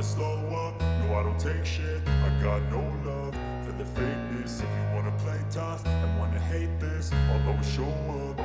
slow up, no I don't take shit. I got no love for the fakeness. If you wanna play tough and wanna hate this, I'll always show up.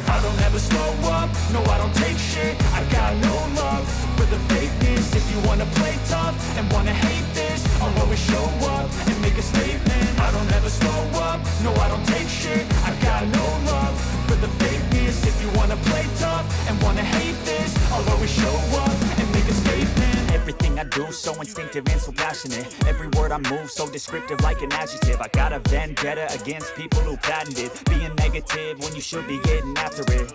I don't ever slow up, no I don't take shit. I got no love for the fakeness. If you wanna play tough and wanna hate this, I'll always show up and make a statement. I don't ever slow up, no I don't take shit. I got no love for the fakeness. If you wanna play tough and wanna hate this, I'll always show up and make a statement. Everything I do so instinctive and so passionate. Every word I move so descriptive like an adjective. I got a vendetta against people who patented being negative when you should be getting after it.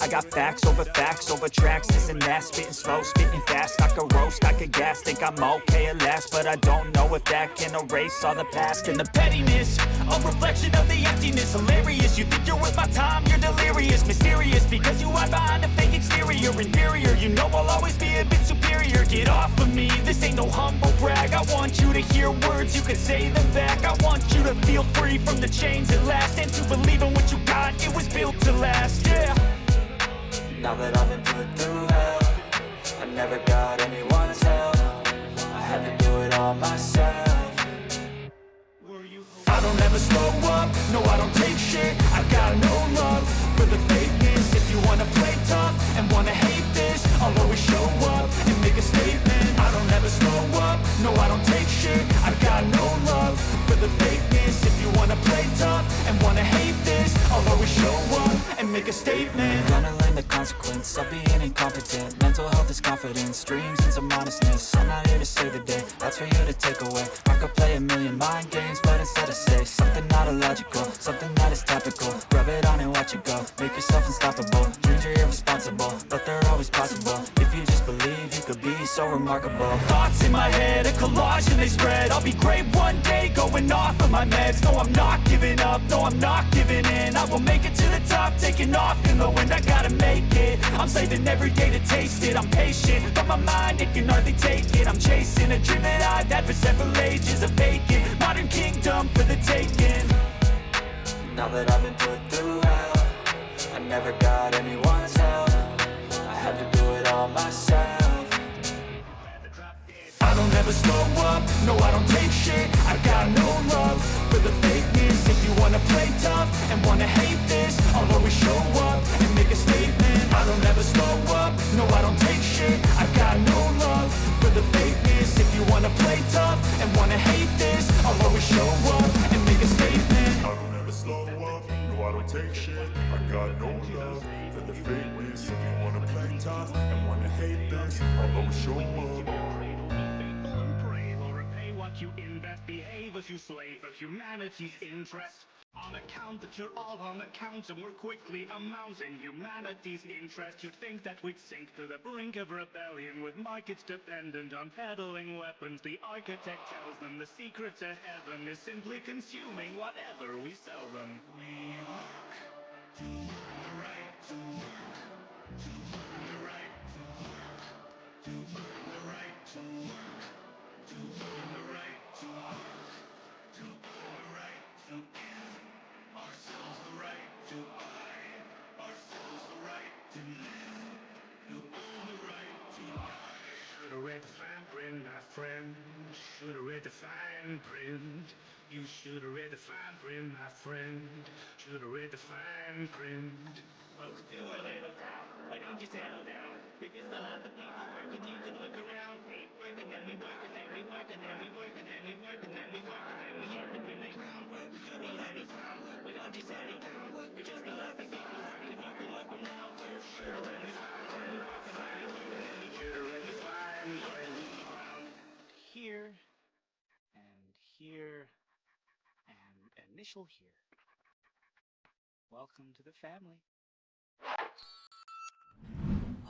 I got facts over tracks, this and that, spitting slow, spitting fast. I could roast, I could gas, think I'm okay at last, but I don't know if that can erase all the past. And the pettiness, a reflection of the emptiness. Hilarious, you think you're worth my time, you're delirious. Mysterious, because you hide behind a fake exterior. Inferior, you know I'll always be a bit superior. Get off of me, this ain't no humble brag. I want you to hear words, you can say them back. I want you to feel free from the chains at last, and to believe in what you got, it was built to last, yeah. Now that I've been put through hell, I never got anyone's help. I had to do it all myself. I don't ever slow up, no I don't take shit. I got no love for the fakeness. If you wanna play tough and wanna hate this, I'll always show up and make a statement. I don't ever slow up, no I don't take shit. I got no love for the fakeness. If you wanna play tough and wanna hate this, I'll always show up and make a statement. Gonna learn the consequence of being incompetent. Mental health is confidence, dreams and some honestness. I'm not here to save the day, that's for you to take away. I could play a million mind games, but instead I say something not illogical, something that is topical. Rub it on and watch it go, make yourself unstoppable. Dreams are irresponsible, but they're always possible. If you just believe, you could be so remarkable. Thoughts in my head, a collage and they spread. I'll be great one day, going off of my meds. No, I'm not giving up, no, I'm not giving in. I will make it to the top, taking off in the wind. I gotta make it, I'm saving every day to taste it. I'm patient, but my mind, it can hardly take it. I'm chasing a dream that I've had for several ages. A vacant, modern kingdom for the taking. Now that I've been put through hell, I never got anyone's help. I had to do it all myself. I don't ever slow up, no I don't take shit. I got no love for the fakeness. If you wanna play tough and wanna hate this, I'll always show up and make a statement. I don't ever slow up, no I don't take shit. I got no love for the fakeness. If you wanna play tough and wanna hate this, I'll always show up and make a statement. I don't ever slow up, no I don't take shit. I got no love for the fakeness. If you wanna play tough and wanna hate this, I'll always show up. You invest, behave as you slave of humanity's interest. On account that you're all on account and we're quickly amounting humanity's interest. You'd think that we'd sink to the brink of rebellion with markets dependent on peddling weapons. The architect tells them the secret to heaven is simply consuming whatever we sell them. We work to earn the right to work, to earn the right to work, to earn the right to work, to earn the right to work, to earn the right to give ourselves the right to buy, ourselves the right to live, to earn the right to die. Should've read the fine print, my friend. Should've read the fine print. You should've read the fine print, my friend. Should've read the fine print. Folks do a little down. Why don't you settle down? Because a lot of people working, you can look around. We work and then we work and then we work and then we work and then we work and then we work and then we work and then we ground work. We should be heading down. Why don't you settle down? We're just a lot of people working, you can look around. We're sure and we found and we work and then we work and then we sure and we find and we found. Here and here and initial here. Welcome to the family.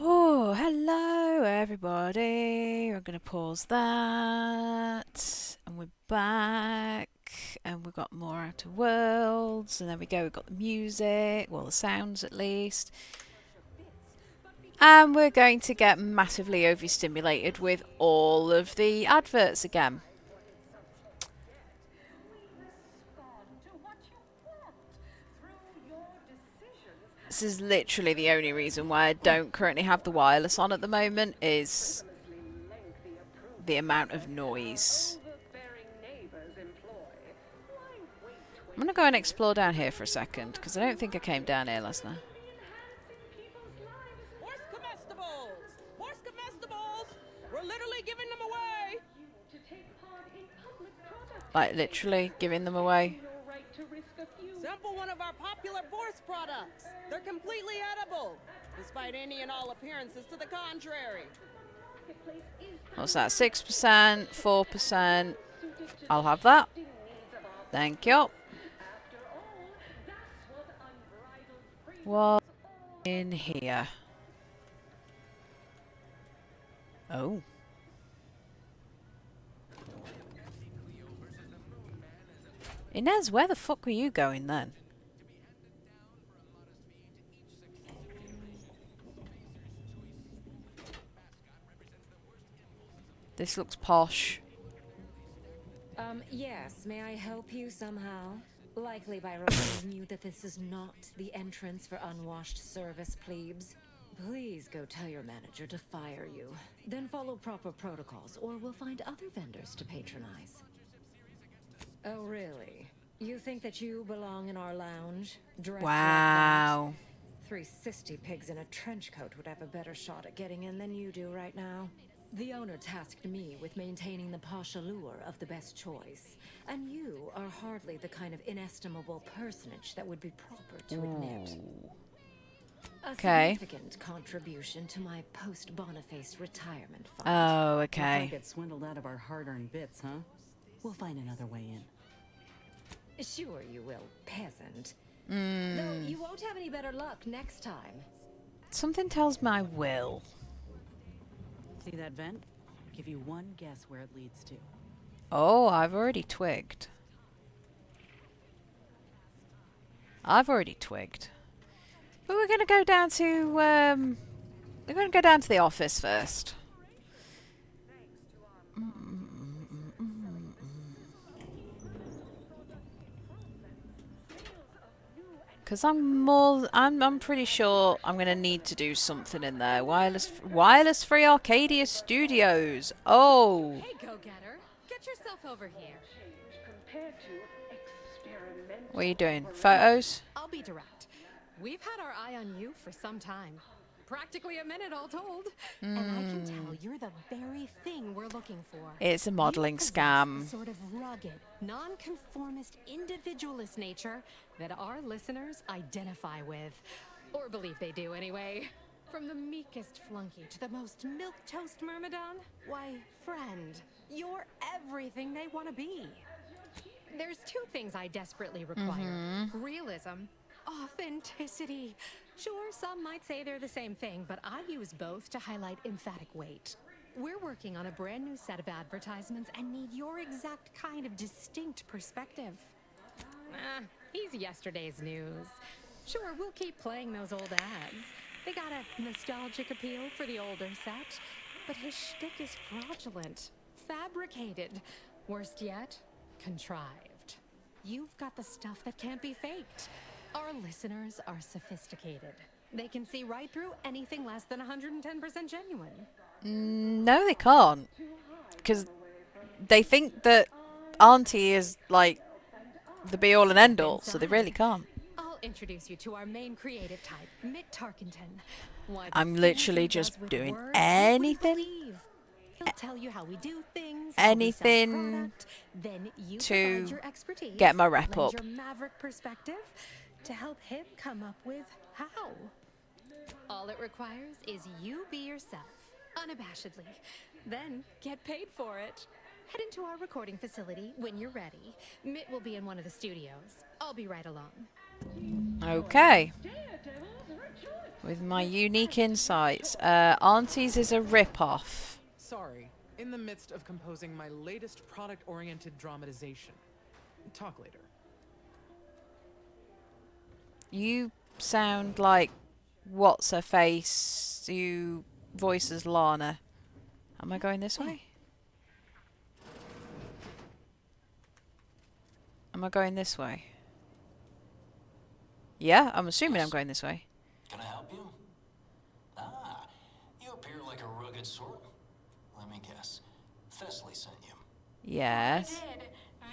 Oh, hello everybody. I'm going to pause that. And we're back. And we've got more Outer Worlds. And there we go. We've got the music. Well, the sounds at least. And we're going to get massively overstimulated with all of the adverts again. This is literally the only reason why I don't currently have the wireless on at the moment is the amount of noise. I'm gonna go and explore down here for a second, because I don't think I came down here last night. Horse comestibles! Horse comestibles! We're literally giving them away! Like, literally giving them away. Sample one of our popular Bourse products. They're completely edible, despite any and all appearances to the contrary. What's that? 6%, 4%. I'll have that. Thank you. What's in here? Oh. Inez, where the fuck were you going then? This looks posh. Yes, may I help you somehow? Likely by reminding you that this is not the entrance for unwashed service plebes. Please go tell your manager to fire you. Then follow proper protocols, or we'll find other vendors to patronize. Oh, really? You think that you belong in our lounge? Dressed Wow. like that? 3 cysty pigs in a trench coat would have a better shot at getting in than you do right now. The owner tasked me with maintaining the posh allure of the best choice, and you are hardly the kind of inestimable personage that would be proper to admit. A Okay. significant contribution to my post-Boniface retirement fund. Oh, Looks okay. like get swindled out of our hard-earned bits, huh? We'll find another way in. Sure you will, peasant. Though you won't have any better luck next time. Something tells me I will. See that vent? Give you one guess where it leads to. Oh, I've already twigged. I've already twigged. But we're gonna go down to we're gonna go down to the office first. Cause I'm pretty sure I'm gonna need to do something in there. Wireless free Arcadia Studios. Oh. Hey, go-getter. Get yourself over here. What are you doing? Photos? I'll be direct. We've had our eye on you for some time. Practically a minute, all told. And I can tell you're the very thing we're looking for. It's a modeling You possess scam. the sort of rugged, non-conformist, individualist nature that our listeners identify with. Or believe they do, anyway. From the meekest flunky to the most milquetoast myrmidon, why, friend, you're everything they want to be. There's 2 things I desperately require. Realism, authenticity. Sure, some might say they're the same thing, but I use both to highlight emphatic weight. We're working on a brand new set of advertisements and need your exact kind of distinct perspective. He's yesterday's news. Sure, we'll keep playing those old ads. They got a nostalgic appeal for the older set, but his shtick is fraudulent, fabricated, worst yet, contrived. You've got the stuff that can't be faked. Our listeners are sophisticated. They can see right through anything less than 110% genuine. No, they can't. Because they think that Auntie is like the be all and end all, so they really can't. I'll introduce you to our main creative type, Mitt Tarkenton. Why, the I'm things literally he does just with doing words, you wouldn't anything. believe. He'll tell you how we do things, how we sell Anything product, then you to provide your expertise, get my rep lend up. your maverick perspective to help him come up with how. All it requires is you be yourself, unabashedly. Then get paid for it. Head into our recording facility when you're ready. Mitt will be in one of the studios. I'll be right along. Okay. With my unique insights. Auntie's is a rip-off. Sorry, in the midst of composing my latest product-oriented dramatization. Talk later. You sound like what's her face who voices Lana. Am I going this way? Am I going this way? Yeah, I'm assuming I'm going this way. Can I help you? You appear like a rugged sort. Let me guess. Thessaly sent you. Yes.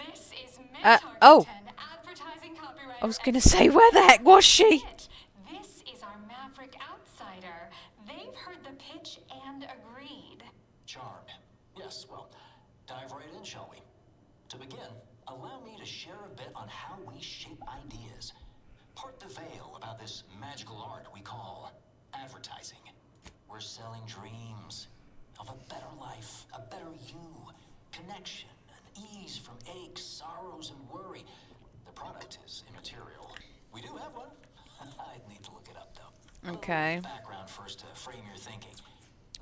This is Oh! advertising I copywriter was going to say, where the heck was she? This is our Maverick outsider. They've heard the pitch and agreed. Charmed. Yes, well, dive right in, shall we? To begin, allow me to share a bit on how we shape ideas. Part the veil about this magical art we call advertising. We're selling dreams of a better life, a better you, connection, and ease from aches, sorrows, and worry. The product is immaterial. We do have one. I'd need to look it up, though. Okay. Background first to frame your thinking.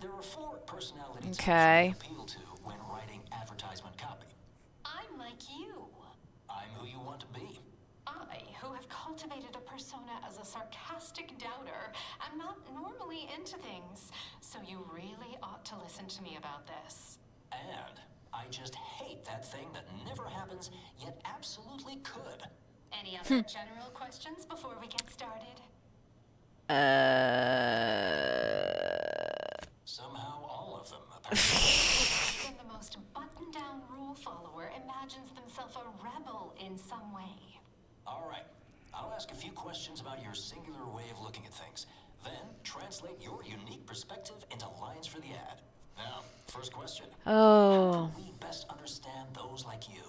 There are 4 personality types Okay. we appeal to when writing advertisement copy. I'm like you. I'm who you want to be. I, who have cultivated a persona as a sarcastic doubter, am not normally into things, so you really ought to listen to me about this. And I just hate that thing that never happens, yet absolutely could. Any other general questions before we get started? Somehow all of them, apparently. When the most buttoned-down rule follower imagines themselves a rebel in some way. All right. I'll ask a few questions about your singular way of looking at things. Then translate your unique perspective into lines for the ad. Now, first question. Oh. How can we best understand those like you?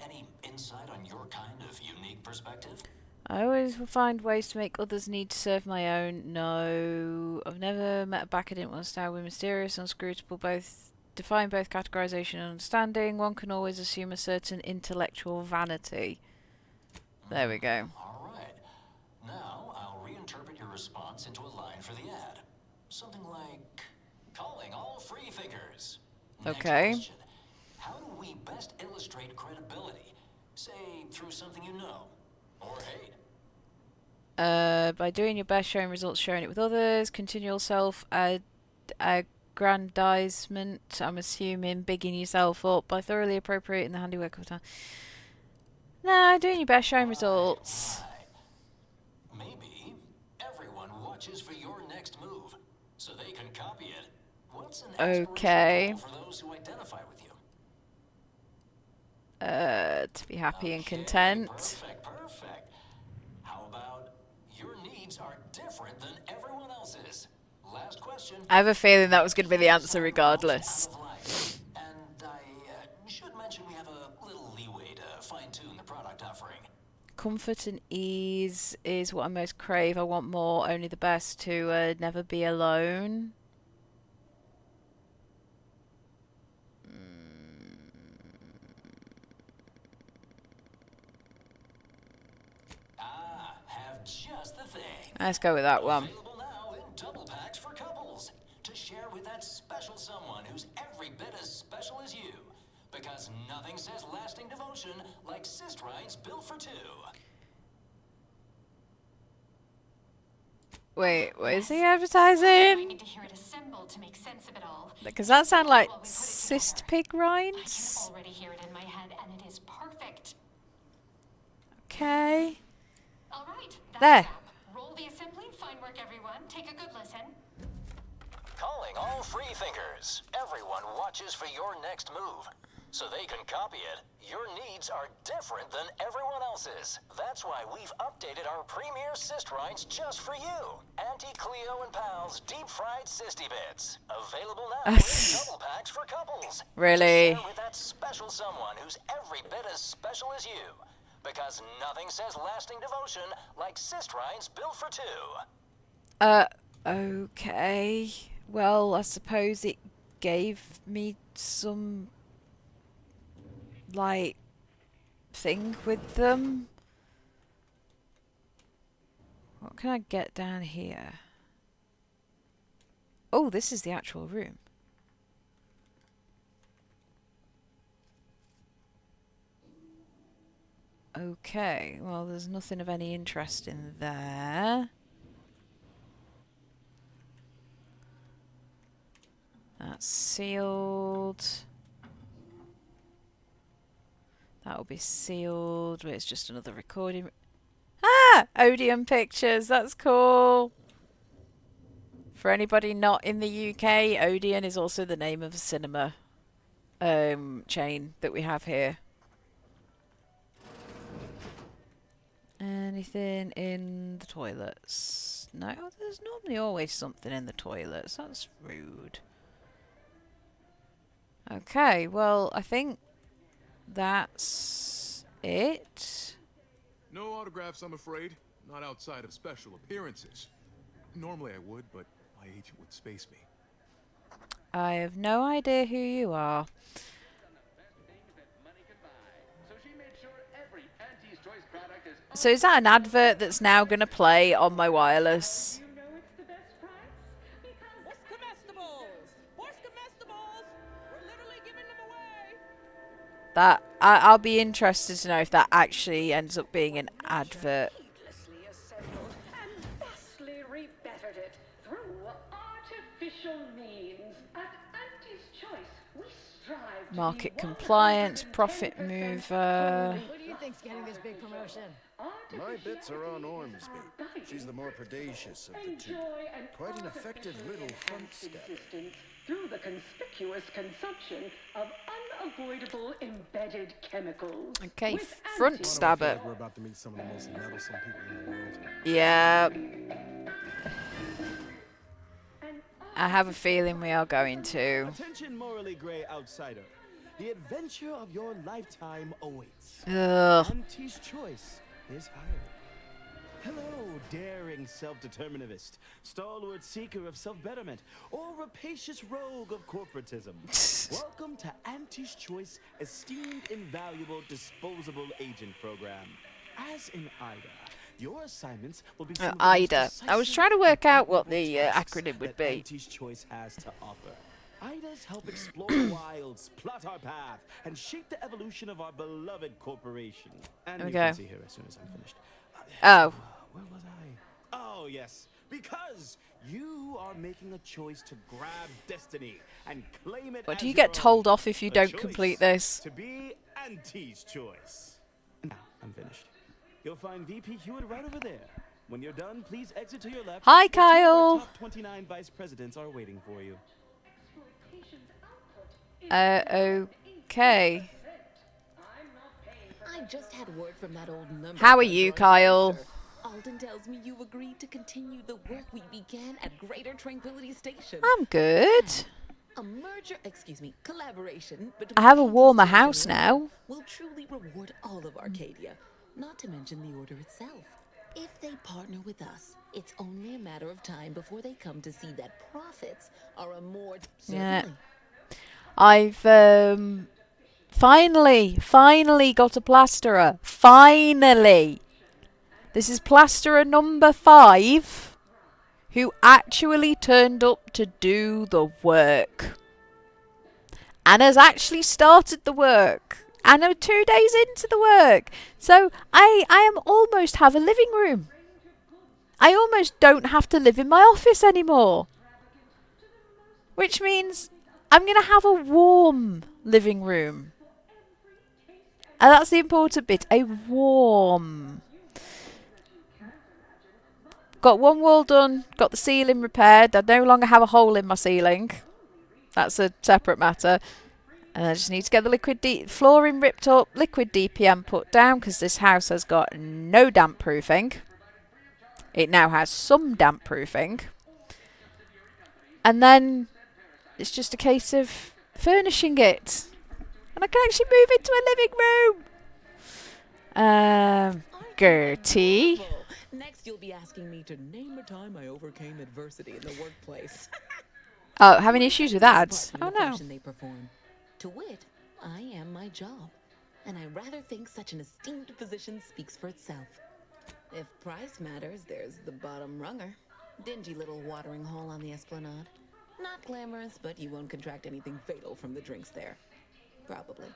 Any insight on your kind of unique perspective? I always find ways to make others need to serve my own. No. I've never met a back I didn't want to stab with. Mysterious, unscrutable, both define both categorization and understanding. One can always assume a certain intellectual vanity. There we go. All right. Now, I'll reinterpret your response into a line for the ad. Something like, calling all free thinkers. Okay. Next question. How do we best illustrate credibility? Say, through something you know or hate. By doing your best, showing results, sharing it with others, continual self-aggrandizement, I'm assuming bigging yourself up by thoroughly appropriating the handiwork of time. Nah, doing your best, showing results. Right. Maybe everyone watches for your next move, so they can copy it. What's an Okay. aspirational goal for those who identify with you? To be happy and content. Perfect, perfect. How about your needs are different than everyone else's? Last question. I have a feeling that was going to be the answer regardless. And I should mention we have a little leeway to fine-tune the product offering. Comfort and ease is what I most crave. I want more, only the best, to never be alone. Have just the thing. Let's go with that one. Available now in double packs for couples to share with that special someone who's every bit as special as you. Because nothing says lasting devotion like Sistrines built for 2. Wait, what is he I advertising? need to hear it assembled to make sense of it all. Does that sound like While we put it cyst together, pig I can rinds? already hear it in my head, and it is perfect. Okay. All right, that's There. a wrap. Roll the assembly. Fine work, everyone. Take a good listen. Calling all free thinkers. Everyone watches for your next move, so they can copy it. Your needs are different than everyone else's. That's why we've updated our premier Sistrines just for you. Auntie, Cleo, and Pals deep-fried Sisty Bits. Available now in double packs for couples. Really? To share with that special someone who's every bit as special as you. Because nothing says lasting devotion like Sistrines built for 2. Okay. Well, I suppose it gave me some, like, thing with them. What can I get down here? Oh, this is the actual room. Okay, well, there's nothing of any interest in there. That's sealed. That will be sealed, but it's just another recording. Ah! Odeon Pictures, that's cool. For anybody not in the UK, Odeon is also the name of a cinema. chain that we have here. Anything in the toilets? No, there's normally always something in the toilets. That's rude. Okay, well, I think that's it. No autographs, I'm afraid. Not outside of special appearances. Normally I would, but my agent would space me. I have no idea who you are. So is that an advert that's now going to play on my wireless? Horse comestibles! Horse comestibles! We're literally giving them away! That I'll be interested to know if that actually ends up being an advert. Heedlessly assembled and vastly rebettered it through artificial means. At Auntie's choice, we strive to Market be compliance, profit 110% mover. Who do you think's getting this big promotion? My bits are on Ormsby. She's the more predacious of the two. Quite an effective little front step. Through the conspicuous consumption of unavoidable embedded chemicals. Okay, With front Auntie- stabber. We're about to meet some of the most meddlesome people in the world. Yeah. I have a feeling we are going to. Attention, morally grey outsider. The adventure of your lifetime awaits. Ugh. Auntie's choice is hired. Hello, daring self-determinist, stalwart seeker of self-betterment, or rapacious rogue of corporatism. Welcome to Auntie's Choice Esteemed Invaluable Disposable Agent Program. As in IDA, your assignments will be some of the most IDA. I was trying to work out what the acronym would that be. Auntie's Choice has to offer. IDAs help explore the wilds, plot our path, and shape the evolution of our beloved corporation. And There we you can go. see here as soon as I'm finished. Oh. Where was I? Oh, yes. Because you are making a choice to grab destiny and claim it But as do you your get told own. off if you A don't choice complete this? To be Auntie's Choice. Now, I'm finished. You'll find VP Hewitt right over there. When you're done, please exit to your left. Hi, where two of our Kyle. top 29 vice presidents are waiting for you. Okay. I just had word from that old number. How are you, Kyle? Alden tells me you agreed to continue the work we began at Greater Tranquility Station. I'm good. A merger, collaboration between I have a Auntie's warmer Choice house and now. will truly reward all of Arcadia, not to mention the Order itself. If they partner with us, it's only a matter of time before they come to see that profits are a more Yeah. certainly. I've finally got a plasterer. Finally. This is plasterer number 5 who actually turned up to do the work. And has actually started the work. And I'm 2 days into the work. So I am almost have a living room. I almost don't have to live in my office anymore. Which means I'm going to have a warm living room. And that's the important bit. A warm. Got one wall done. Got the ceiling repaired. I no longer have a hole in my ceiling. That's a separate matter. And I just need to get the flooring ripped up. Liquid DPM put down because this house has got no damp proofing. It now has some damp proofing. And then it's just a case of furnishing it. And I can actually move into a living room. Gertie. Next, you'll be asking me to name a time I overcame adversity in the workplace. Oh, having issues with ads? Apart from Oh the no. function they perform. To wit, I am my job, and I rather think such an esteemed position speaks for itself. If price matters, there's the bottom runger. Dingy little watering hole on the esplanade. Not glamorous, but you won't contract anything fatal from the drinks there. Probably.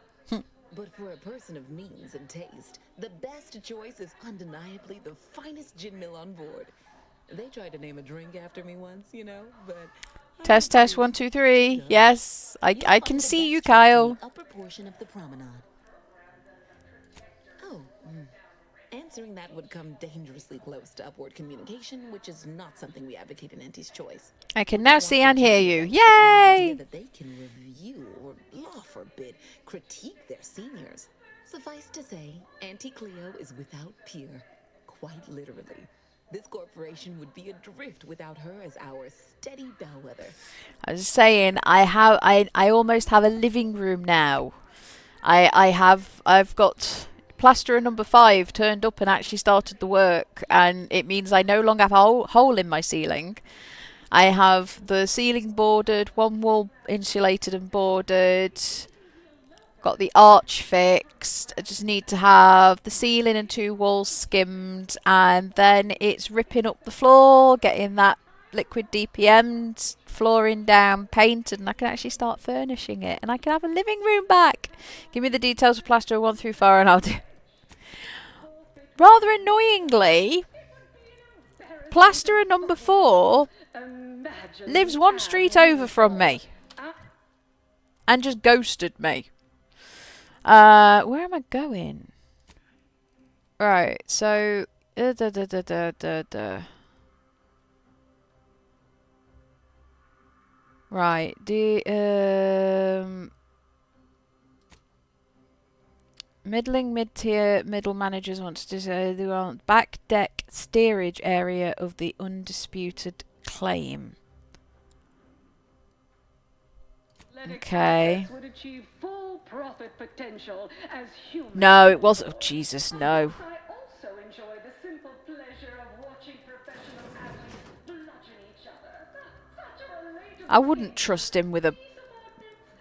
But for a person of means and taste, the best choice is undeniably the finest gin mill on board. They tried to name a drink after me once, you know, but... Test, 1, 2, 3. Yes, I can see you, Kyle. Upper portion of the promenade. Oh, Answering that would come dangerously close to upward communication, which is not something we advocate in Auntie's choice. I can now see and hear you. The idea Yay! that they can review or, law forbid, critique their seniors. Suffice to say, Auntie Cleo is without peer, quite literally. This corporation would be adrift without her as our steady bellwether. I was saying, I almost have a living room now. I've got plasterer number 5 turned up and actually started the work, and it means I no longer have a hole in my ceiling. I have the ceiling boarded, one wall insulated and boarded, got the arch fixed. I just need to have the ceiling and 2 walls skimmed, and then it's ripping up the floor, getting that liquid DPM'd, flooring down, painted, and I can actually start furnishing it, and I can have a living room back. Give me the details of plasterer 1 through 4 and I'll do. Rather annoyingly, plasterer number 4 lives 1 street over from me and just ghosted me. Where am I going? Right, so right, mid-tier, middle managers want to say they want back deck steerage area of the undisputed claim. Okay. Would achieve full profit potential as humans. No, it wasn't. Oh, Jesus, no. I also enjoy the simple pleasure of watching professional athletes bludgeon each other. Such a relatable I wouldn't trust him with a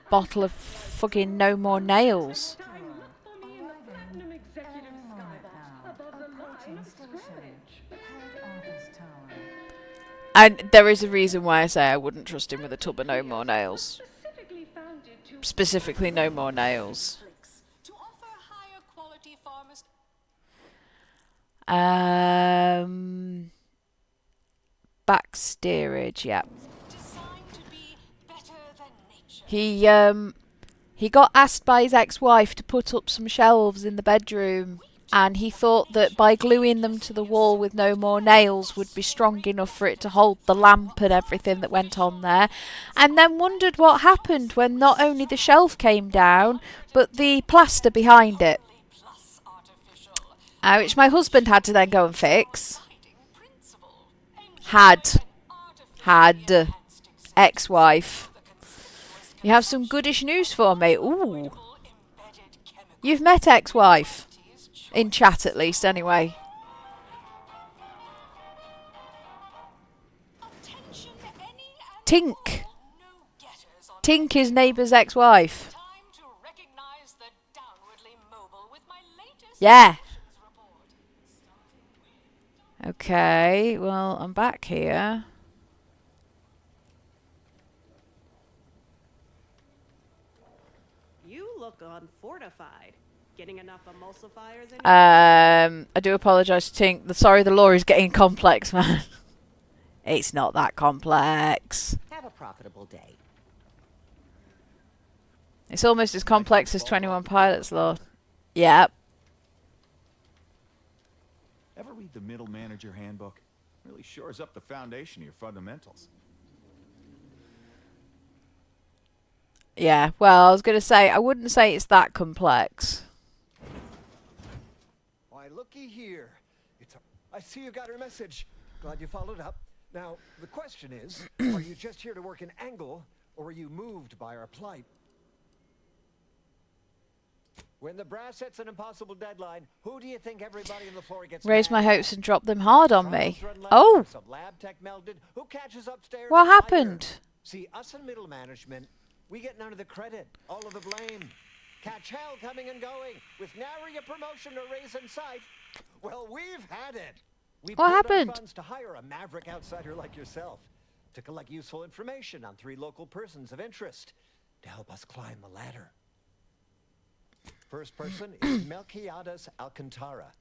bottle of fucking No More Nails. And there is a reason why I say I wouldn't trust him with a tub of No More Nails. Specifically, No More Nails. Back steerage, yeah. He got asked by his ex-wife to put up some shelves in the bedroom, and he thought that by gluing them to the wall with No More Nails would be strong enough for it to hold the lamp and everything that went on there, and then wondered what happened when not only the shelf came down, but the plaster behind it. Which my husband had to then go and fix. Had. Ex-wife. You have some goodish news for me. Ooh. You've met ex-wife. In chat, at least, anyway. Tink. Tink is neighbour's ex-wife. Yeah. Okay, well, I'm back here. You look unfortified. Getting enough emulsifiers in I do apologise to Tink. Sorry, the law is getting complex, man. It's not that complex. Have a profitable day. It's almost as complex as 21 Pilots Law. Yep. Ever read the Middle Manager Handbook? Really shores up the foundation of your fundamentals. Yeah, well, I was going to say, I wouldn't say it's that complex. Why, looky here. I see you got her message. Glad you followed up. Now, the question is, are you just here to work an angle, or were you moved by our plight? When the brass sets an impossible deadline, who do you think everybody on the floor gets Raise my mad hopes and drop them hard on me. at? Oh! Some lab tech melded. Who catches upstairs? What and higher? happened? See, us in middle management, we get none of the credit, all of the blame. Catch hell coming and going, with nary a promotion or raise in sight. Well, we've had it. We What pulled happened? our funds to hire a maverick outsider like yourself to collect useful information on 3 local persons of interest to help us climb the ladder. First person is Melquiades Alcantara,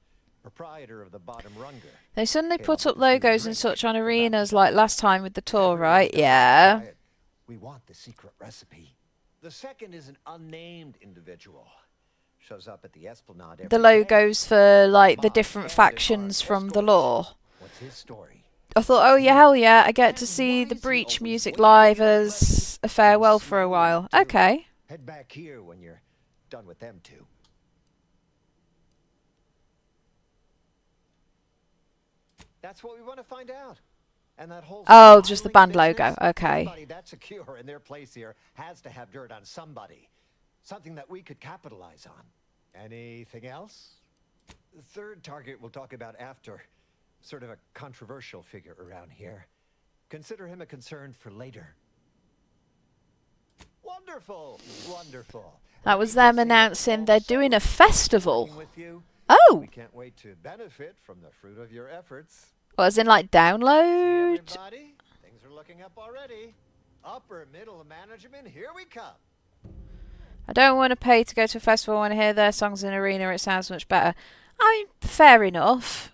proprietor of the Bottom Runger. They suddenly put up logos and such on arenas like last time with the tour, right? Yeah. We want the secret recipe. The second is an unnamed individual. Shows up at the Esplanade every the day. logos for like the Bob different Camden factions Art from the escorts. lore. What's his story? I thought, oh yeah, hell yeah, I get to see the Breach music live as a farewell for a while. Okay. Head back here when you're done with them two. That's what we want to find out. And that whole Oh, just the styling band logo. business, Okay. anybody that's secure in their place here has to have dirt on somebody. Something that we could capitalize on. Anything else? The third target we'll talk about after. Sort of a controversial figure around here. Consider him a concern for later. Wonderful! Wonderful. That was them announcing they're doing a festival. Oh! We can't wait to benefit from the fruit of your efforts. Well, as in like download? Everybody, things are looking up already. Upper middle management, here we come. I don't want to pay to go to a festival. I want to hear their songs in an arena. It sounds much better. I mean, fair enough.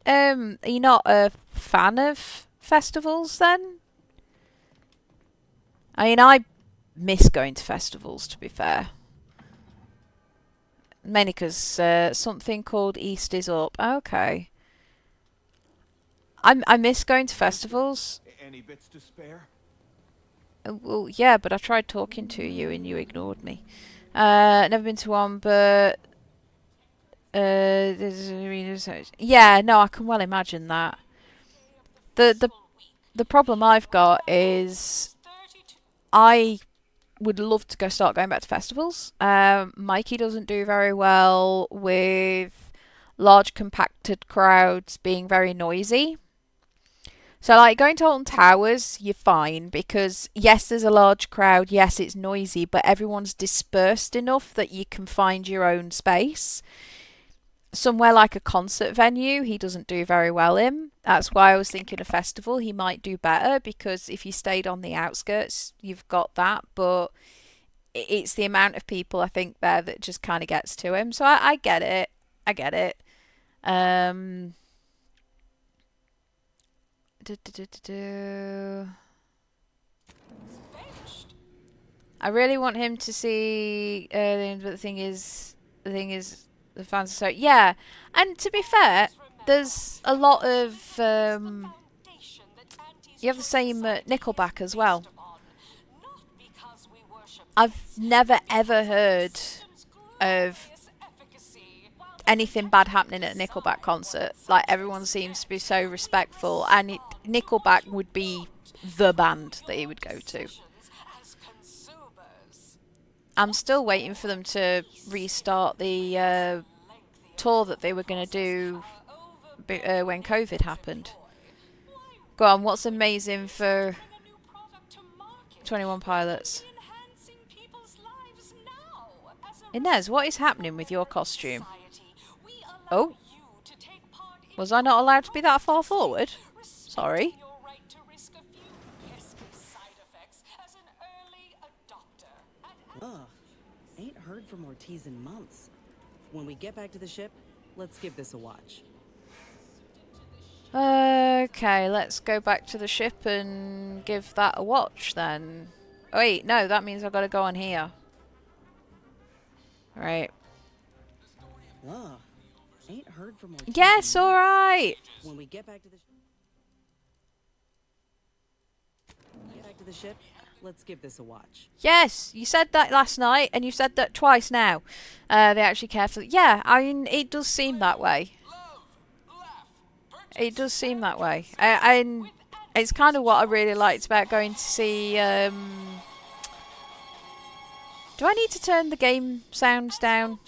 Are you not a fan of festivals then? I mean, I miss going to festivals, to be fair. Mainly because something called East is up. Okay. I miss going to festivals. Any bits to spare? Well, yeah, but I tried talking to you and you ignored me. Never been to one, but yeah, no, I can well imagine that. The problem I've got is I would love to start going back to festivals. Mikey doesn't do very well with large compacted crowds being very noisy. So like going to Alton Towers, you're fine because yes, there's a large crowd, yes, it's noisy, but everyone's dispersed enough that you can find your own space. Somewhere like a concert venue, he doesn't do very well in. That's why I was thinking a festival, he might do better because if you stayed on the outskirts, you've got that, but it's the amount of people I think there that just kind of gets to him. So I get it. I get it. I really want him to see, but the thing is, the fans are so yeah. And to be fair, there's a lot of you have the same Nickelback as well. I've never ever heard of anything bad happening at a Nickelback concert. Like everyone seems to be so respectful, and Nickelback would be the band that he would go to. I'm still waiting for them to restart the tour that they were going to do when COVID happened. Go on, what's amazing for 21 Pilots? Inez, what is happening with your costume? Oh. Was I not allowed to be that far forward? Sorry. Ugh, ain't heard from Ortiz in months. When we get back to the ship, let's give this a watch. Okay, let's go back to the ship and give that a watch then. Oh, wait, no, that means I've got to go on here. Right. Ugh, ain't heard from Ortiz. Yes, alright. When we get back to the ship, let's give this a watch. Yes, you said that last night, and you said that twice now. They actually care for... Yeah, I mean, it does seem that way. It does seem that way. And it's kind of what I really liked about going to see... Do I need to turn the game sounds down?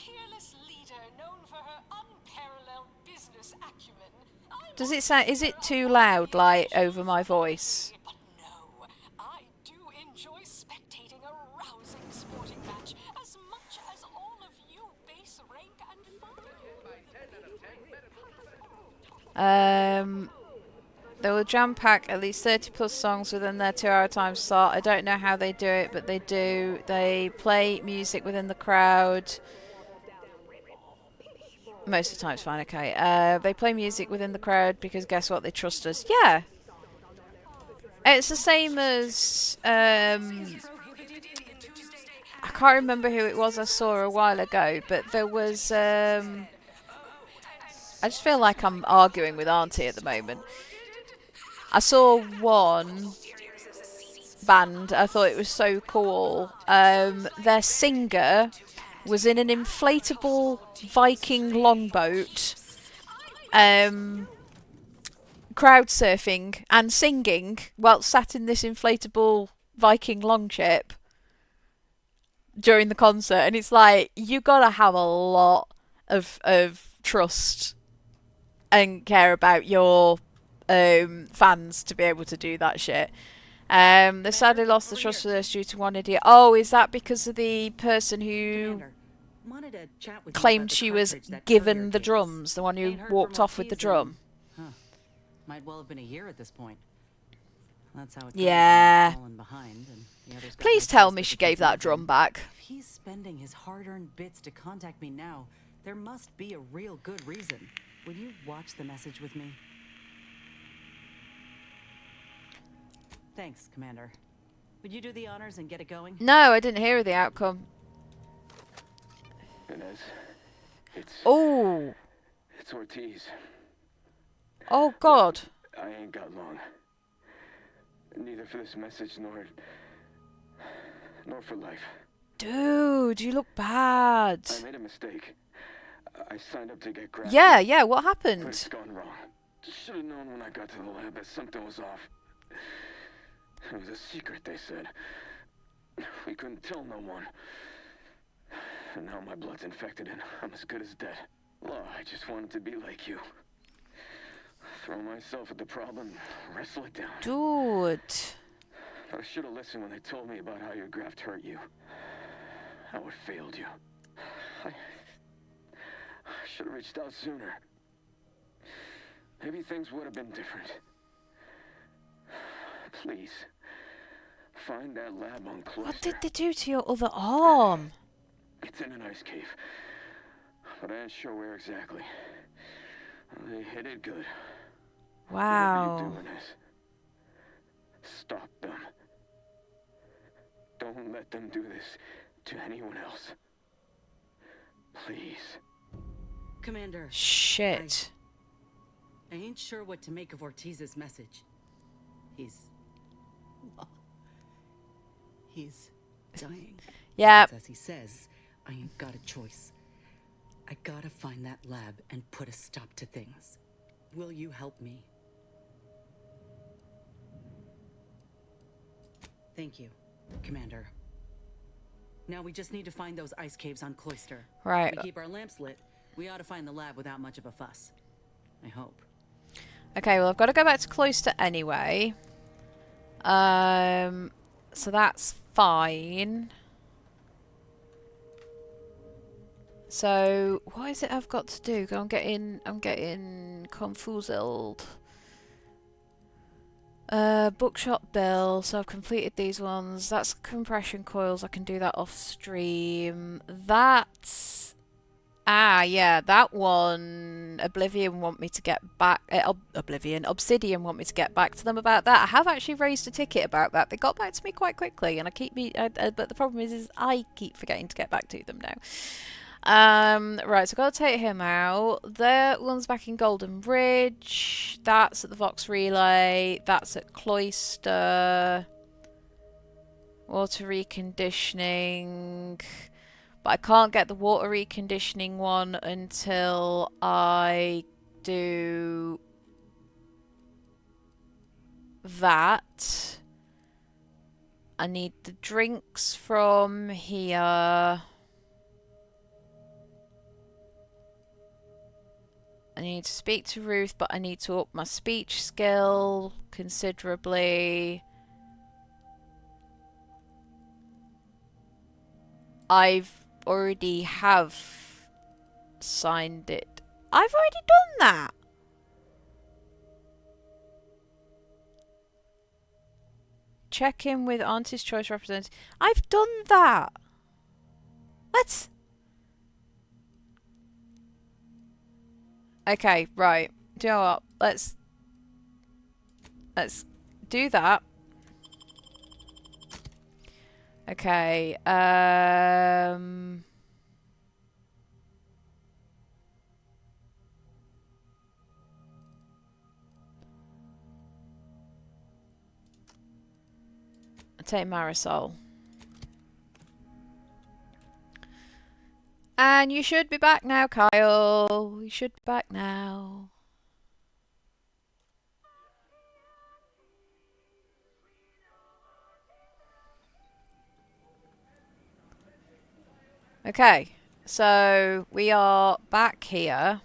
Does it sound... Is it too loud, like, over my voice? They will jam pack at least 30 plus songs within their 2-hour time slot. I don't know how they do it, but they do. They play music within the crowd. Most of the time it's fine, okay. They play music within the crowd because guess what? They trust us. Yeah. It's the same as I can't remember who it was I saw a while ago, but there was I just feel like I'm arguing with Auntie at the moment. I saw one band, I thought it was so cool. Their singer was in an inflatable Viking longboat, crowd surfing and singing while sat in this inflatable Viking longship during the concert, and it's like, you gotta have a lot of trust and care about your fans to be able to do that shit. They sadly lost the trust of this due to one idiot. Oh, is that because of the person who claimed she was given the drums, the one who walked off with the drum? Huh. Might well have been a year at this point. That's how it goes. Yeah. Fallen behind, and the others got Please no tell choice me but she to keep gave that moving. drum back. If he's spending his hard-earned bits to contact me now, there must be a real good reason. Will you watch the message with me? Thanks, Commander. Would you do the honors and get it going? No, I didn't hear the outcome. Inez, it's Ortiz. Oh, God. I ain't got long. Neither for this message nor for life. Dude, you look bad. I made a mistake. I signed up to get grafted. Yeah, what happened? But it's gone wrong. Should have known when I got to the lab that something was off. It was a secret, they said. We couldn't tell no one. And now my blood's infected and I'm as good as dead. Oh, I just wanted to be like you. Throw myself at the problem, wrestle it down. Dude. I should have listened when they told me about how your graft hurt you. How it failed you. I should have reached out sooner. Maybe things would have been different. Please, find that lab on Cleo. What did they do to your other arm? It's in an ice cave, but I ain't sure where exactly. They hit it good. Wow. Whatever you're doing is stop them. Don't let them do this to anyone else. Please. Commander. Shit. I ain't sure what to make of Ortiz's message. He's dying. Yeah. As he says, I ain't got a choice. I gotta find that lab and put a stop to things. Will you help me? Thank you, Commander. Now we just need to find those ice caves on Cloister. Right. We keep our lamps lit. We ought to find the lab without much of a fuss. I hope. Okay, well, I've got to go back to Cloister anyway. So that's fine. So what is it I've got to do? I'm getting confused. Bookshop bill. So I've completed these ones. That's compression coils. I can do that off stream. That's yeah, that one. Obsidian want me to get back to them about that. I have actually raised a ticket about that. They got back to me quite quickly, and but the problem is I keep forgetting to get back to them now. Right, so I've got to take him out. That one's back in Golden Ridge. That's at the Vox Relay. That's at Cloister. Water reconditioning. But I can't get the water reconditioning one until I do that. I need the drinks from here. I need to speak to Ruth, but I need to up my speech skill considerably. I've already signed it. I've already done that. Check in with Auntie's Choice representative. I've done that. What? Okay, right. Do you know what? Let's do that. Okay. Take Marisol. And you should be back now, Kyle. You should be back now. Okay, so we are back here.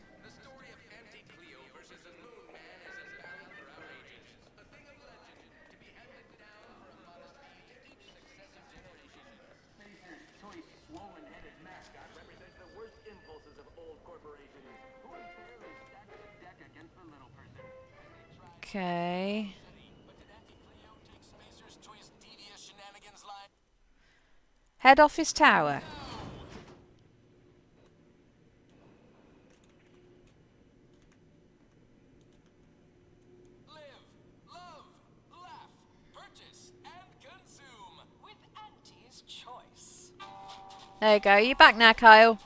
Okay. Head office tower. There you go. You're back now, Kyle.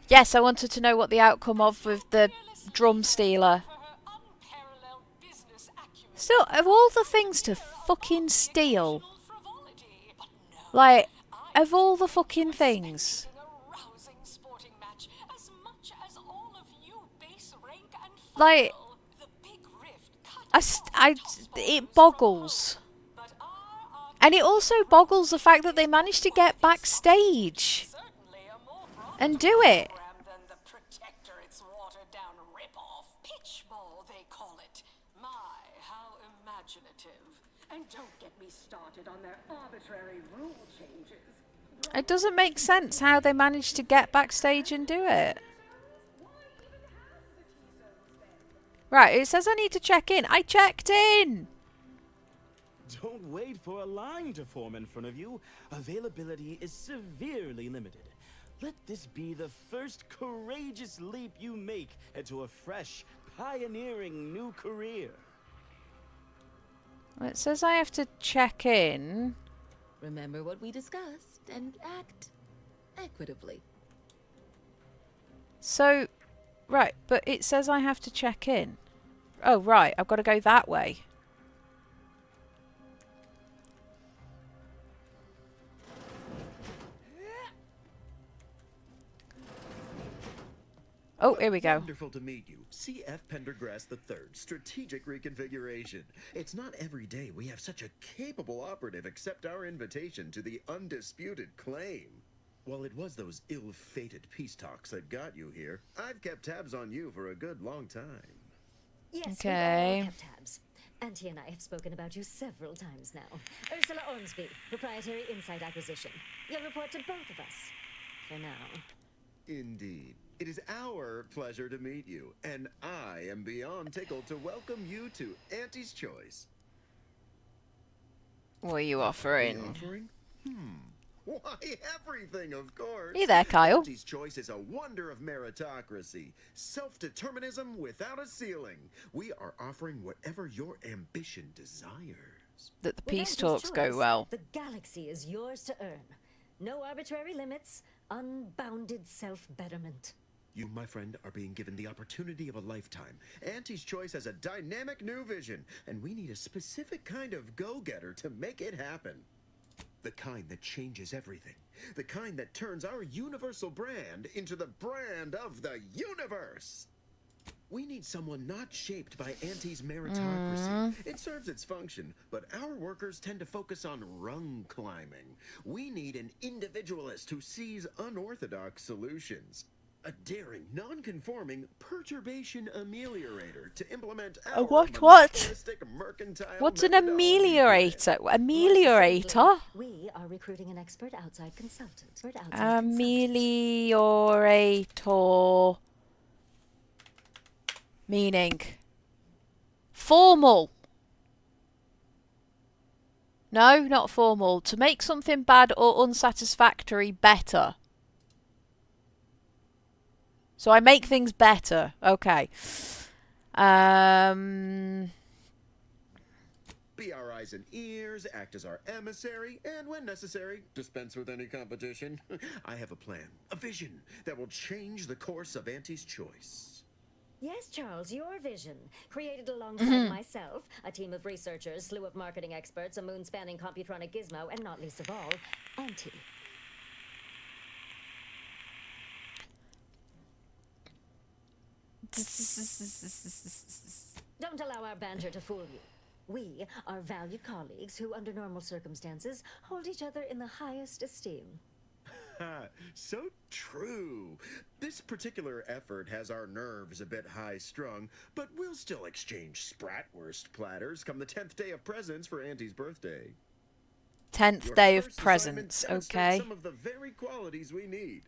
Yes, I wanted to know what the outcome of with the drum stealer. Still, of all the things to fucking steal, like, of all the fucking things, like, it boggles. And it also boggles the fact that they managed to get backstage and do it. And don't get me started on their arbitrary rule changes. It doesn't make sense how they managed to get backstage and do it. Right, it says I need to check in. I checked in! Don't wait for a line to form in front of you. Availability is severely limited. Let this be the first courageous leap you make into a fresh, pioneering new career. Well, it says I have to check in. Remember what we discussed and act equitably. So, right, but it says I have to check in. Oh, right, I've got to go that way. Oh, here we go. Wonderful to meet you. C.F. Pendergrass III, Strategic Reconfiguration. It's not every day we have such a capable operative accept our invitation to the undisputed claim. While it was those ill-fated peace talks that got you here, I've kept tabs on you for a good long time. Yes, okay. We've all kept tabs. Auntie and I have spoken about you several times now. Ursula Ormsby, Proprietary Insight Acquisition. You'll report to both of us. For now. Indeed. It is our pleasure to meet you, and I am beyond tickled to welcome you to Auntie's Choice. What are you offering? Why, everything, of course. Hey there, Kyle. Auntie's Choice is a wonder of meritocracy. Self-determinism without a ceiling. We are offering whatever your ambition desires. That the With peace Auntie's talks go choice, well. The galaxy is yours to earn. No arbitrary limits, unbounded self-betterment. You, my friend, are being given the opportunity of a lifetime. Auntie's Choice has a dynamic new vision, and we need a specific kind of go-getter to make it happen. The kind that changes everything. The kind that turns our universal brand into the brand of the universe. We need someone not shaped by Auntie's meritocracy. It serves its function, but our workers tend to focus on rung climbing. We need an individualist who sees unorthodox solutions. A daring, non-conforming perturbation ameliorator to implement our What? monopolistic mercantile What's an methodology. ameliorator? Ameliorator? We are recruiting an expert outside consultant. Ameliorator. Meaning? Formal. No, not formal. To make something bad or unsatisfactory better. So I make things better. Okay. be our eyes and ears, act as our emissary, and when necessary, dispense with any competition. I have a plan, a vision that will change the course of Auntie's choice. Yes, Charles, your vision. Created alongside myself, a team of researchers, slew of marketing experts, a moon-spanning computronic gizmo, and not least of all, Auntie. Don't allow our banter to fool you. We are valued colleagues who, under normal circumstances, hold each other in the highest esteem. So true. This particular effort has our nerves a bit high-strung, but we'll still exchange spratwurst platters come the 10th day of presents for Auntie's birthday. 10th Your day of first presents, assignment demonstrates okay. some of the very qualities we need.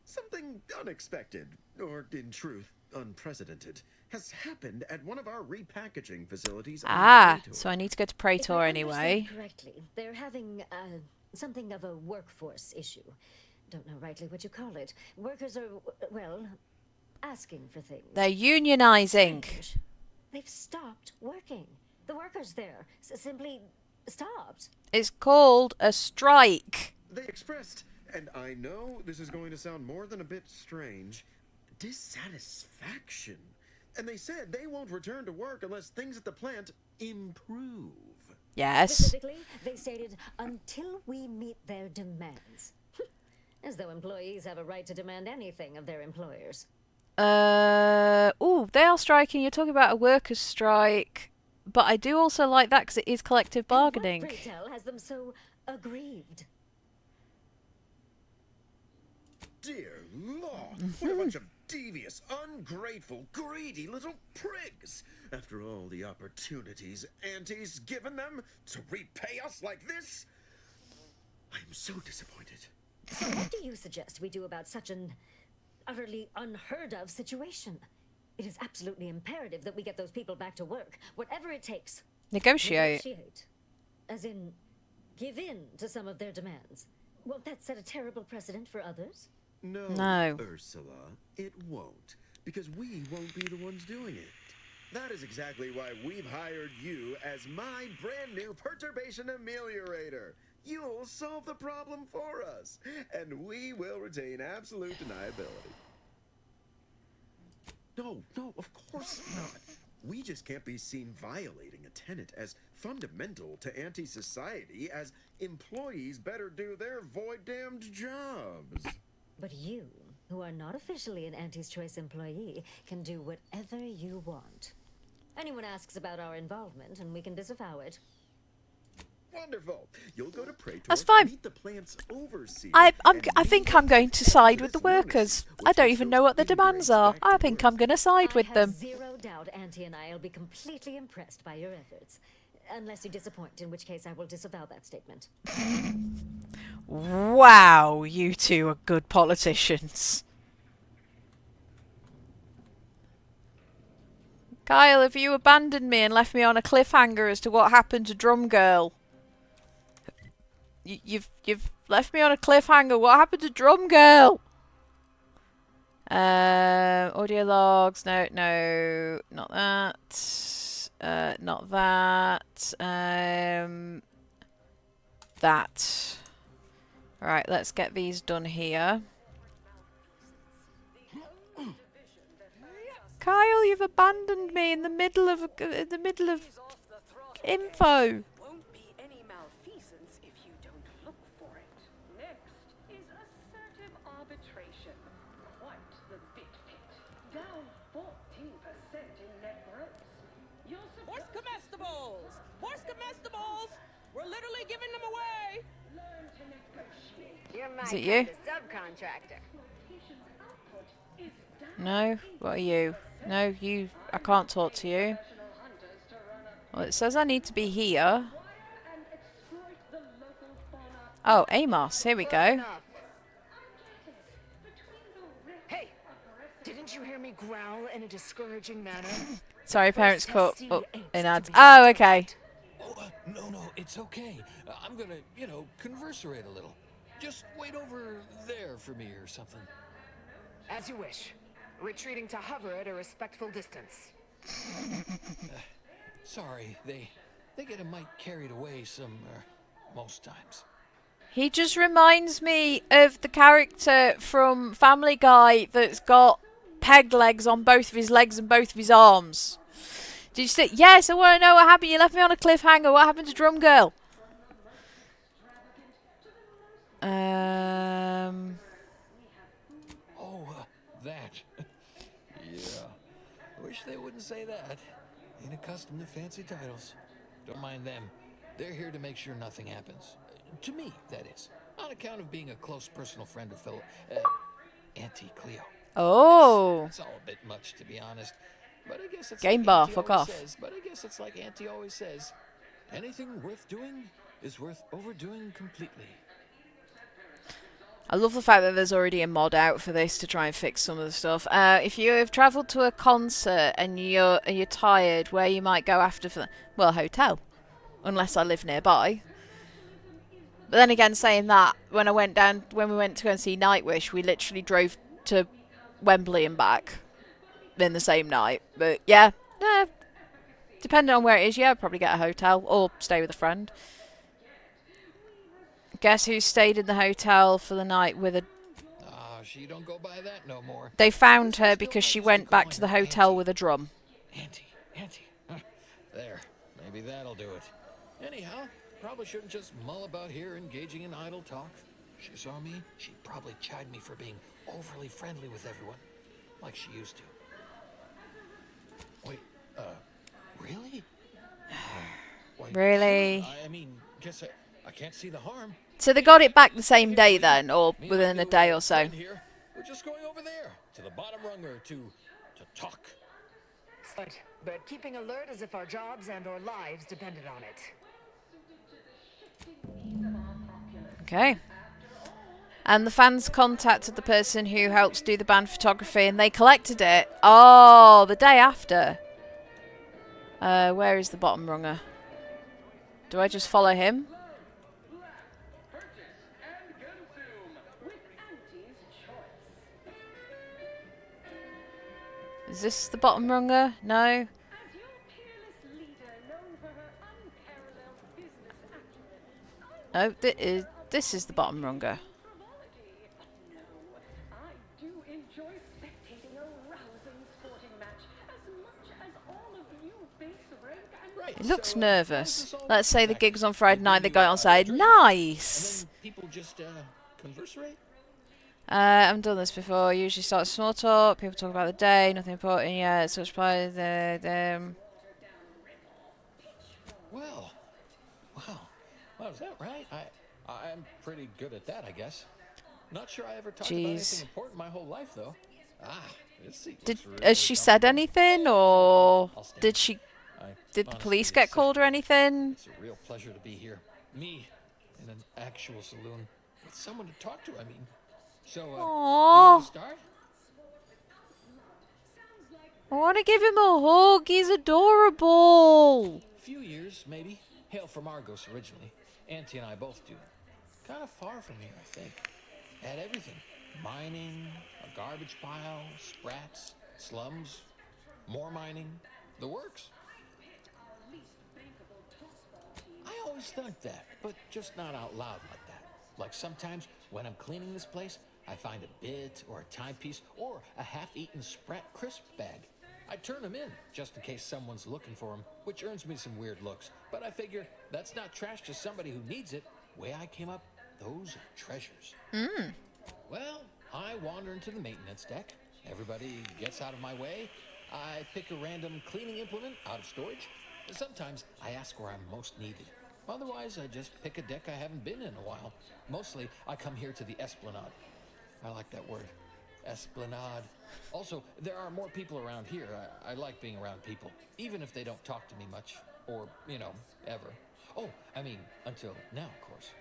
Something unexpected, or in truth, unprecedented, has happened at one of our repackaging facilities. So I need to go to Praetor anyway. Correctly, they're having something of a workforce issue. Don't know rightly what you call it. Workers are, well, asking for things. They're unionizing. They've stopped working. The workers there simply stopped. It's called a strike. They expressed, and I know this is going to sound more than a bit strange, dissatisfaction. And they said they won't return to work unless things at the plant improve. Yes. Specifically, they stated, until we meet their demands. As though employees have a right to demand anything of their employers. Oh, they are striking. You're talking about a workers' strike. But I do also like that because it is collective bargaining. What, pray tell, has them so aggrieved? Dear Lord, what a bunch of devious, ungrateful, greedy little prigs! After all the opportunities Auntie's given them to repay us like this, I am so disappointed. So what do you suggest we do about such an utterly unheard of situation? It is absolutely imperative that we get those people back to work, whatever it takes. Negotiate. As in, give in to some of their demands. Won't that set a terrible precedent for others? No, Ursula, it won't, because we won't be the ones doing it. That is exactly why we've hired you as my brand new perturbation ameliorator. You'll solve the problem for us, and we will retain absolute deniability. No, of course not. We just can't be seen violating a tenet as fundamental to anti-society as employees better do their void-damned jobs. But you, who are not officially an Auntie's Choice employee, can do whatever you want. Anyone asks about our involvement, and we can disavow it. Wonderful. You'll go to Praetor, That's fine. meet the plant's overseer. I think I'm going to side with the workers. I don't even know what the demands are. I think I'm going to side with them. Zero doubt Auntie and I will be completely impressed by your efforts. Unless you disappoint, in which case I will disavow that statement. Wow, you two are good politicians. Kyle, have you abandoned me and left me on a cliffhanger as to what happened to Drum Girl? You've left me on a cliffhanger. What happened to Drum Girl? Audio logs. No, not that. Not that. That. Right, let's get these done here. Kyle, you've abandoned me in the middle of info. Won't be any malfeasance if you don't look for it. Next is assertive arbitration. Quite the bit pit. Down 14% in net gross. Horse comestibles! Horse comestibles! We're literally giving them away! Learn to negotiate. You're my Is it you? kind of subcontractor. No? What are you? No, you... I can't talk to you. Well, it says I need to be here. Oh, Amos. Here we go. Hey, didn't you hear me growl in a discouraging manner? Sorry, parents caught up in ads. Oh, okay. Oh, no, it's okay. I'm gonna, converserate a little. Just wait over there for me or something. As you wish. Retreating to hover at a respectful distance. Sorry, they they get a mite carried away most times. He just reminds me of the character from Family Guy that's got peg legs on both of his legs and both of his arms. Did you say, yes, I want to know what happened. You left me on a cliffhanger. What happened to Drum Girl? That. Yeah. Wish they wouldn't say that. Ain't accustomed to fancy titles. Don't mind them. They're here to make sure nothing happens. To me, that is. On account of being a close personal friend of fellow Auntie Cleo. Oh. It's all a bit much, to be honest. But I guess it's Game like bar, Auntie fuck always off. says. But I guess it's like Auntie always says. Anything worth doing is worth overdoing completely. I love the fact that there's already a mod out for this to try and fix some of the stuff. If you have travelled to a concert and you're tired, where you might go after a hotel, unless I live nearby. But then again, saying that, when we went to go and see Nightwish, we literally drove to Wembley and back in the same night. But yeah, depending on where it is, yeah, I'd probably get a hotel or stay with a friend. Guess who stayed in the hotel for the night with a... She don't go by that no more. They found her because she went back to the hotel with a drum. Auntie. There. Maybe that'll do it. Anyhow, probably shouldn't just mull about here engaging in idle talk. If she saw me, she'd probably chide me for being overly friendly with everyone. Like she used to. Wait, really? Really? I mean, guess I can't see the harm. So they got it back the same day then, or within a day or so? We're just going over there, to the bottom runger, to talk. But keeping alert as if our jobs and our lives depended on it. Okay. And the fans contacted the person who helps do the band photography, and they collected it. Oh, the day after. Where is the bottom runger? Do I just follow him? Is this the bottom runger? No. Oh, this is the bottom runger. It looks nervous. Let's say the gig's on Friday night, they go outside. Nice! People just conversate? I've done this before. Usually start small talk. People talk about the day, nothing important yet. Such part Well, is that right? I'm pretty good at that, I guess. Not sure I ever talked about anything important my whole life, though. Has she said anything, or did the police get called or anything? It's a real pleasure to be here. Me, in an actual saloon, with someone to talk to, I mean. So, you want to start? I want to give him a hug. He's adorable. A few years, maybe. Hail from Argos originally. Auntie and I both do. Kind of far from here, I think. Had everything. Mining, a garbage pile, sprats, slums, more mining, the works. I always thought that, but just not out loud like that. Like sometimes when I'm cleaning this place, I find a bit or a timepiece or a half-eaten Sprat crisp bag. I turn them in just in case someone's looking for them, which earns me some weird looks. But I figure that's not trash to somebody who needs it. Way I came up, those are treasures. Well, I wander into the maintenance deck. Everybody gets out of my way. I pick a random cleaning implement out of storage. Sometimes I ask where I'm most needed. Otherwise, I just pick a deck I haven't been in a while. Mostly, I come here to the Esplanade. I like that word. Esplanade. Also, there are more people around here. I like being around people, even if they don't talk to me much, or, ever. Oh, I mean, until now, of course.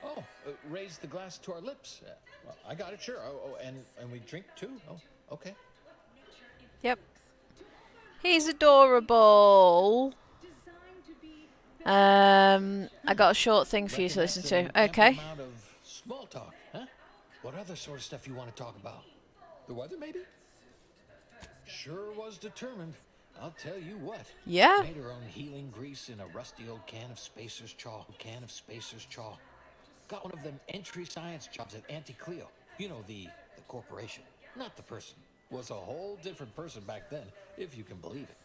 Oh, raise the glass to our lips. Well, I got it, sure. Oh, and we drink too? Oh, okay. Yep. He's adorable. I got a short thing for you to listen to. Okay. Amount of small talk, huh? What other sort of stuff you want to talk about? The weather, maybe? Sure was determined. I'll tell you what. Yeah? Made her own healing grease in a rusty old can of Spacer's Chaw. Got one of them entry science jobs at Auntie Cleo. You know, the corporation, not the person. Was a whole different person back then, if you can believe it.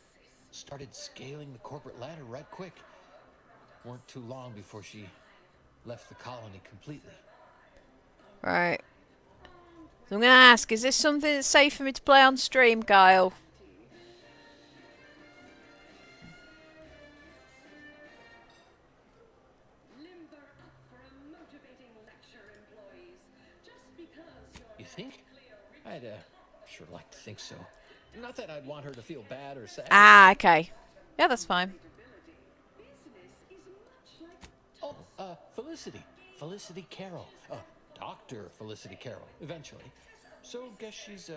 Started scaling the corporate ladder right quick. Weren't too long before she left the colony completely. Right. So I'm going to ask, is this something that's safe for me to play on stream, Kyle? You think? I'd sure like to think so. Not that I'd want her to feel bad or sad. Ah, okay. Yeah, that's fine. Oh, Felicity. Felicity Carroll. Dr. Felicity Carroll, eventually. So, guess she's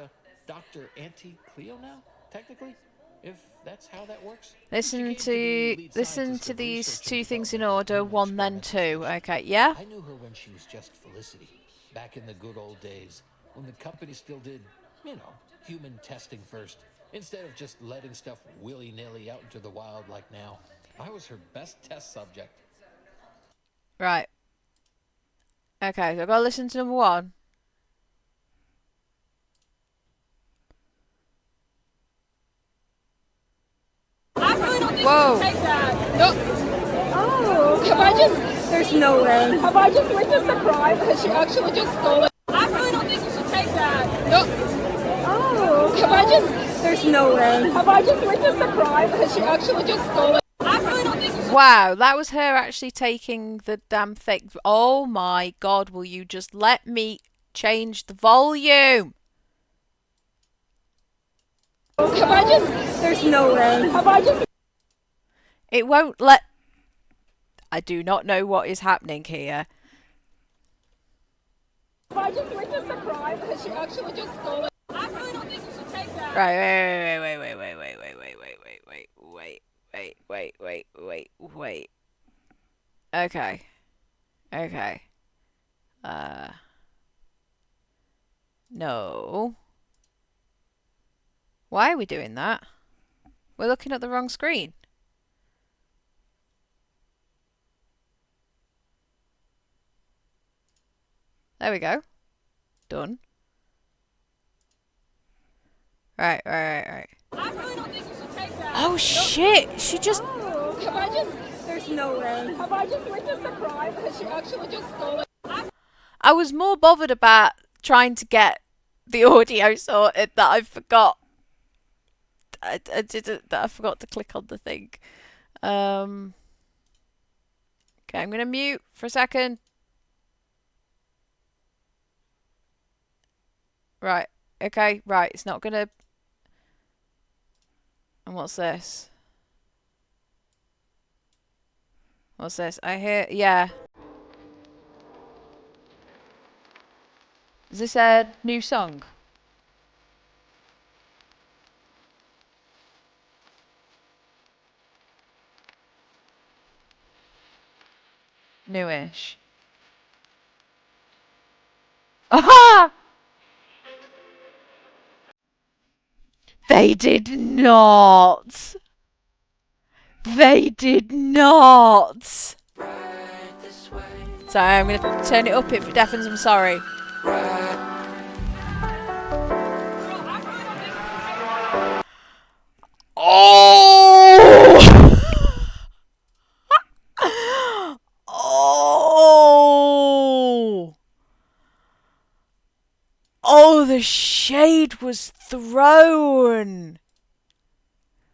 Dr. Auntie Cleo now, technically? If that's how that works? Listen to these two things in order, one then two. Okay, yeah? I knew her when she was just Felicity, back in the good old days, when the company still did, you know, human testing first, instead of just letting stuff willy-nilly out into the wild like now. I was her best test subject. Right. Okay, so I've got to listen to number one. I really don't think Whoa. you should take that. No. Oh, have I just... There's no way. Have I just witnessed a crime because she actually just stole it? I really don't think you should take that. No. Oh, have I just... There's no way. Have I just witnessed a crime because she actually just stole it? I really don't think you should... Wow, that was her actually taking the damn thing. Oh my god, will you just let me change the volume? Have I just... There's no way. Have I just... It won't let... I do not know what is happening here. Have I just witnessed a crime because she actually just stole it? I really don't think you should take that. Right, wait. Okay. No. Why are we doing that? We're looking at the wrong screen. There we go. Done. Right. I really don't think you should take that. Oh shit! She just... Oh, have I just... There's no way. Have I just witnessed a crime because she actually just stole it? I was more bothered about trying to get the audio sorted that I forgot. I forgot to click on the thing. Okay, I'm gonna mute for a second. Right. Okay. Right. It's not gonna. And what's this? What's this? I hear. Yeah. Is this a new song? Newish. Aha! They did not. They did not. Sorry, I'm going to turn it up if it deafens. I'm sorry. Oh! Oh! Oh, the shade was thrown.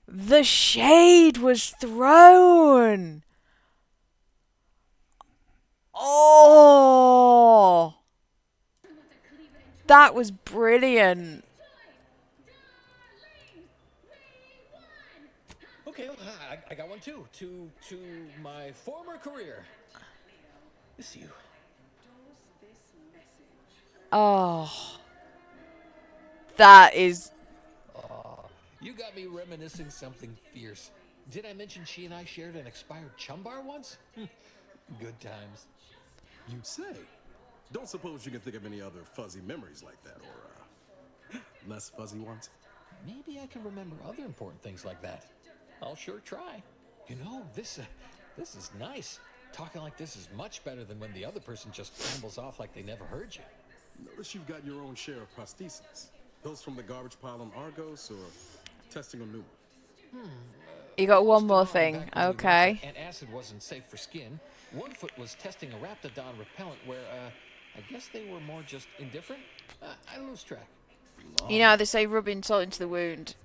The shade was thrown. Oh! That was brilliant. Okay, I got one too. To my former career. Miss you. Oh. That is... Oh, you got me reminiscing something fierce. Did I mention she and I shared an expired chum bar once? Good times. You say. Don't suppose you can think of any other fuzzy memories like that, or less fuzzy ones? maybe I can remember other important things like that. I'll sure try. You know, this is nice. Talking like this is much better than when the other person just rambles off like they never heard you. Notice you've got your own share of prostheses. Those from the garbage pile on Argos or testing on new one? You got one more thing, okay. Antacid wasn't safe for skin. One foot was testing a Raptidon repellent where, I guess they were more just indifferent? I lose track. You know how they say rubbing salt into the wound.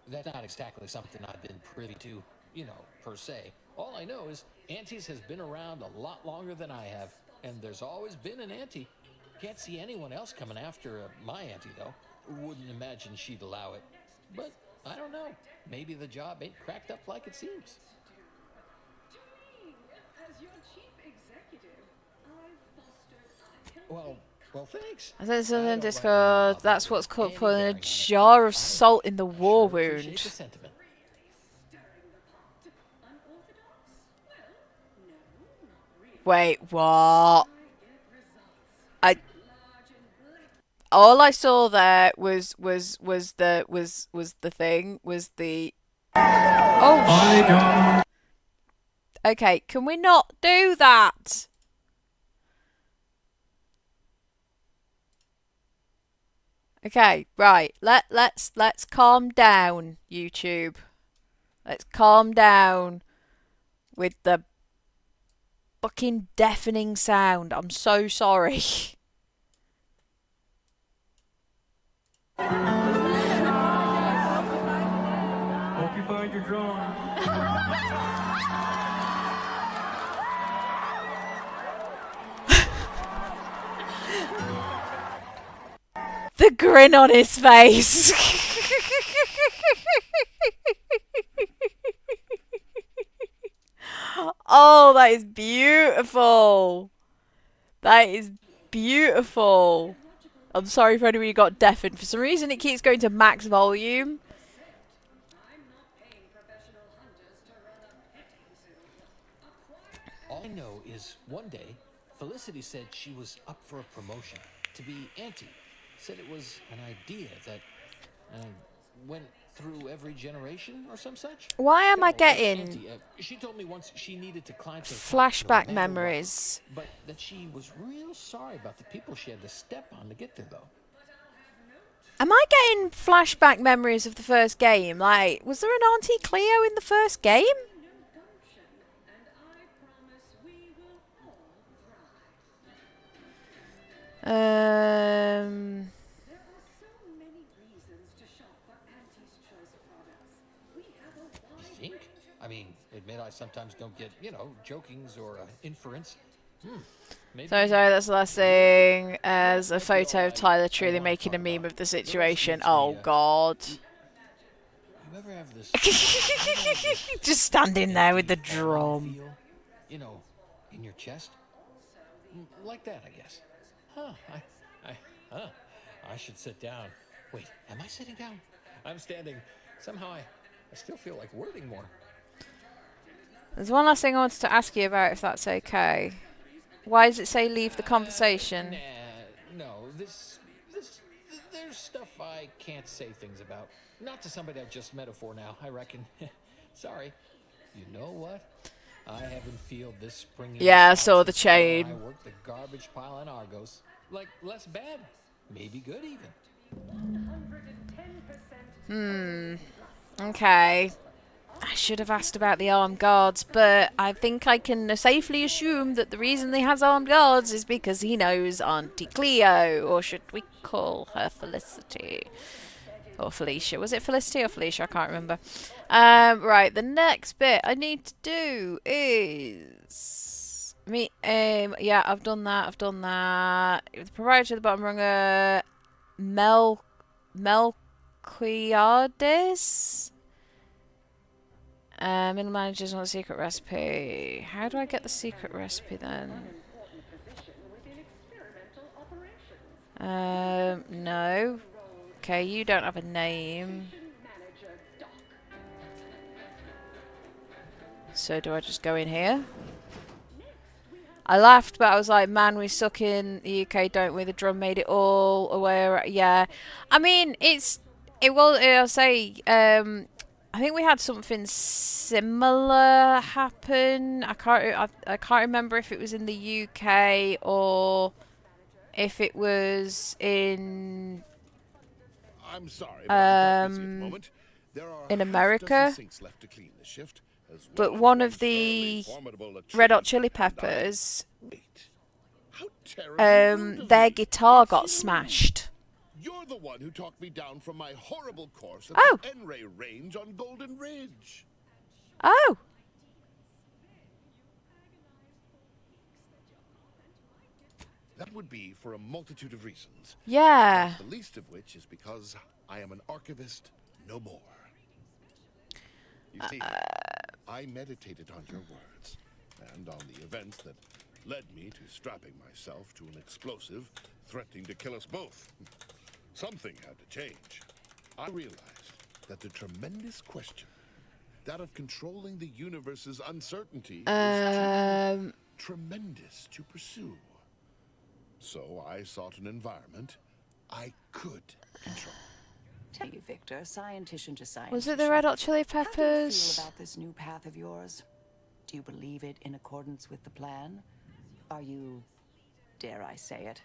That's not exactly something I've been privy to, you know, per se. All I know is Auntie's has been around a lot longer than I have, and there's always been an Auntie. Can't see anyone else coming after my Auntie, though. Wouldn't imagine she'd allow it. But I don't know. Maybe the job ain't cracked up like it seems. As your chief executive, I've fostered Well, thanks. I said something in Discord. That's what's called putting a jar of salt in the war wound. Wait, what? All I saw there was the thing, was the... Oh, okay, can we not do that? Okay, right. Let's calm down, YouTube. Let's calm down with the fucking deafening sound. I'm so sorry. Hope you find your drawing. The grin on his face. Oh, that is beautiful. That is beautiful. I'm sorry for anyone who got deafened. For some reason, it keeps going to max volume. All I know is one day, Felicity said she was up for a promotion to be Auntie. Said it was an idea that went through every generation or some such. Why am I getting Auntie, she told me once she needed to climb to the top flashback no matter memories? what, but that she was real sorry about the people she had to step on to get there, though. Am I getting flashback memories of the first game? Like, was there an Auntie Cleo in the first game? You think? I mean, admit I sometimes don't get, you know, jokings or inference. Maybe. Sorry, that's the last thing. As a photo of Tyler truly making a meme of the situation. Oh, God. Just standing there with the drum. You know, in your chest? Like that, I guess. Huh, I should sit down. Wait, am I sitting down? I'm standing. Somehow I still feel like wording more. There's one last thing I wanted to ask you about, if that's okay. Why does it say leave the conversation? No, there's stuff I can't say things about. Not to somebody I've just met for now, I reckon. Sorry. You know what? I haven't feel this spring. Yeah, I saw the chain. I worked the garbage pile in Argos. Like, less bad. Maybe good even. Okay. I should have asked about the armed guards, but I think I can safely assume that the reason he has armed guards is because he knows Auntie Cleo, or should we call her Felicity? Or Felicia. Was it Felicity or Felicia? I can't remember. Right, the next bit I need to do is... yeah, I've done that. The proprietor of the bottom runger, Melquiades? Middle managers want a secret recipe. How do I get the secret recipe then? No. Okay, you don't have a name. So do I just go in here? I laughed, but I was like, man, we suck in the UK, don't we? The drum made it all aware. Yeah. I mean, I'll say, I think we had something similar happen. I can't remember if it was in the UK or if it was in I'm sorry, but I'm quite busy at the moment. There are in a half-dozen America. sinks left to clean the shift, as But well as one of thoroughly the formidable Red Hot latrine, Chili and Peppers, how terribly rude of their me. guitar It's got you. smashed. You're the one who talked me down from my horrible course at Oh. the N-Ray range on Golden Ridge. Oh. That would be for a multitude of reasons. Yeah. Not the least of which is because I am an archivist no more. You see, I meditated on your words and on the events that led me to strapping myself to an explosive threatening to kill us both. Something had to change. I realized that the tremendous question, that of controlling the universe's uncertainty, is too tremendous to pursue. So I sought an environment I could control. Tell you, Victor, scientician to scientist. Was it the Red Hot Chili How do you Peppers? feel about this new path of yours? Do you believe it in accordance with the plan? Are you, dare I say it,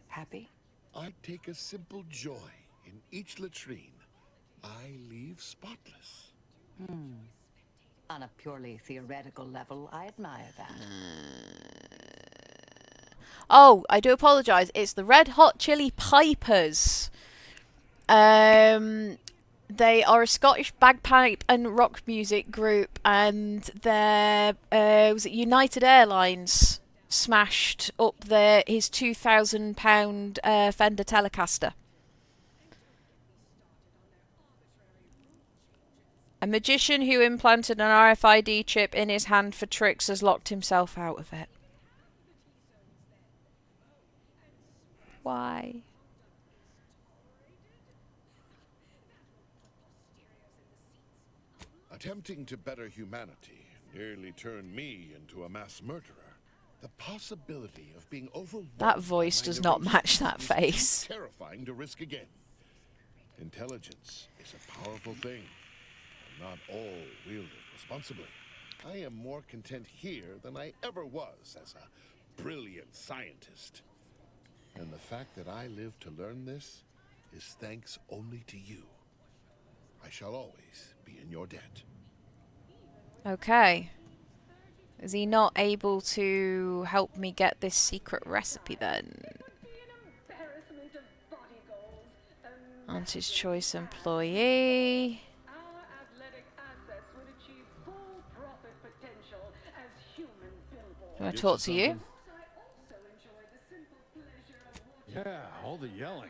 happy? I take a simple joy in each latrine I leave spotless. On a purely theoretical level, I admire that. Oh, I do apologise. It's the Red Hot Chili Pipers. They are a Scottish bagpipe and rock music group, and their was it United Airlines smashed up his £2,000 Fender Telecaster. A magician who implanted an RFID chip in his hand for tricks has locked himself out of it. Why? Attempting to better humanity nearly turned me into a mass murderer. The possibility of being overwhelmed. That voice by my does not neurosis match that is face. too terrifying to risk again. Intelligence is a powerful thing, and not all wielded responsibly. I am more content here than I ever was as a brilliant scientist. And the fact that I lived to learn this is thanks only to you. I shall always be in your debt. Okay. Is he not able to help me get this secret recipe then? Auntie's choice employee. Do I talk to you? Yeah, all the yelling.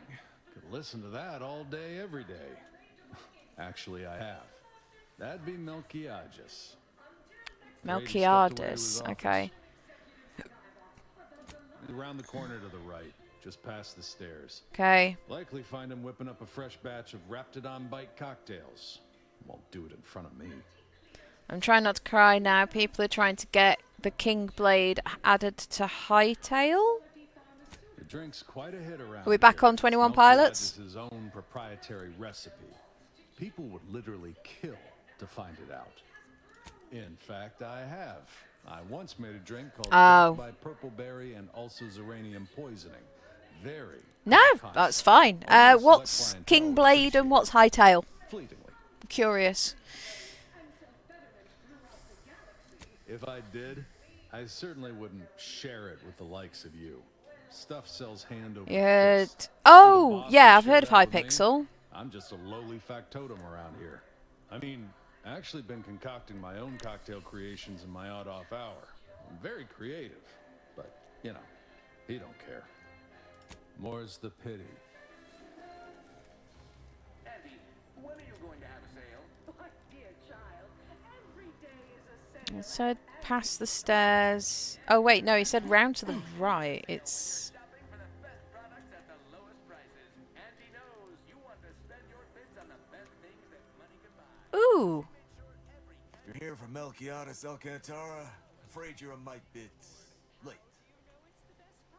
Could listen to that all day, every day. Actually, I have. That'd be Melquiades. Melquiades, okay. Around the corner to the right, just past the stairs. Okay. Likely find him whipping up a fresh batch of Raptidon Bite cocktails. Won't do it in front of me. I'm trying not to cry now. People are trying to get the King Blade added to Hightail. The drink's quite a hit around. Are we back here. on 21 Melquiades' Pilots? his own proprietary recipe. People would literally kill to find it out. In fact, I have. I once made a drink called Death by Purple Berry and also Uranium Poisoning. Very. No, that's fine. What's King Blade and what's Hightail? Fleetingly. I'm curious. If I did, I certainly wouldn't share it with the likes of you. Stuff sells hand over fist. Oh, The boss yeah, would I've share heard of that with me. Hypixel. I'm just a lowly factotum around here. I mean, I actually been concocting my own cocktail creations in my odd-off hour. I'm very creative, but, you know, he don't care. More's the pity. Auntie, when are you going to have a sale? My dear child, every day is a sale. It said past the stairs. Oh, wait, no, he said round to the right. It's... Ooh. If you're here for Melquiades Alcantara, Afraid you're a mite bit late. Oh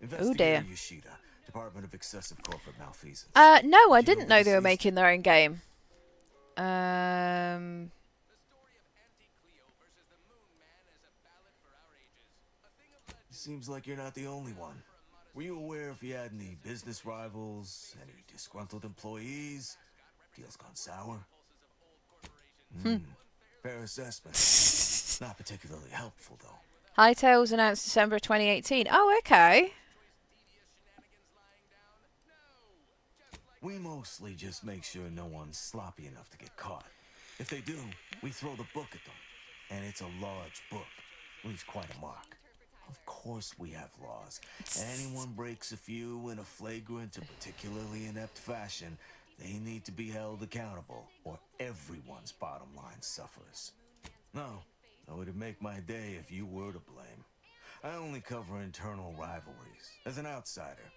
Investigator dear. Yoshida, Department of Excessive Corporate Malfeasance. No, I Did you didn't know know they were deceased- making their own game. Seems like you're not the only one. Were you aware if you had any business rivals, any disgruntled employees? Deals gone sour? Fair assessment. Not particularly helpful, though. Hightail was announced December 2018. Oh, okay. We mostly just make sure no one's sloppy enough to get caught. If they do, we throw the book at them. And it's a large book. Leaves quite a mark. Of course we have laws. Anyone breaks a few in a flagrant or particularly inept fashion, they need to be held accountable, or everyone's bottom line suffers. No, it would make my day if you were to blame. I only cover internal rivalries. As an outsider,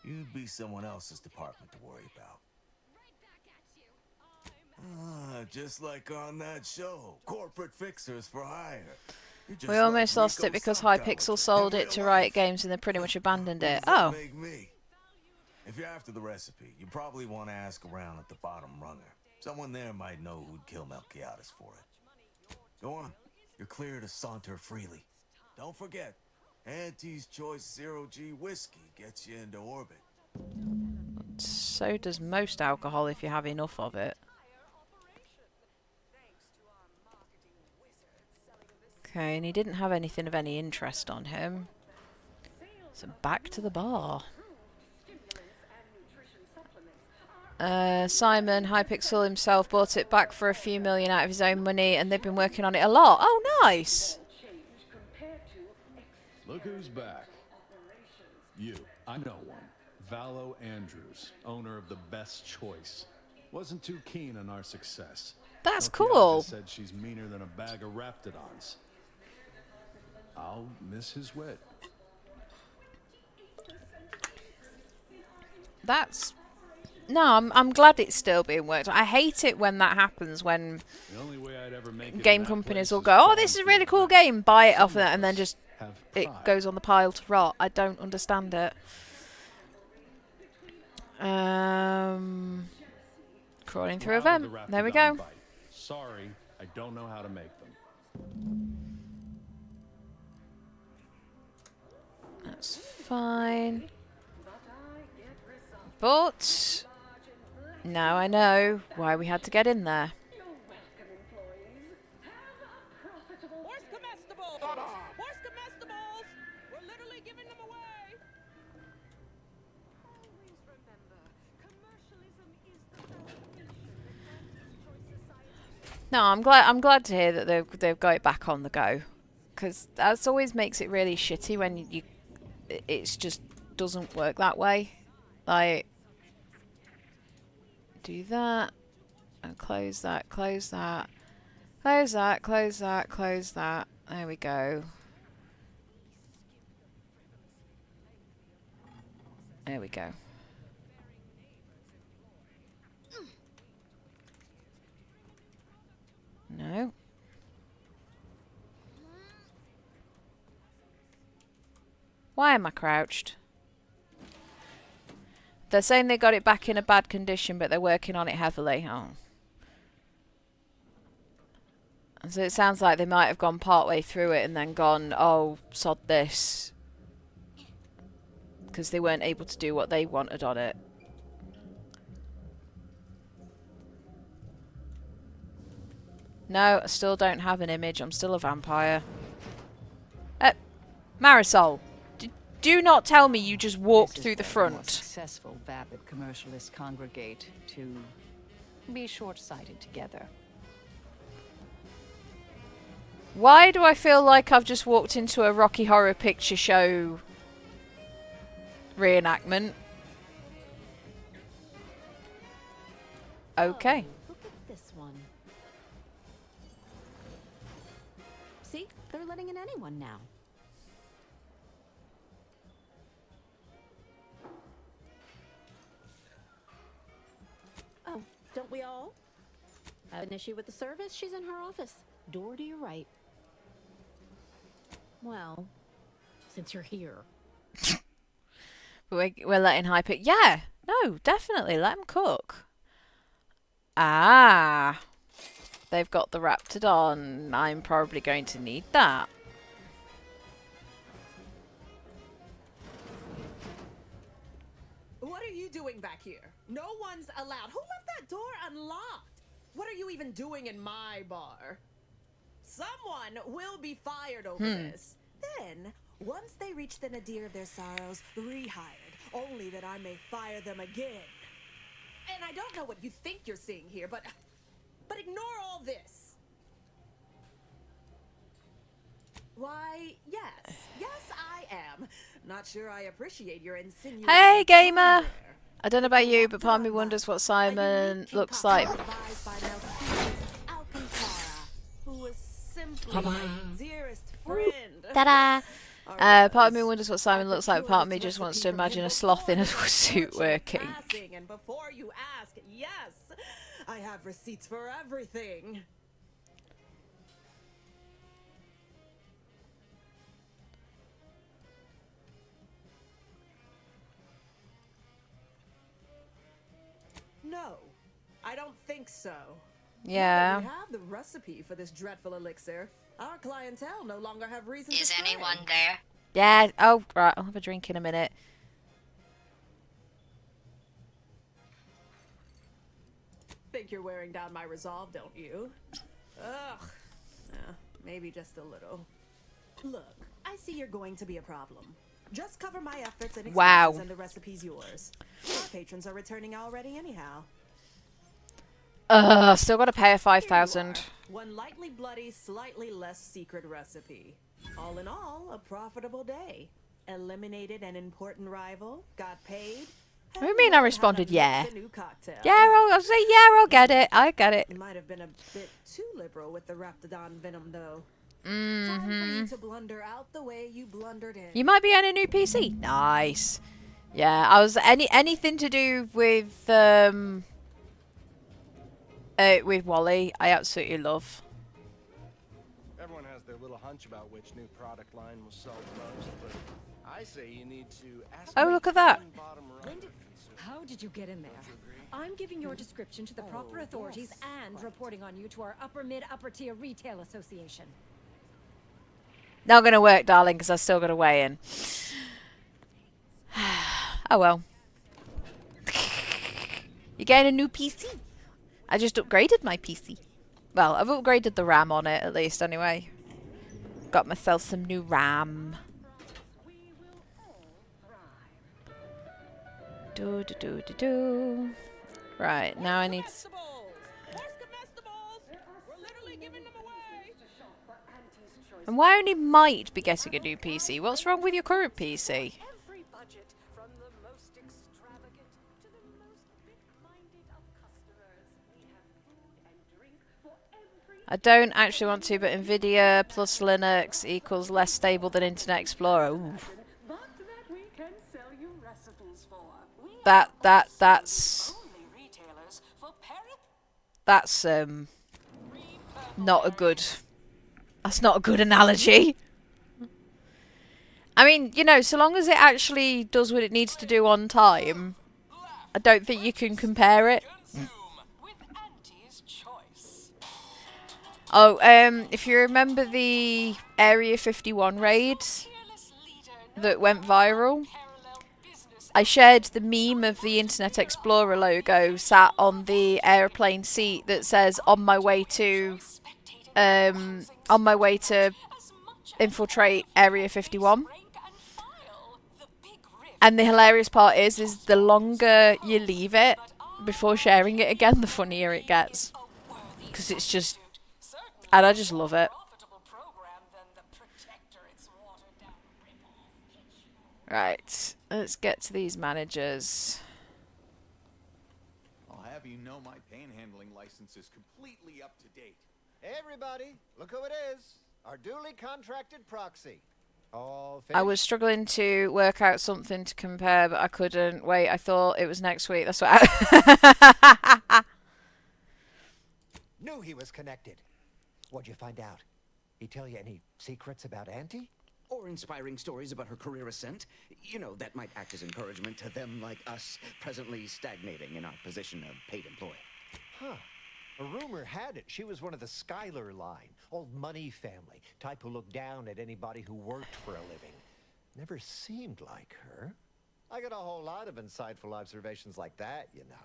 you'd be someone else's department to worry about. Just like on that show, Corporate Fixers for Hire. We almost lost it because Hypixel sold it to Riot Games and they pretty much abandoned it. Oh. If you're after the recipe, you probably want to ask around at the bottom runger. Someone there might know who'd kill Melquiades for it. Go on. You're clear to saunter freely. Don't forget, Auntie's Choice Zero-G whiskey gets you into orbit. So does most alcohol if you have enough of it. Okay, and he didn't have anything of any interest on him. So back to the bar. Simon, Hypixel himself, bought it back for a few million out of his own money, and they've been working on it a lot. Oh, nice! Look who's back. You. I know one. Valo Andrews, owner of the Best Choice. Wasn't too keen on our success. That's Melquiades cool. Said she's meaner than a bag of Raptidons. I'll miss his wit. That's... No, I'm glad it's still being worked on. I hate it when that happens, when The only way I'd ever make it game in that companies place will is go, oh, crawling this is a through really the cool back. game, buy it off Some of of it, and then us just have it pride. goes on the pile to rot. I don't understand it. Crawling through a Proud of vent. the There we Raptidon go. bite. Sorry, I don't know how to make them. That's fine. But now I know why we had to get in there. Where's comestibles? Where's comestibles? We're literally giving them away. Always remember, commercialism is the foundation of Auntie's Choice Society. No, I'm glad to hear that they've got it back on the go, because that always makes it really shitty when it's just doesn't work that way. Like, do that and close that, close that, close that, close that, close that. There we go. There we go. No. Why am I crouched? They're saying they got it back in a bad condition, but they're working on it heavily. Oh. So it sounds like they might have gone partway through it and then gone, oh, sod this. Because they weren't able to do what they wanted on it. No, I still don't have an image. I'm still a vampire. Marisol, do not tell me you just walked through the front. Successful vapid commercialists congregate to be short-sighted together. Why do I feel like I've just walked into a Rocky Horror Picture Show reenactment? Okay. Look at this one. See? They're letting in anyone now. Oh, don't we all? Have an issue with the service? She's in her office. Door to your right. Well, since you're here. But we're letting High pick. Yeah, no, definitely let him cook. Ah, they've got the Raptidon. I'm probably going to need that. What are you doing back here? No one's allowed. Who left that door unlocked? What are you even doing in my bar? Someone will be fired over this. Then, once they reach the nadir of their sorrows, rehired, only that I may fire them again. And I don't know what you think you're seeing here, but ignore all this. Why, yes, I am. Not sure I appreciate your insinuating. Hey, gamer! I don't know about you, but part of me wonders what Simon looks like. Who was simply my dearest friend. Ta-da! Part of me wonders what Simon looks like, part of me just wants to imagine a sloth in a suit working. And before you ask, yes, I have receipts for everything. No, I don't think so. Yeah. We have the recipe for this dreadful elixir. Our clientele no longer have reason to Is stray. anyone there? Yeah. Oh, right. I'll have a drink in a minute. Think you're wearing down my resolve, don't you? Ugh. Maybe just a little. Look, I see you're going to be a problem. Just cover my efforts and expenses and the recipe's yours. Our patrons are returning already anyhow. Still got to pay her 5,000. One lightly bloody, slightly less secret recipe. All in all, a profitable day. Eliminated an important rival, got paid. What do you mean I responded, yeah? Yeah, I'll say, yeah, I'll get it. I get it. Might have been a bit too liberal with the Raptidon venom, though. Time for you to blunder out the way you blundered in. You might be on a new PC. Nice. Yeah, I was anything to do with Wally, I absolutely love. Everyone has their little hunch about which new product line will sell the most, but I say you need to ask. Oh, look at that. How did you get in there? I'm giving your description to the proper authorities and reporting on you to our upper tier retail association. Not gonna work, darling, because I've still got to weigh in. Oh well. You're getting a new PC. I just upgraded my PC. Well, I've upgraded the RAM on it, at least, anyway. Got myself some new RAM. Do. Right, now I need... And why only might be getting a new PC? What's wrong with your current PC? I don't actually want to, but Nvidia plus Linux equals less stable than Internet Explorer. Ooh. That's not a good... That's not a good analogy. I mean, you know, so long as it actually does what it needs to do on time, I don't think you can compare it. Oh, if you remember the Area 51 raid that went viral, I shared the meme of the Internet Explorer logo sat on the airplane seat that says on my way to infiltrate Area 51. And the hilarious part is the longer you leave it before sharing it again, the funnier it gets. Because it's just... And I just love it. Right, let's get to these managers. I'll have you know my panhandling license is completely up to date. Hey everybody, look who it is. Our duly contracted proxy. All finished? I was struggling to work out something to compare, but I couldn't. Wait, I thought it was next week. That's what I... Knew he was connected. What'd you find out? He tell you any secrets about Auntie? Or inspiring stories about her career ascent. You know, that might act as encouragement to them like us, presently stagnating in our position of paid employee. Huh. A rumor had it she was one of the Schuyler line, old money family, type who looked down at anybody who worked for a living. Never seemed like her. I got a whole lot of insightful observations like that, you know.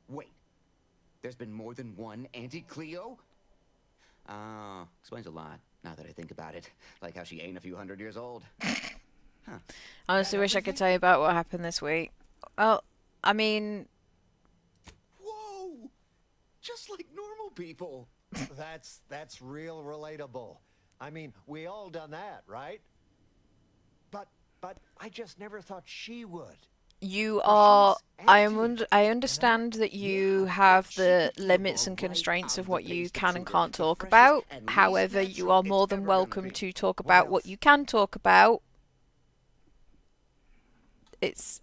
Wait, there's been more than one Auntie Cleo? Explains a lot, now that I think about it. Like how she ain't a few hundred years old. I honestly wish I could tell you about what happened this week. Well, I mean... Whoa! Just like normal people. That's real relatable. I mean, we all done that, right? But I just never thought she would. You are... I understand that you have the limits and constraints of what you can and can't talk about. However, you are more than welcome to talk about what you can talk about. It's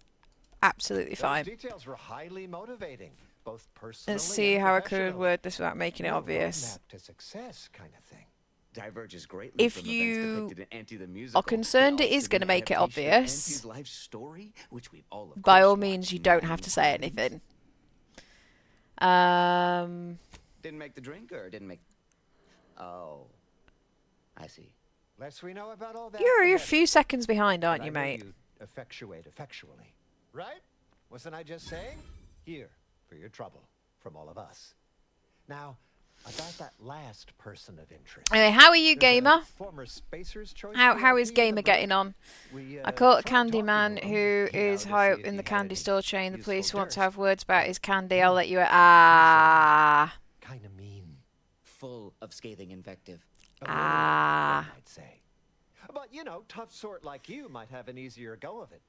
absolutely fine. Those details were highly motivating, both personally. Let's see how I could word this without making it obvious. Roadmap to success kind of thing. Diverges greatly If from you events depicted in Auntie the musical. are concerned it is going to make it obvious, Auntie's life story, which we've all of by course all means, you don't have to say anything. Didn't make the drink, or didn't make... Oh, I see. Less we know about all that. You're a few seconds behind, aren't you, mate? Effectuate effectually. Right? Wasn't I just saying? Here, for your trouble, from all of us. Now, about that last person of interest. Anyway, how are you, gamer? Former Spacer's Choice How is VIP Gamer getting on? I caught a candy man to who him, is to high see up if in he the had candy any store chain. The useful police want dirt. to have words about his candy. I'll let you... Ah. Kind of mean. Full of scathing invective. Ah. I'd say. But, you know, tough sort like you might have an easier go of it.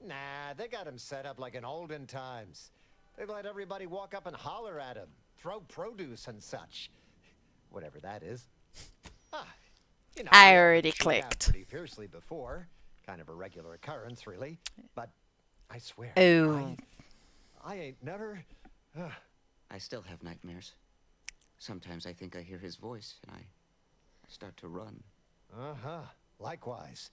Nah, they got him set up like in olden times. They let everybody walk up and holler at him, throw produce and such. Whatever that is. You know, I already beat out clicked. pretty fiercely before. Kind of a regular occurrence, really. But I swear, Oh. I ain't never... I still have nightmares. Sometimes I think I hear his voice, and I start to run. Uh-huh. Likewise.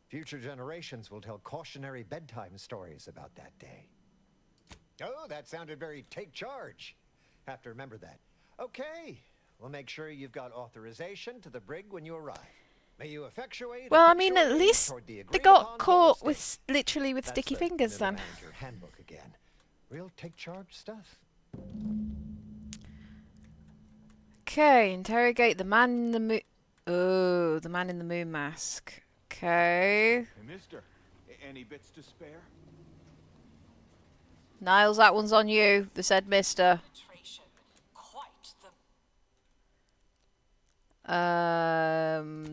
Future generations will tell cautionary bedtime stories about that day. Oh, that sounded very take charge. Have to remember that. Okay. We'll make sure you've got authorization to the brig when you arrive. May you effectuate... Well, I mean, at least they got caught with literally with sticky fingers then. Manager handbook again. Real take charge stuff. Okay, interrogate the man in the moon... Oh, the man in the moon mask. Okay. Hey, mister, any bits to spare? Niles, that one's on you. They said mister.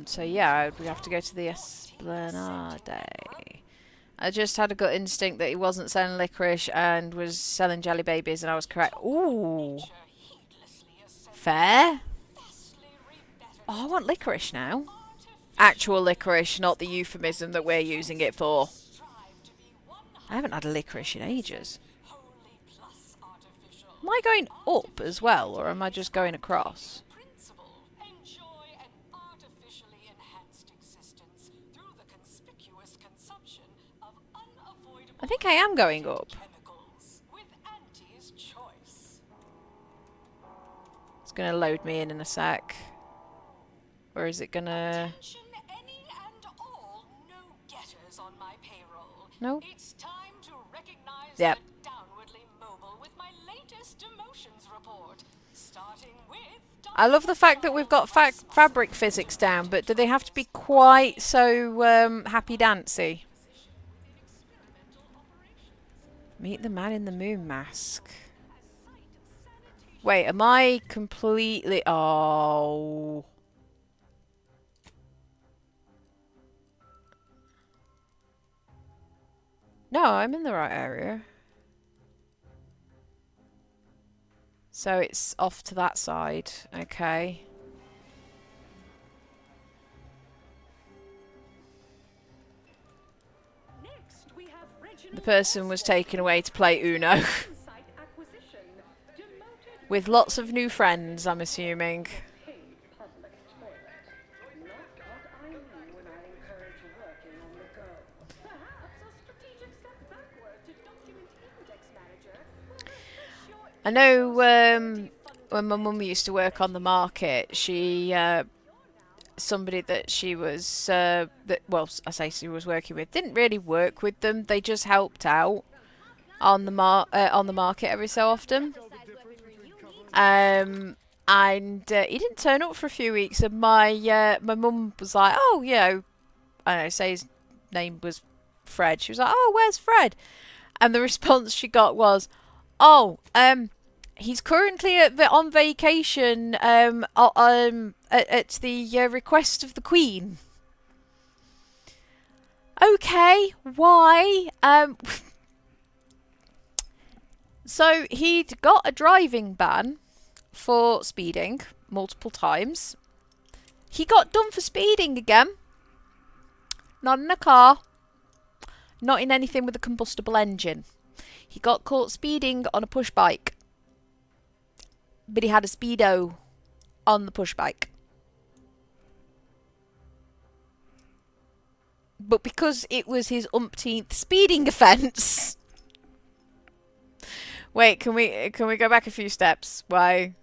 So yeah, we have to go to the Esplanade. I just had a gut instinct that he wasn't selling licorice and was selling jelly babies, and I was correct. Ooh. Fair. Oh, I want licorice now. Actual licorice, not the euphemism that we're using it for. I haven't had a licorice in ages. Am I going up as well, or am I just going across? I think I am going up. It's going to load me in a sec. Or is it going to... No? Yep. I love the fact that we've got fabric physics down, but do they have to be quite so happy-dancy? Meet the man in the moon mask. Wait, am I completely... Oh... No, I'm in the right area. So it's off to that side. Okay. The person was taken away to play Uno. With lots of new friends, I'm assuming. I know when my mum used to work on the market, she somebody that she was well, I say she was working with didn't really work with them. They just helped out on the market every so often. And he didn't turn up for a few weeks, and my mum was like, "Oh, you know," I don't know, say his name was Fred. She was like, "Oh, where's Fred?" And the response she got was, "Oh, he's currently on vacation at the request of the Queen." Okay, why? So he'd got a driving ban for speeding multiple times. He got done for speeding again. Not in a car. Not in anything with a combustible engine. He got caught speeding on a push bike. But he had a Speedo on the push bike. But because it was his umpteenth speeding offence... Wait, can we go back a few steps? Why?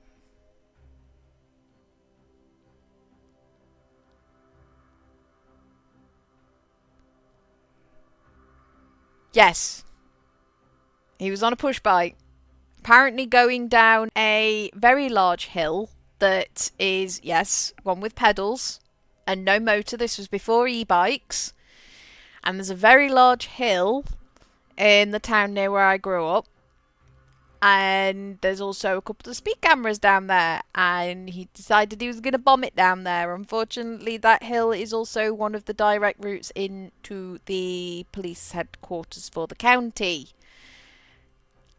Yes. He was on a push bike. Apparently going down a very large hill that is, yes, one with pedals and no motor. This was before e-bikes. And there's a very large hill in the town near where I grew up. And there's also a couple of speed cameras down there. And he decided he was going to bomb it down there. Unfortunately, that hill is also one of the direct routes into the police headquarters for the county.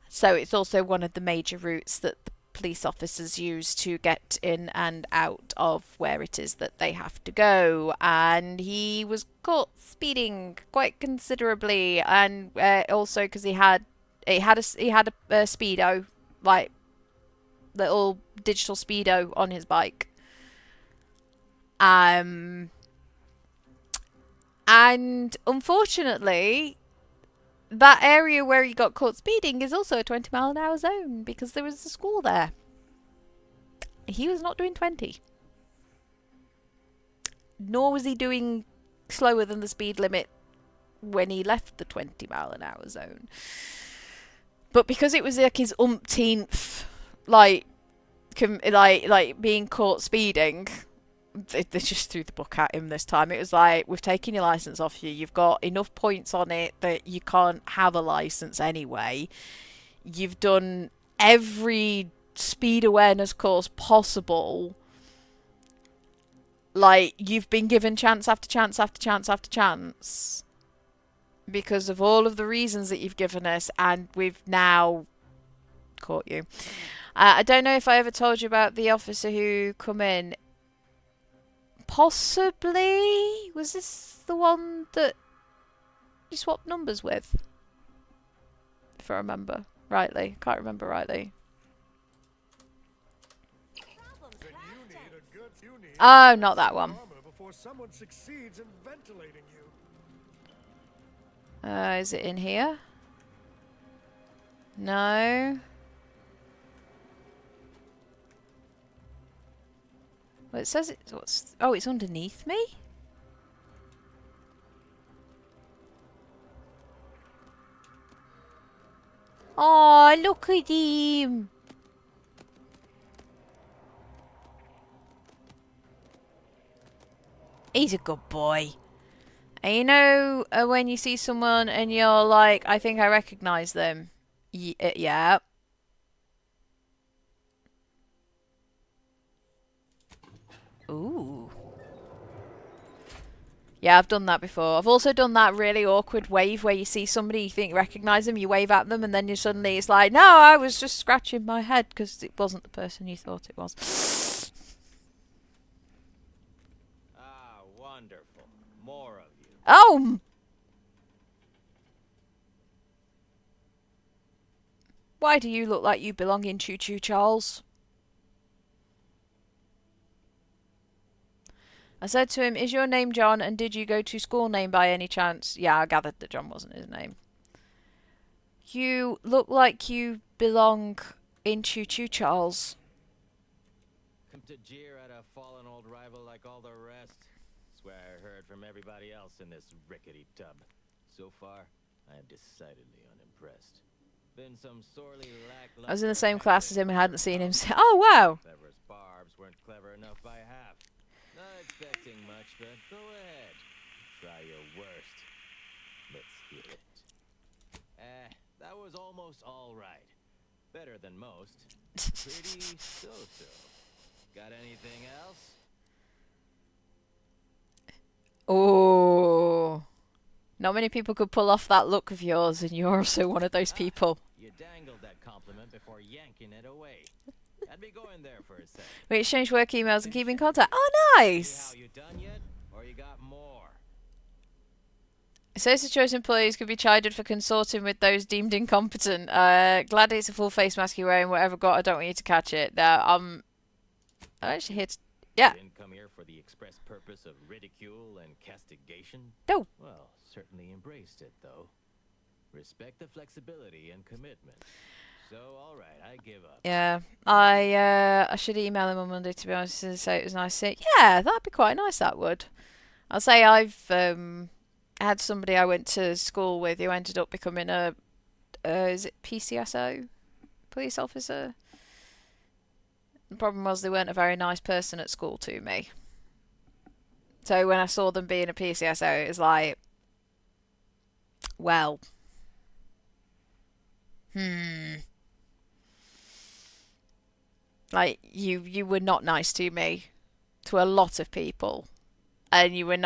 So it's also one of the major routes that the police officers use to get in and out of where it is that they have to go. And he was caught speeding quite considerably, and also because he had a Speedo, like little digital Speedo on his bike. And unfortunately, that area where he got caught speeding is also a 20-mile-an-hour zone because there was a school there. He was not doing 20. Nor was he doing slower than the speed limit when he left the 20-mile-an-hour zone. But because it was like his umpteenth, like being caught speeding, they just threw the book at him this time. It was like, we've taken your license off you. You've got enough points on it that you can't have a license anyway. You've done every speed awareness course possible. Like, you've been given chance after chance after chance after chance because of all of the reasons that you've given us, and we've now caught you. I don't know if I ever told you about the officer who come in. Possibly. Was this the one that you swapped numbers with? If I remember rightly. Can't remember rightly. Oh, not that one. Is it in here? No. Well, it says it's... Oh, it's underneath me? Oh, look at him. He's a good boy. And you know when you see someone and you're like, I think I recognise them. Yeah. Ooh. Yeah, I've done that before. I've also done that really awkward wave where you see somebody, you think you recognise them, you wave at them, and then you suddenly, it's like, no, I was just scratching my head because it wasn't the person you thought it was. Ah, wonderful. More of you. Oh! Why do you look like you belong in Choo Choo, Charles? I said to him, is your name John, and did you go to school name by any chance? Yeah, I gathered that John wasn't his name. You look like you belong in Choo Choo Charles. Come to jeer at a fallen old rival like all the rest. Swear I heard from everybody else in this rickety tub. So far, I am decidedly unimpressed. Been some sorely lackluster. I was in the same class as him and hadn't seen him. Oh wow! Clever as barbs weren't clever enough by half. Not expecting much, but go ahead. Try your worst. Let's hear it. That was almost all right. Better than most. Pretty so-so. Got anything else? Oh, not many people could pull off that look of yours, and you're also one of those people. You dangled that compliment before yanking it away. I'd be going there for a second. We exchange work emails and keep in contact. Oh, nice! How you done yet? Or you got more? It says the choice employees could be chided for consorting with those deemed incompetent. Glad it's a full face mask you're wearing. Whatever got, I don't want you to catch it. I'm actually here to... Yeah. Didn't come here for the express purpose of ridicule and castigation? No. Well, certainly embraced it, though. Respect the flexibility and commitment. So, all right, I give up. Yeah, I should email him on Monday, to be honest, and say it was nice. Yeah, that'd be quite nice, that would. I'll say I've had somebody I went to school with who ended up becoming a, is it PCSO? Police officer? The problem was they weren't a very nice person at school to me. So when I saw them being a PCSO, it was like, well, like, you were not nice to me, to a lot of people, and you weren't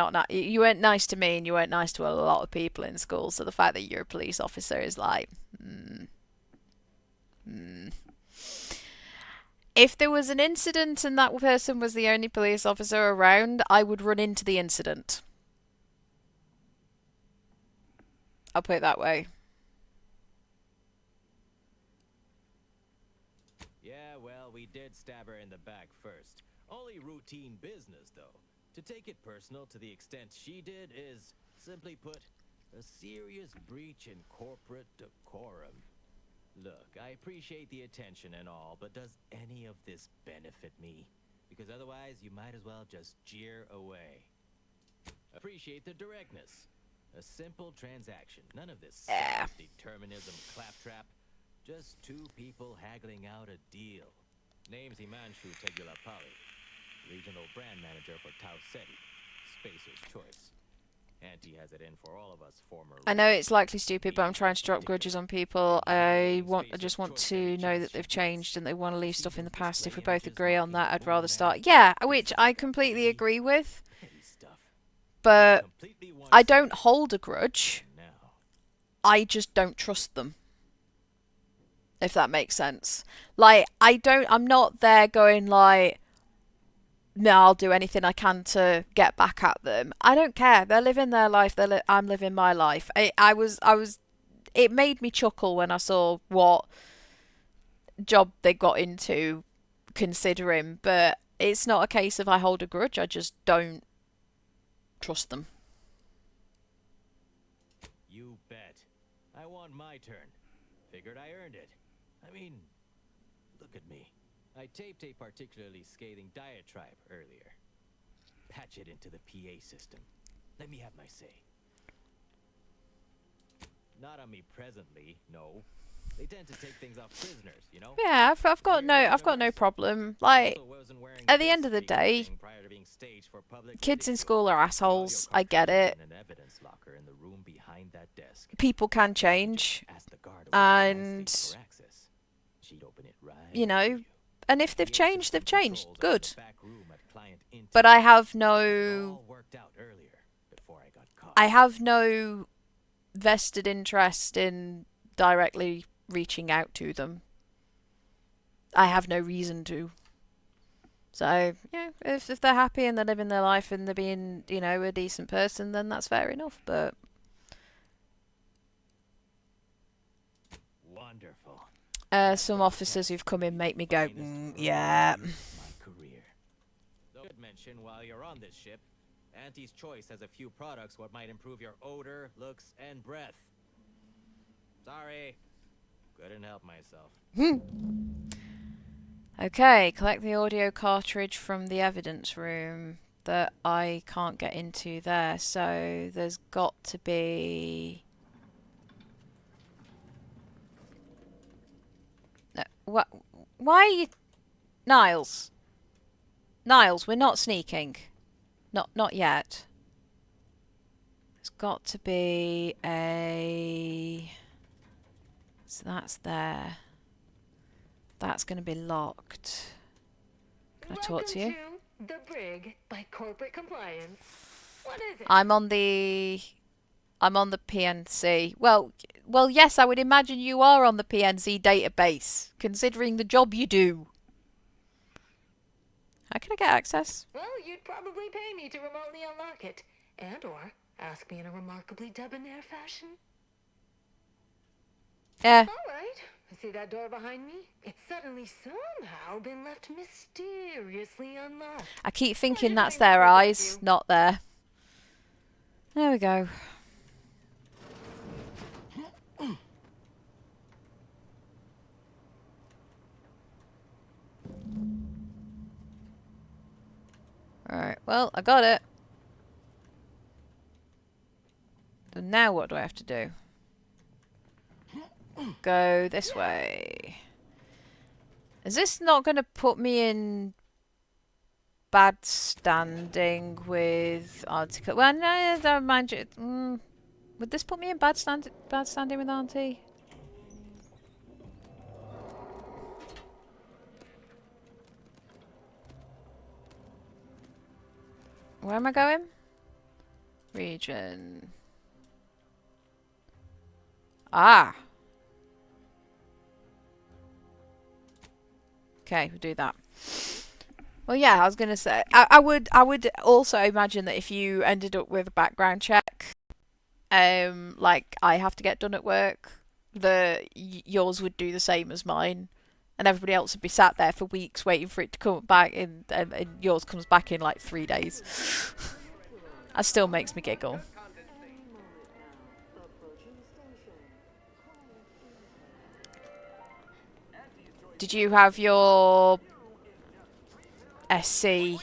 nice to me, and you weren't nice to a lot of people in school. So the fact that you're a police officer is like, If there was an incident and that person was the only police officer around, I would run into the incident. I'll put it that way. Yeah, well, we did stab her in the back first. Only routine business, though. To take it personal to the extent she did is, simply put, a serious breach in corporate decorum. Look, I appreciate the attention and all, but does any of this benefit me? Because otherwise, you might as well just jeer away. Appreciate the directness. A simple transaction. None of this determinism claptrap. Just two people haggling out a deal. Name's Himanshu Tegulapalli, regional brand manager for Tau Ceti, Spacer's Choice. Auntie has it in for all of us former... I know it's likely stupid, but I'm trying to drop grudges on people. I just want to know that they've changed and they want to leave stuff in the past. If we both agree on that, I'd rather start... Yeah, which I completely agree with. But I don't hold a grudge. I just don't trust them. If that makes sense. Like, I'm not there going like, no, I'll do anything I can to get back at them. I don't care. They're living their life. I'm living my life. It made me chuckle when I saw what job they got into, considering. But it's not a case of I hold a grudge. I just don't trust them. You bet. I want my turn. Figured I earned it. I mean, look at me. I taped a particularly scathing diatribe earlier. Patch it into the PA system. Let me have my say. Not on me presently, no. They tend to take things off prisoners, you know? Yeah, I've got no problem. Like, at the end of the day, kids in school are assholes. I get it. People can change, and you know, and if they've changed, they've changed. Good. But I have no vested interest in directly reaching out to them. I have no reason to. So, yeah, if they're happy and they're living their life and they're being, you know, a decent person, then that's fair enough, but... Wonderful. Some officers who've come in make me go, yeah. Though I'd mention while you're on this ship, Auntie's Choice has a few products what might improve your odor, looks, and breath. Sorry. Couldn't help myself. Okay, collect the audio cartridge from the evidence room that I can't get into there. So there's got to be... What? Why are you... Niles. Niles, we're not sneaking. Not yet. There's got to be a... So that's there. That's going to be locked. Can I talk to you? The Brig by Corporate Compliance. What is it? I'm on the PNC. Well, yes, I would imagine you are on the PNC database, considering the job you do. How can I get access? Well, you'd probably pay me to remotely unlock it. And/or ask me in a remarkably debonair fashion. Yeah. Alright. See that door behind me? It's suddenly somehow been left mysteriously unlocked. I keep thinking that's their eyes, not there. There we go. Alright, well, I got it. So now what do I have to do? Go this way. Is this not going to put me in bad standing with Auntie? Well, no, don't mind you. Would this put me in bad standing with Auntie? Where am I going? Region. Ah. Okay, we'll do that. Well, yeah, I was gonna say I would also imagine that if you ended up with a background check, like I have to get done at work, yours would do the same as mine, and everybody else would be sat there for weeks waiting for it to come back, and yours comes back in like 3 days. That still makes me giggle. Did you have your SC?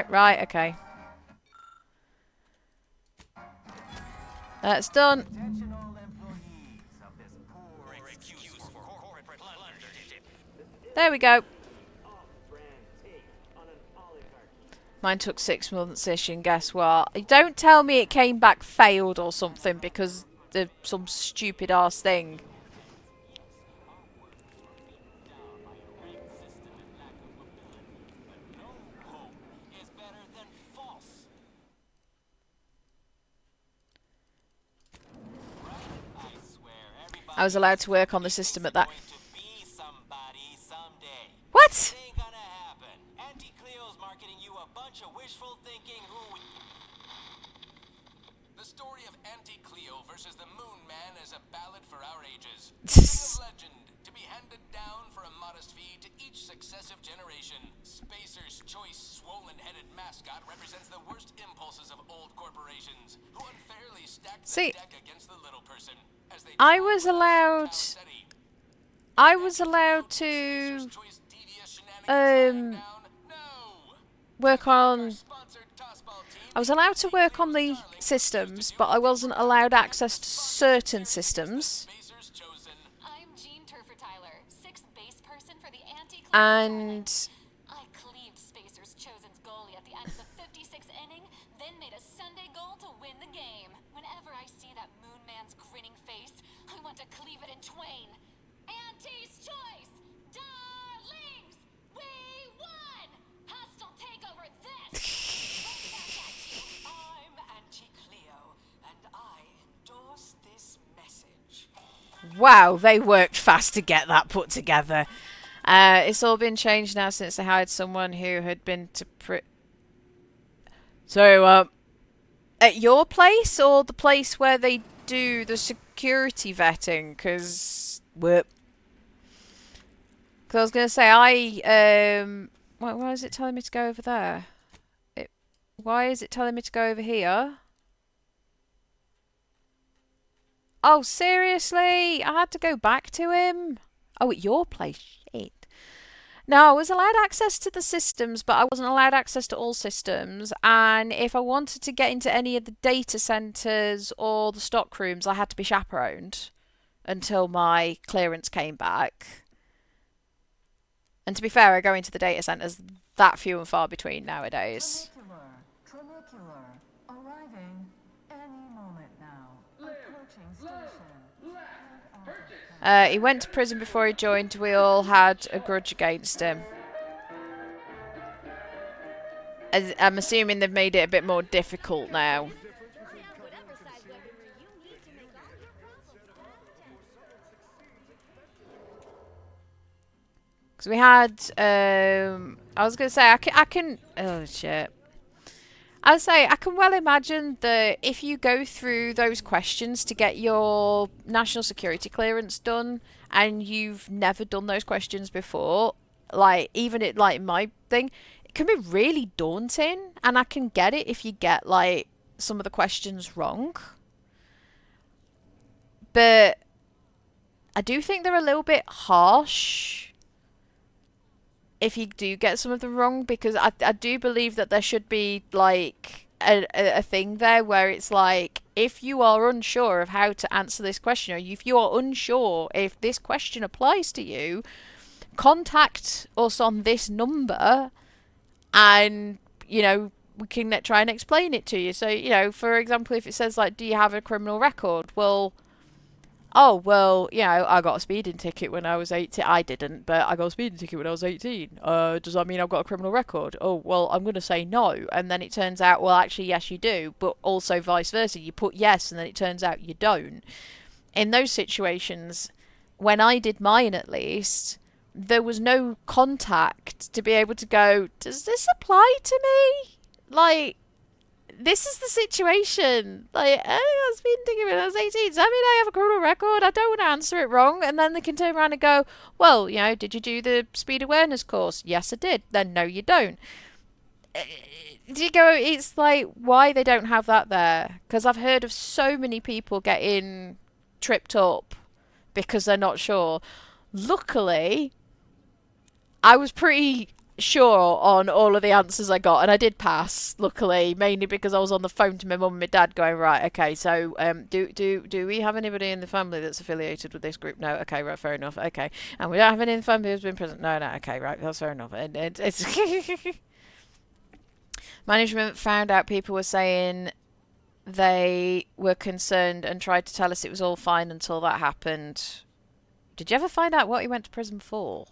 Right, okay. That's done. There we go. Mine took 6 months-ish, and guess what? Don't tell me it came back failed or something because of some stupid ass thing. I was allowed to work on the system at that. What? Auntie Cleo's marketing you a bunch of wishful thinking The story of Auntie Cleo versus the Moon Man is a ballad for our ages. Of legend, to be handed down for a modest fee to each successive generation. Spacer's choice swollen-headed mascot represents the worst impulses of old corporations, who unfairly stacked the deck against the little person. I was allowed to work on. I was allowed to work on the systems, but I wasn't allowed access to certain systems. And I cleaved Spacer's Chosen's goalie at the end of the 56th inning, then made a Sunday goal to win the game. Whenever I see that Moon Man's grinning face, I want to cleave it in twain. Auntie's choice! Darlings! We won! Hostile takeover this! I'm Auntie Cleo, and I endorse this message. wow, they worked fast to get that put together. It's all been changed now since they hired someone who had been to So, at your place or the place where they do the security vetting? Because I was going to say, why is it telling me to go over there? Why is it telling me to go over here? Oh, seriously? I had to go back to him? Oh, at your place. Shit. No, I was allowed access to the systems, but I wasn't allowed access to all systems. And if I wanted to get into any of the data centers or the stock rooms, I had to be chaperoned until my clearance came back. And to be fair, I go into the data centers that few and far between nowadays. Trinicular, arriving any moment now. Approaching station. He went to prison before he joined. We all had a grudge against him. I'm assuming they've made it a bit more difficult now. Because we had, I was going to say, I can, oh shit. I would say, I can well imagine that if you go through those questions to get your national security clearance done, and you've never done those questions before, like, even it, like, my thing, it can be really daunting, and I can get it if you get, like, some of the questions wrong. But I do think they're a little bit harsh if you do get some of them wrong, because I do believe that there should be, like, a thing there where it's like, if you are unsure of how to answer this question, or if you are unsure if this question applies to you, contact us on this number and, you know, we can try and explain it to you. So, you know, for example, if it says, like, do you have a criminal record? Well, oh, well, you know, I got a speeding ticket when I was 18. I didn't, but I got a speeding ticket when I was 18. Does that mean I've got a criminal record? Oh, well, I'm going to say no. And then it turns out, well, actually, yes, you do. But also vice versa. You put yes, and then it turns out you don't. In those situations, when I did mine at least, there was no contact to be able to go, does this apply to me? Like, this is the situation. Like, I was being thinking when I was 18. Does that mean I have a criminal record? I don't want to answer it wrong. And then they can turn around and go, well, you know, did you do the speed awareness course? Yes, I did. Then no, you don't. Do you go, it's like, why they don't have that there? Because I've heard of so many people getting tripped up because they're not sure. Luckily, I was pretty sure on all of the answers I got, and I did pass, luckily, mainly because I was on the phone to my mum and my dad going, right, okay, so do we have anybody in the family that's affiliated with this group? No, okay, right, fair enough, okay. And we don't have any in the family who's been present? No, okay, right, that's fair enough. And it's management found out people were saying they were concerned and tried to tell us it was all fine until that happened. Did you ever find out what he went to prison for?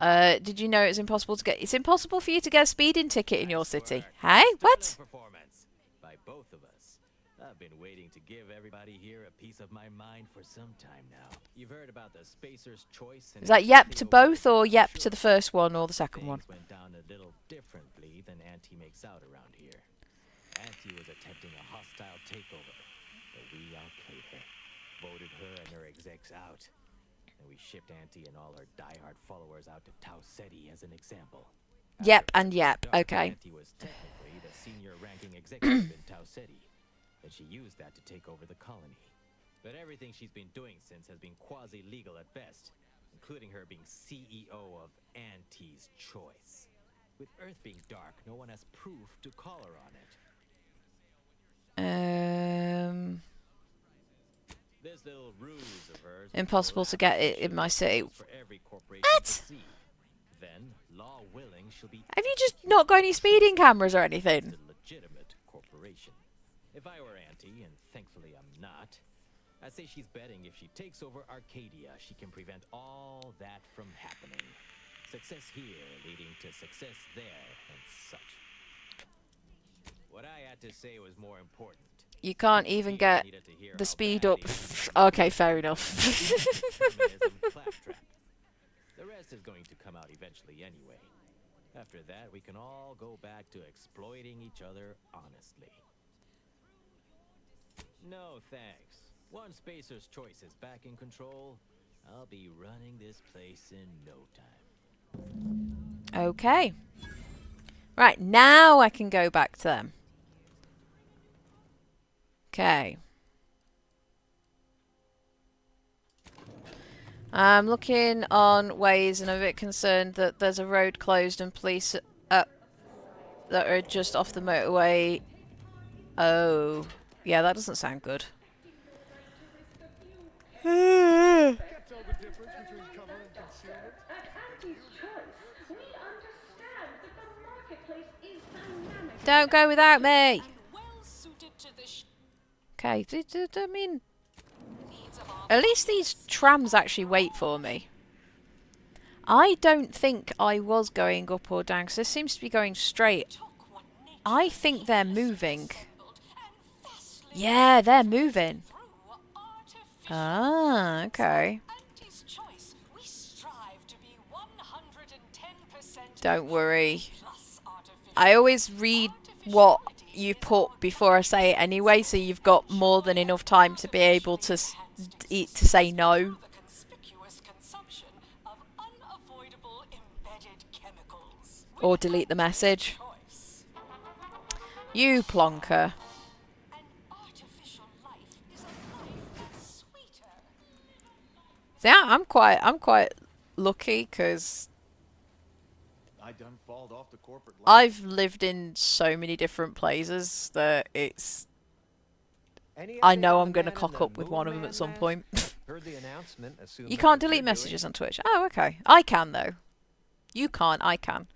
Did you know it's impossible to get? It's impossible for you to get a speeding ticket in your city. Hey, what? Performance by both of us. I've been waiting to give everybody here a piece of my mind for some time now. You've heard about the Spacer's Choice. Is that yep to both, or yep to the first one, or the second one? Went down a little differently than Auntie makes out around here. Auntie was attempting a hostile takeover, but we outplayed her, voted her and her execs out. And we shipped Auntie and all her diehard followers out to Tau Ceti as an example. Yep and yep, okay. Auntie was technically the senior ranking executive in Tau Ceti, and she used that to take over the colony. But everything she's been doing since has been quasi-legal at best, including her being CEO of Auntie's Choice. With Earth being dark, no one has proof to call her on it. This little ruse of hers Impossible to get it in my city. What? Then, law willing, she'll be Have you just not got any speeding cameras or anything? a legitimate corporation. If I were Auntie, and thankfully I'm not, I'd say she's betting if she takes over Arcadia, she can prevent all that from happening. Success here leading to success there and such. What I had to say was more important. You can't even get the speed up. Okay, fair enough. The rest is going to come out eventually anyway. After that, we can all go back to exploiting each other honestly. No thanks. Once Spacer's Choice is back in control, I'll be running this place in no time. Okay. Right, now I can go back to them. Okay. I'm looking on Waze and I'm a bit concerned that there's a road closed and police that are just off the motorway. Oh. Yeah, that doesn't sound good. Don't go without me. Okay, I mean, at least these trams actually wait for me. I don't think I was going up or down because this seems to be going straight. I think they're moving. Yeah, they're moving. Ah, okay. Don't worry. I always read what you put before I say it anyway, so you've got more than enough time to be able to say no. Or delete the message. You plonker. Yeah, I'm quite lucky because I've lived in so many different places that it's. I know I'm going to cock up with one of them at some point. You can't delete messages on Twitch. Oh, okay. I can though. You can't. I can.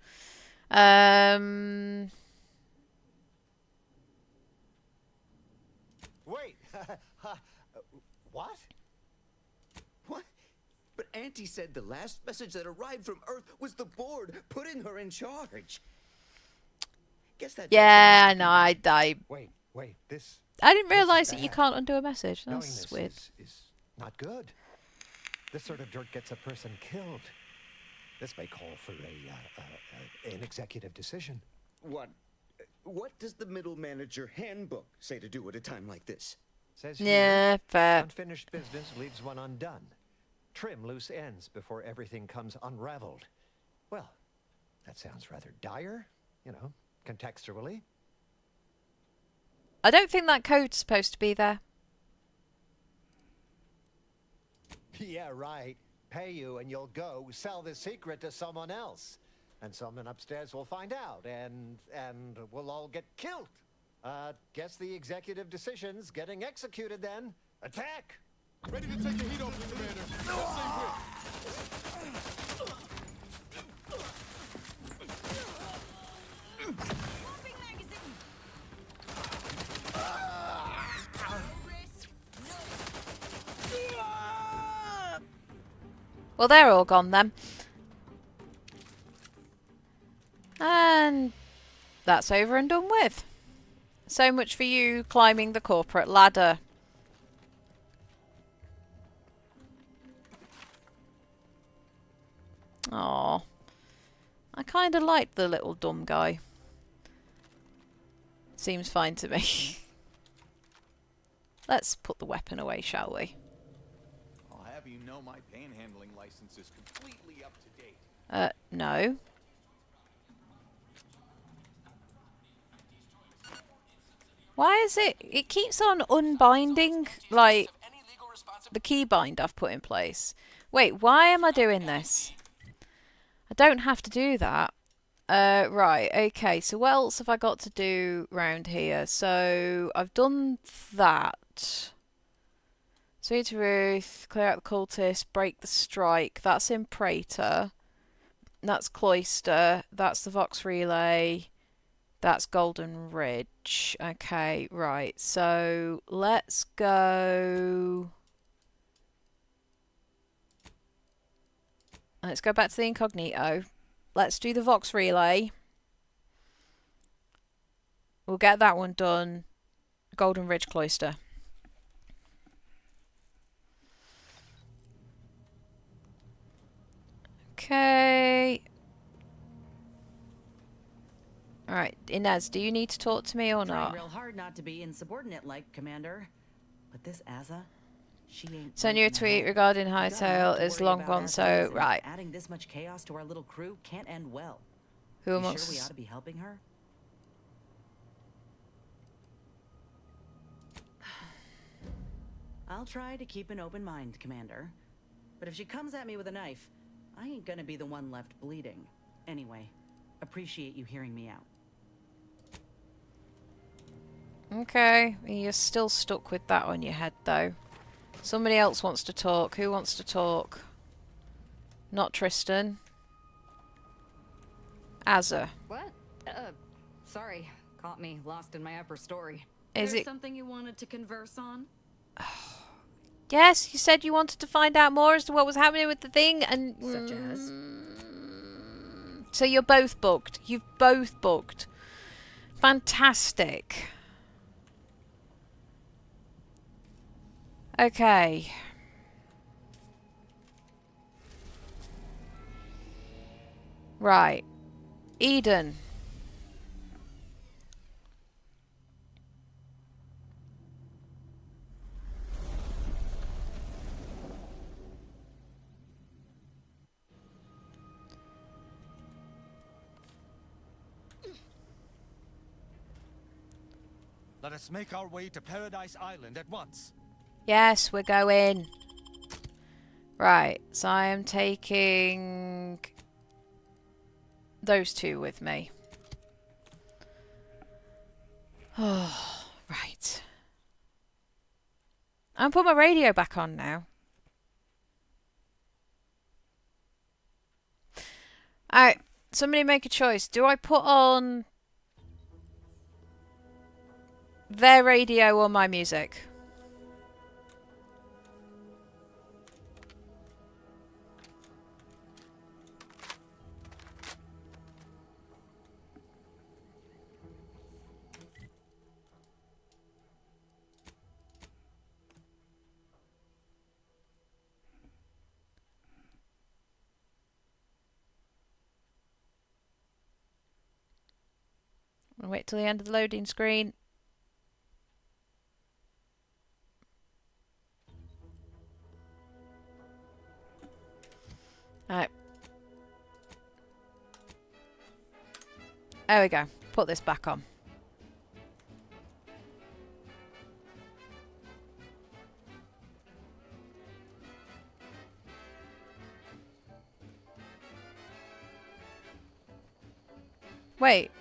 Wait. What? What? But Auntie said the last message that arrived from Earth was the board putting her in charge. Guess that. Yeah, no, I. Wait. This. I didn't realise that you can't undo a message. That's weird. Is not good. This sort of dirt gets a person killed. This may call for an executive decision. What does the middle manager handbook say to do at a time like this? Says yeah, fair. Unfinished business leaves one undone. Trim loose ends before everything comes unraveled. Well, that sounds rather dire, you know, contextually. I don't think that code's supposed to be there. Yeah, right. Pay you and you'll go sell the secret to someone else. And someone upstairs will find out and we'll all get killed. Guess the executive decision's getting executed then. Attack! Ready to take the heat off, Commander. Well, they're all gone then. And that's over and done with. So much for you climbing the corporate ladder. Aww. I kind of like the little dumb guy. Seems fine to me. Let's put the weapon away, shall we? I'll have you know my panhandling license is completely up to date. No. Why is it... It keeps on unbinding, like, the keybind I've put in place. Wait, why am I doing this? I don't have to do that. Right, okay, so what else have I got to do round here? So, I've done that. Sweet Ruth, clear out the cultist, break the strike. That's in Praetor. That's Cloister. That's the Vox Relay. That's Golden Ridge. Okay, right. So let's go. Let's go back to the incognito. Let's do the Vox Relay. We'll get that one done. Golden Ridge Cloister. Okay. Alright, Inez, do you need to talk to me or not? Real hard not to be insubordinate like, Commander. But this Azza, she ain't. Send you a tweet regarding Hightail is long gone, so right. Adding this much chaos to our little crew can't end well. Who You amongst sure we us- ought to be helping her? I'll try to keep an open mind, Commander. But if she comes at me with a knife, I ain't gonna be the one left bleeding. Anyway, appreciate you hearing me out. Okay, you're still stuck with that on your head though. Somebody else wants to talk. Who wants to talk? Not Tristan. Azza. What? Sorry. Caught me lost in my upper story. Is There's it- something you wanted to converse on? Yes, you said you wanted to find out more as to what was happening with the thing, and Such as? so you're both booked. You've both booked. Fantastic. Okay. Right. Eden. Let us make our way to Paradise Island at once. Yes, we're going. Right, so I am taking those two with me. Oh, right. I'm put my radio back on now. Alright, somebody make a choice. Do I put on their radio or my music? I'll wait till the end of the loading screen. Alright. There we go. Put this back on. Wait.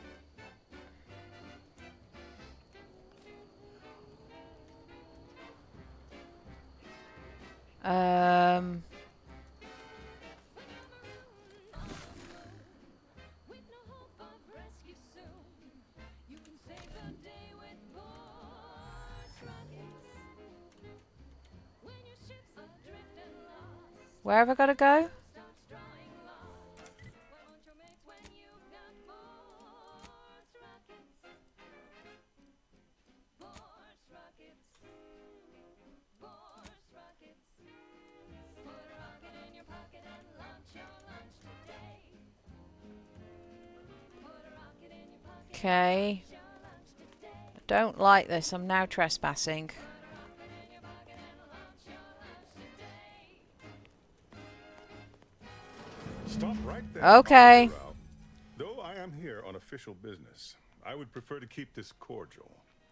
Where have I got to go? Okay. I don't like this. I'm now trespassing. Stop right there. Okay. Officer Rao. Though I am here on official business, I would prefer to keep this cordial.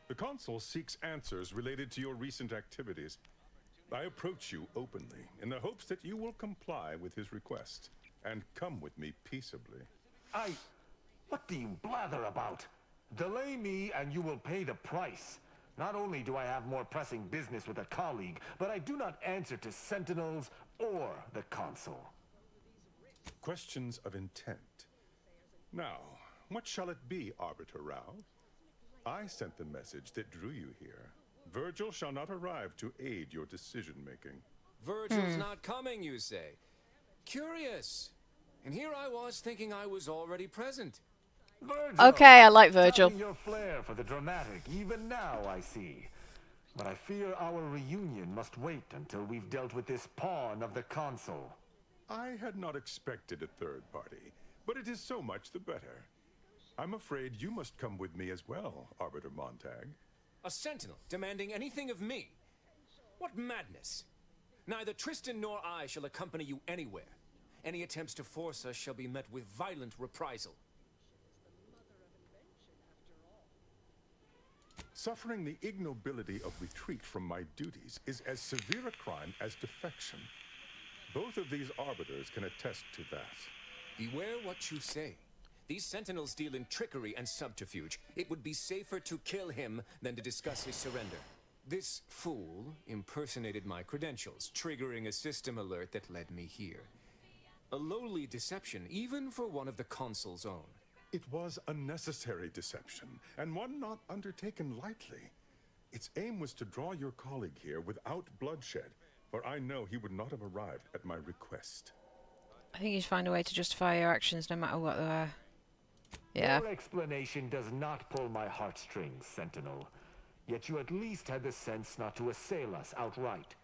The consul seeks answers related to your recent activities. I approach you openly in the hopes that you will comply with his request and come with me peaceably. What do you blather about? Delay me and you will pay the price. Not only do I have more pressing business with a colleague, but I do not answer to sentinels or the consul. Questions of intent. Now, what shall it be, Arbiter Rao? I sent the message that drew you here. Virgil shall not arrive to aid your decision-making. Virgil's not coming, you say? Curious. And here I was thinking I was already present. Virgil, Okay, I like Virgil. having your flair for the dramatic, even now I see. But I fear our reunion must wait until we've dealt with this pawn of the consul. I had not expected a third party, but it is so much the better. I'm afraid you must come with me as well, Arbiter Montag. A sentinel demanding anything of me? What madness! Neither Tristan nor I shall accompany you anywhere. Any attempts to force us shall be met with violent reprisal. Suffering the ignobility of retreat from my duties is as severe a crime as defection. Both of these arbiters can attest to that. Beware what you say. These sentinels deal in trickery and subterfuge. It would be safer to kill him than to discuss his surrender. This fool impersonated my credentials, triggering a system alert that led me here. A lowly deception, even for one of the consul's own. It was a necessary deception, and one not undertaken lightly. Its aim was to draw your colleague here without bloodshed, for I know he would not have arrived at my request. I think you should find a way to justify your actions no matter what they are. Yeah. Your explanation does not pull my heartstrings, Sentinel. Yet you at least had the sense not to assail us outright.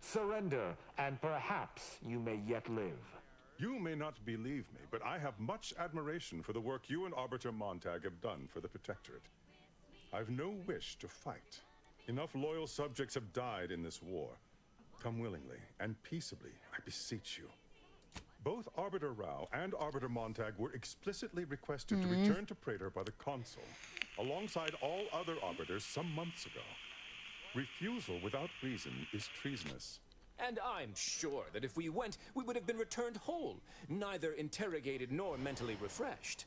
Surrender, and perhaps you may yet live. You may not believe me, but I have much admiration for the work you and Arbiter Montag have done for the Protectorate. I've no wish to fight. Enough loyal subjects have died in this war. Come willingly and peaceably, I beseech you. Both Arbiter Rao and Arbiter Montag were explicitly requested to return to Praetor by the Consul, alongside all other Arbiters some months ago. Refusal without reason is treasonous. And I'm sure that if we went, we would have been returned whole, neither interrogated nor mentally refreshed.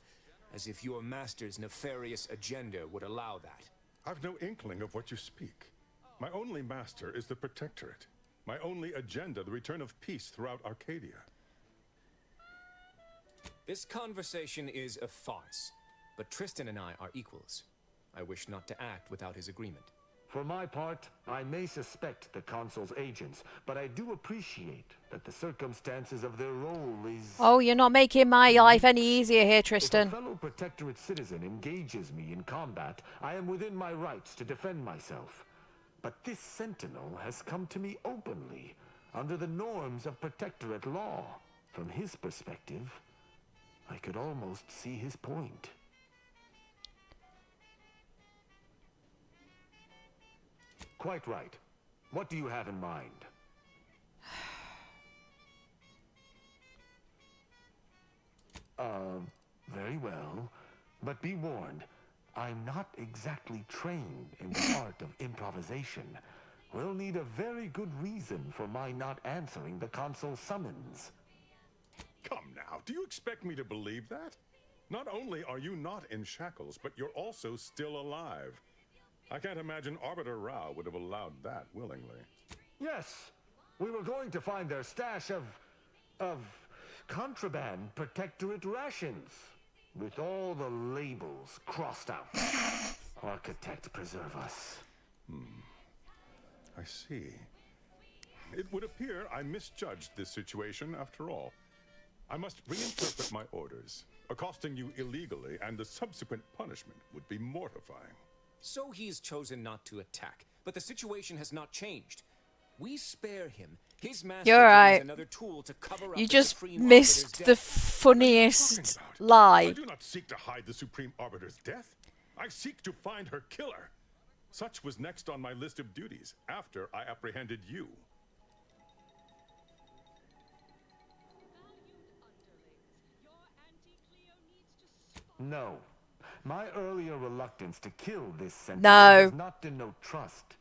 As if your master's nefarious agenda would allow that. I've no inkling of what you speak. My only master is the Protectorate. My only agenda, the return of peace throughout Arcadia. This conversation is a farce, but Tristan and I are equals. I wish not to act without his agreement. For my part, I may suspect the Consul's agents, but I do appreciate that the circumstances of their role is... Oh, you're not making my life any easier here, Tristan. If a fellow Protectorate citizen engages me in combat, I am within my rights to defend myself. But this Sentinel has come to me openly, under the norms of Protectorate law. From his perspective, I could almost see his point. Quite right. What do you have in mind? Very well. But be warned, I'm not exactly trained in the art of improvisation. We'll need a very good reason for my not answering the Consul's summons. Come now, do you expect me to believe that? Not only are you not in shackles, but you're also still alive. I can't imagine Arbiter Rao would have allowed that willingly. Yes, we were going to find their stash of contraband Protectorate rations, with all the labels crossed out. Architect preserve us. I see. It would appear I misjudged this situation after all. I must reinterpret my orders. Accosting you illegally and the subsequent punishment would be mortifying. So he's chosen not to attack, but the situation has not changed. We spare him. His master You're right. another tool to cover up You the just Supreme missed Arbiter's the death. funniest I lie. do not seek to hide the Supreme Arbiter's death. I seek to find her killer. Such was next on my list of duties, after I apprehended you. No. My earlier reluctance to kill this Sentinel No. does not denote trust.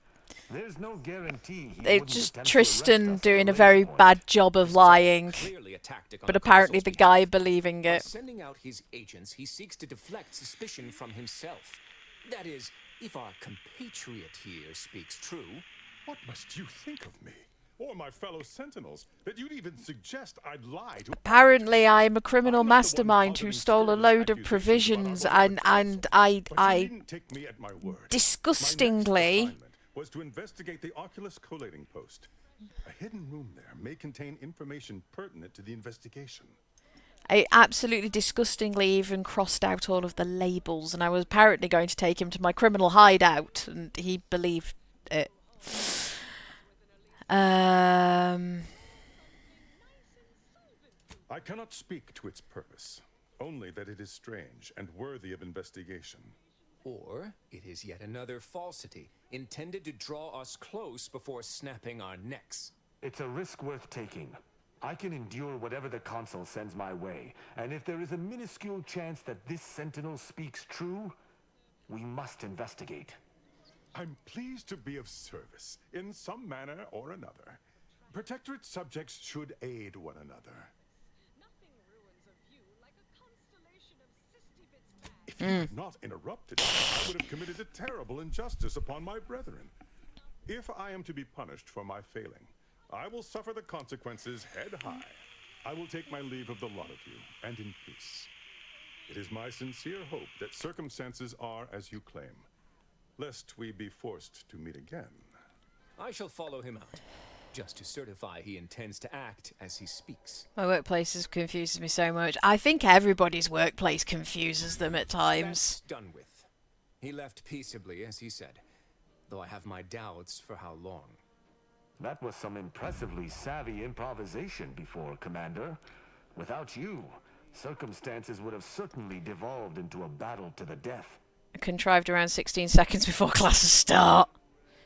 There's no guarantee he It's wouldn't just attempt to Tristan arrest us doing at a later very point. bad job of lying. Clearly a tactic on But the apparently Consul's the guy behalf. believing By it. sending out his agents, he seeks to deflect suspicion from himself. That is, if our compatriot here speaks true. What must you think of me? Or my fellow Sentinels, that you'd even suggest I'd lie to... Apparently I'm a criminal mastermind who stole a load of provisions and I didn't take me at my word. disgustingly My next assignment was to investigate the Oculus collating post. A hidden room there may contain information pertinent to the investigation. I absolutely disgustingly even crossed out all of the labels, and I was apparently going to take him to my criminal hideout, and he believed it. I cannot speak to its purpose, only that it is strange and worthy of investigation. Or it is yet another falsity, intended to draw us close before snapping our necks. It's a risk worth taking. I can endure whatever the Consul sends my way, and if there is a minuscule chance that this Sentinel speaks true, we must investigate. I'm pleased to be of service in some manner or another. Protectorate subjects should aid one another. If you had not interrupted me, I would have committed a terrible injustice upon my brethren. If I am to be punished for my failing, I will suffer the consequences head high. I will take my leave of the lot of you, and in peace. It is my sincere hope that circumstances are as you claim, lest we be forced to meet again. I shall follow him out, just to certify he intends to act as he speaks. My workplace confuses me so much. I think everybody's workplace confuses them at times. That's done with. He left peaceably, as he said, though I have my doubts for how long. That was some impressively savvy improvisation before, Commander. Without you, circumstances would have certainly devolved into a battle to the death. Contrived around 16 seconds before classes start.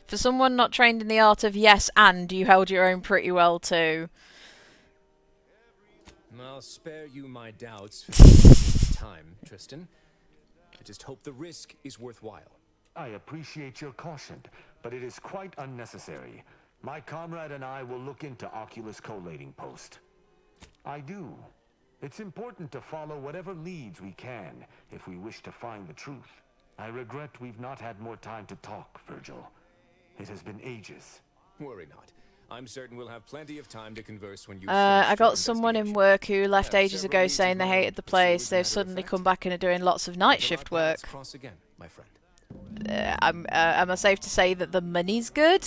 For someone not trained in the art of yes and, you held your own pretty well too. I'll spare you my doubts for this time, Tristan. I just hope the risk is worthwhile. I appreciate your caution, but it is quite unnecessary. My comrade and I will look into Oculus collating post. I do. It's important to follow whatever leads we can if we wish to find the truth. I regret we've not had more time to talk, Virgil. It has been ages. Worry not. I'm certain we'll have plenty of time to converse when you I got someone in work who left ages ago saying they hated the place. They've suddenly come back and are doing lots of night shift work. Cross again, my friend. Am I safe to say that the money's good?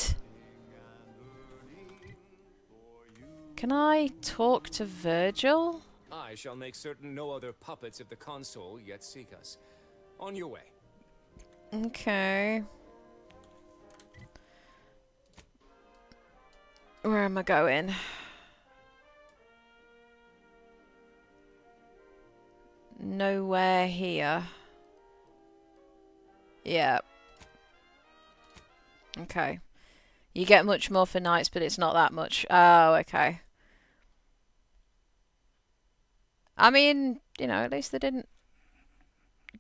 Can I talk to Virgil? I shall make certain no other puppets of the console yet seek us. On your way. Okay. Where am I going? Nowhere here. Yeah. Okay. You get much more for nights, but it's not that much. Oh, okay. I mean, you know, at least they didn't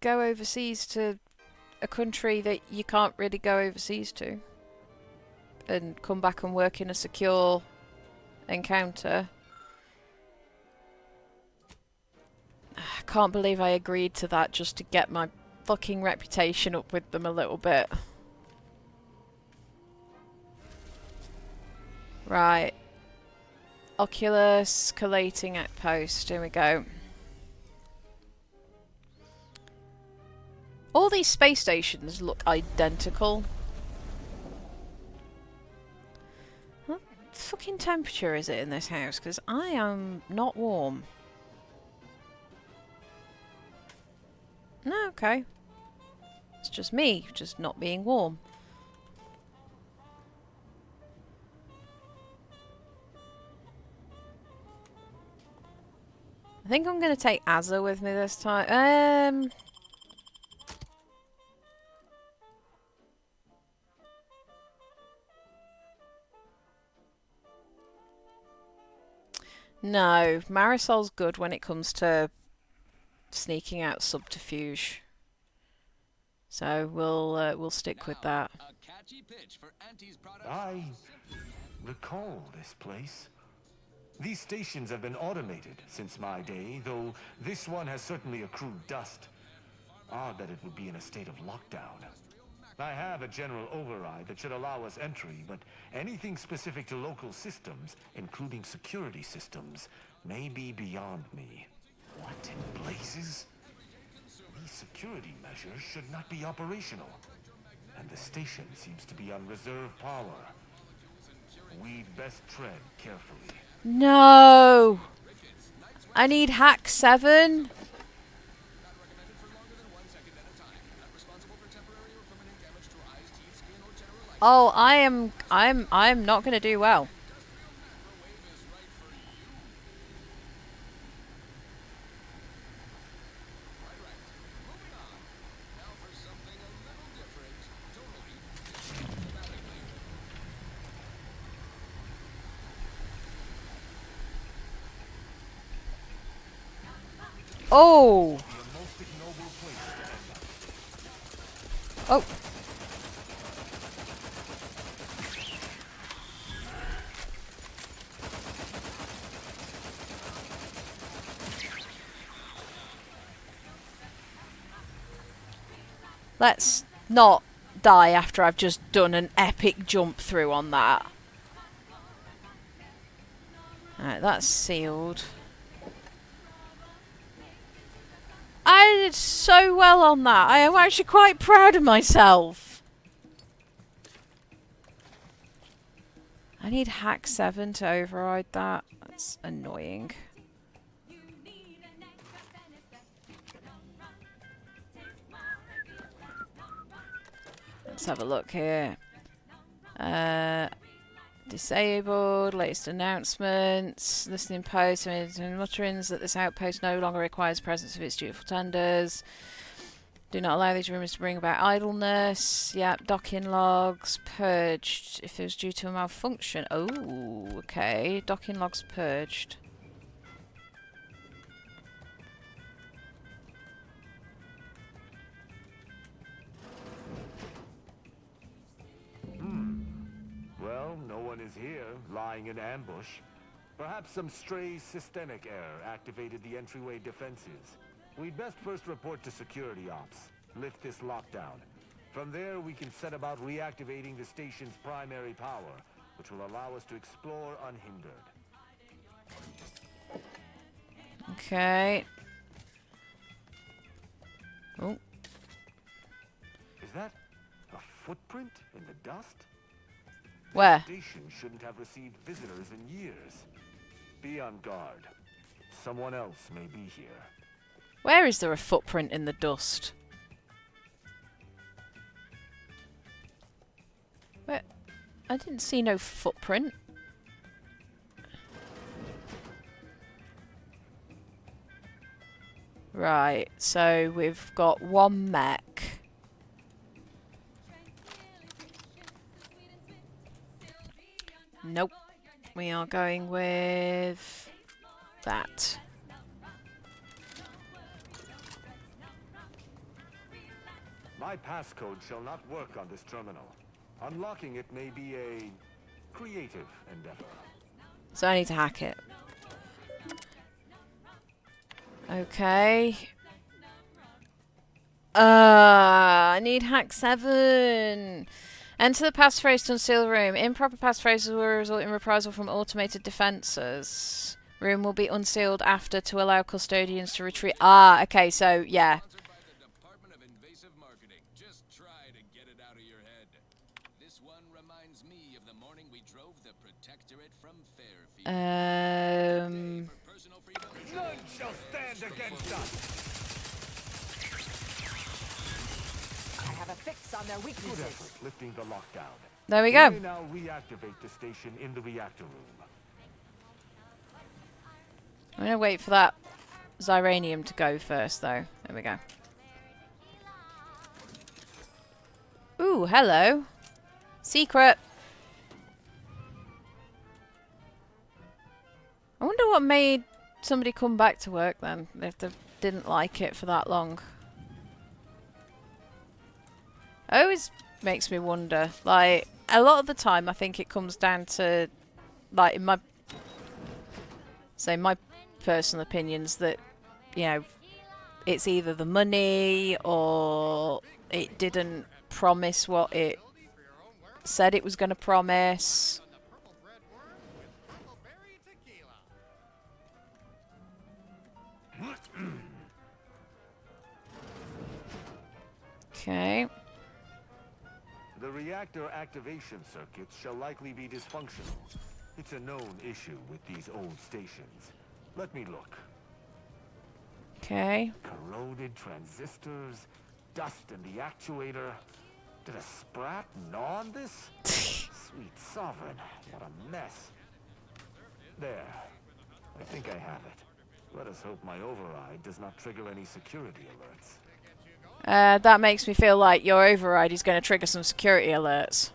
go overseas to a country that you can't really go overseas to. And come back and work in a secure encounter. I can't believe I agreed to that just to get my fucking reputation up with them a little bit. Right. Oculus collating outpost. Here we go. All these space stations look identical. What fucking temperature is it in this house? Because I am not warm. No, okay. It's just me, just not being warm. I think I'm going to take Azza with me this time. No, Marisol's good when it comes to sneaking out subterfuge. So we'll stick with that. I recall this place. These stations have been automated since my day, though this one has certainly accrued dust. Odd that it would be in a state of lockdown. I have a general override that should allow us entry, but anything specific to local systems, including security systems, may be beyond me. What in blazes? These security measures should not be operational. And the station seems to be on reserve power. We'd best tread carefully. No! I need hack 7. Oh, I'm not going to do well. Oh! Oh! Let's not die after I've just done an epic jump through on that. Alright, that's sealed. I did so well on that. I am actually quite proud of myself. I need hack 7 to override that. That's annoying. Let's have a look here. Disabled, latest announcements, listening posts and mutterings that this outpost no longer requires the presence of its dutiful tenders. Do not allow these rumours to bring about idleness. Yep, docking logs purged if it was due to a malfunction. Oh, okay. Docking logs purged. Well, no one is here, lying in ambush. Perhaps some stray systemic error activated the entryway defenses. We'd best first report to security ops. Lift this lockdown. From there, we can set about reactivating the station's primary power, which will allow us to explore unhindered. Okay. Oh. Is that a footprint in the dust? Where? The station shouldn't have received visitors in years. Be on guard. Someone else may be here. Where is there a footprint in the dust? Where? I didn't see no footprint. Right, so we've got one mech. Nope. We are going with that. My passcode shall not work on this terminal. Unlocking it may be a creative endeavor. So I need to hack it. Okay. I need hack 7. Enter the passphrase to unseal the room. Improper passphrases will result in reprisal from automated defences. Room will be unsealed after to allow custodians to retreat. Ah, okay, so yeah. None shall stand against us. I have a fix on their weaknesses. Good effort lifting the lockdown. There we go. We may now reactivate the station in the reactor room. I'm going to wait for that Xyranium to go first, though. There we go. Ooh, hello. Secret. I wonder what made somebody come back to work then, if they didn't like it for that long. It always makes me wonder. Like, a lot of the time I think it comes down to, like, in my personal opinions that, you know, it's either the money or it didn't promise what it said it was going to promise. Okay. The reactor activation circuits shall likely be dysfunctional. It's a known issue with these old stations. Let me look. Okay. Corroded transistors, dust in the actuator. Did a sprat gnaw on this? Sweet sovereign, what a mess. There. I think I have it. Let us hope my override does not trigger any security alerts. That makes me feel like your override is going to trigger some security alerts.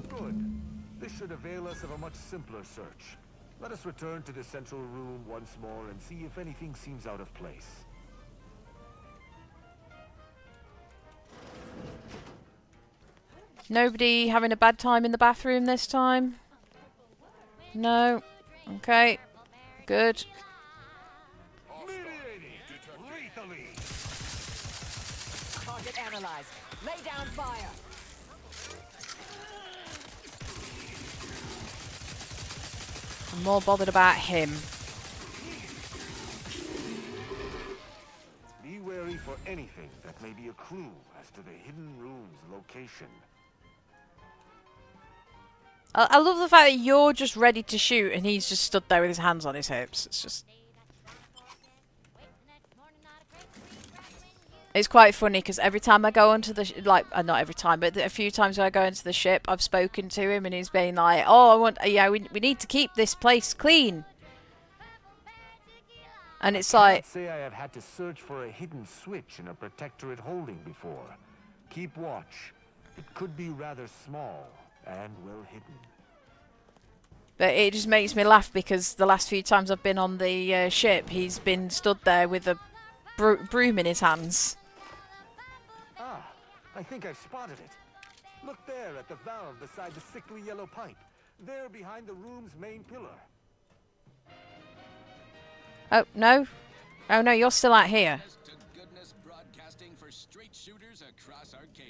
Good. This should avail us of a much simpler search. Let us return to the central room once more and see if anything seems out of place. Nobody having a bad time in the bathroom this time? No. Okay. Good. neutralized. Lay down fire. I'm more bothered about him. Be wary for anything that may be a clue as to the hidden room's location. I love the fact that you're just ready to shoot and he's just stood there with his hands on his hips. It's just... It's quite funny because every time I go onto the... not every time, but a few times when I go into the ship, I've spoken to him and he's been like, oh, I want... Yeah, we need to keep this place clean. And it's like... I can't say I have had to search for a hidden switch in a protectorate holding before. Keep watch. It could be rather small and well hidden. But it just makes me laugh because the last few times I've been on the ship, he's been stood there with a broom in his hands. Ah, I think I've spotted it. Look there at the valve beside the sickly yellow pipe. There behind the room's main pillar. Oh, no. Oh, no, you're still out here.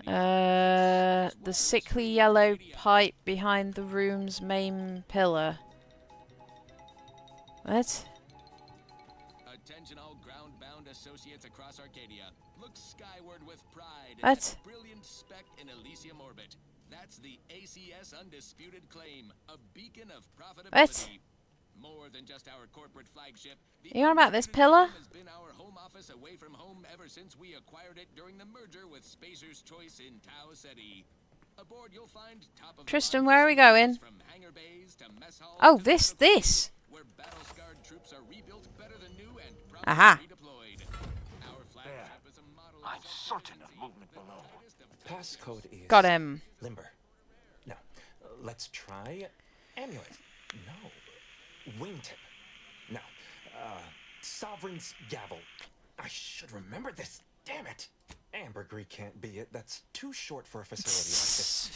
The sickly yellow pipe behind the room's main pillar. What? Attention all ground-bound associates across Arcadia. Look skyward with pride What? at that brilliant speck in Elysium orbit. That's the ACS Undisputed Claim, a beacon of profitability. What? More than just our corporate flagship. You on about this pillar? Has been our home office away from home ever since we acquired it during the merger with Spacer's Choice in Tau Ceti. Aboard you'll find top of Tristan, where are we going? from hangar bays to mess halls Oh, to this. where battle-scarred troops are rebuilt better than new and Aha. redeployed. Our flagship is a model I'm certain of movement below. Passcode is... Got him. Limber. No. Let's try... Amulet. No. Wingtip. No. Sovereign's Gavel. I should remember this. Damn it. Ambergris can't be it. That's too short for a facility like this.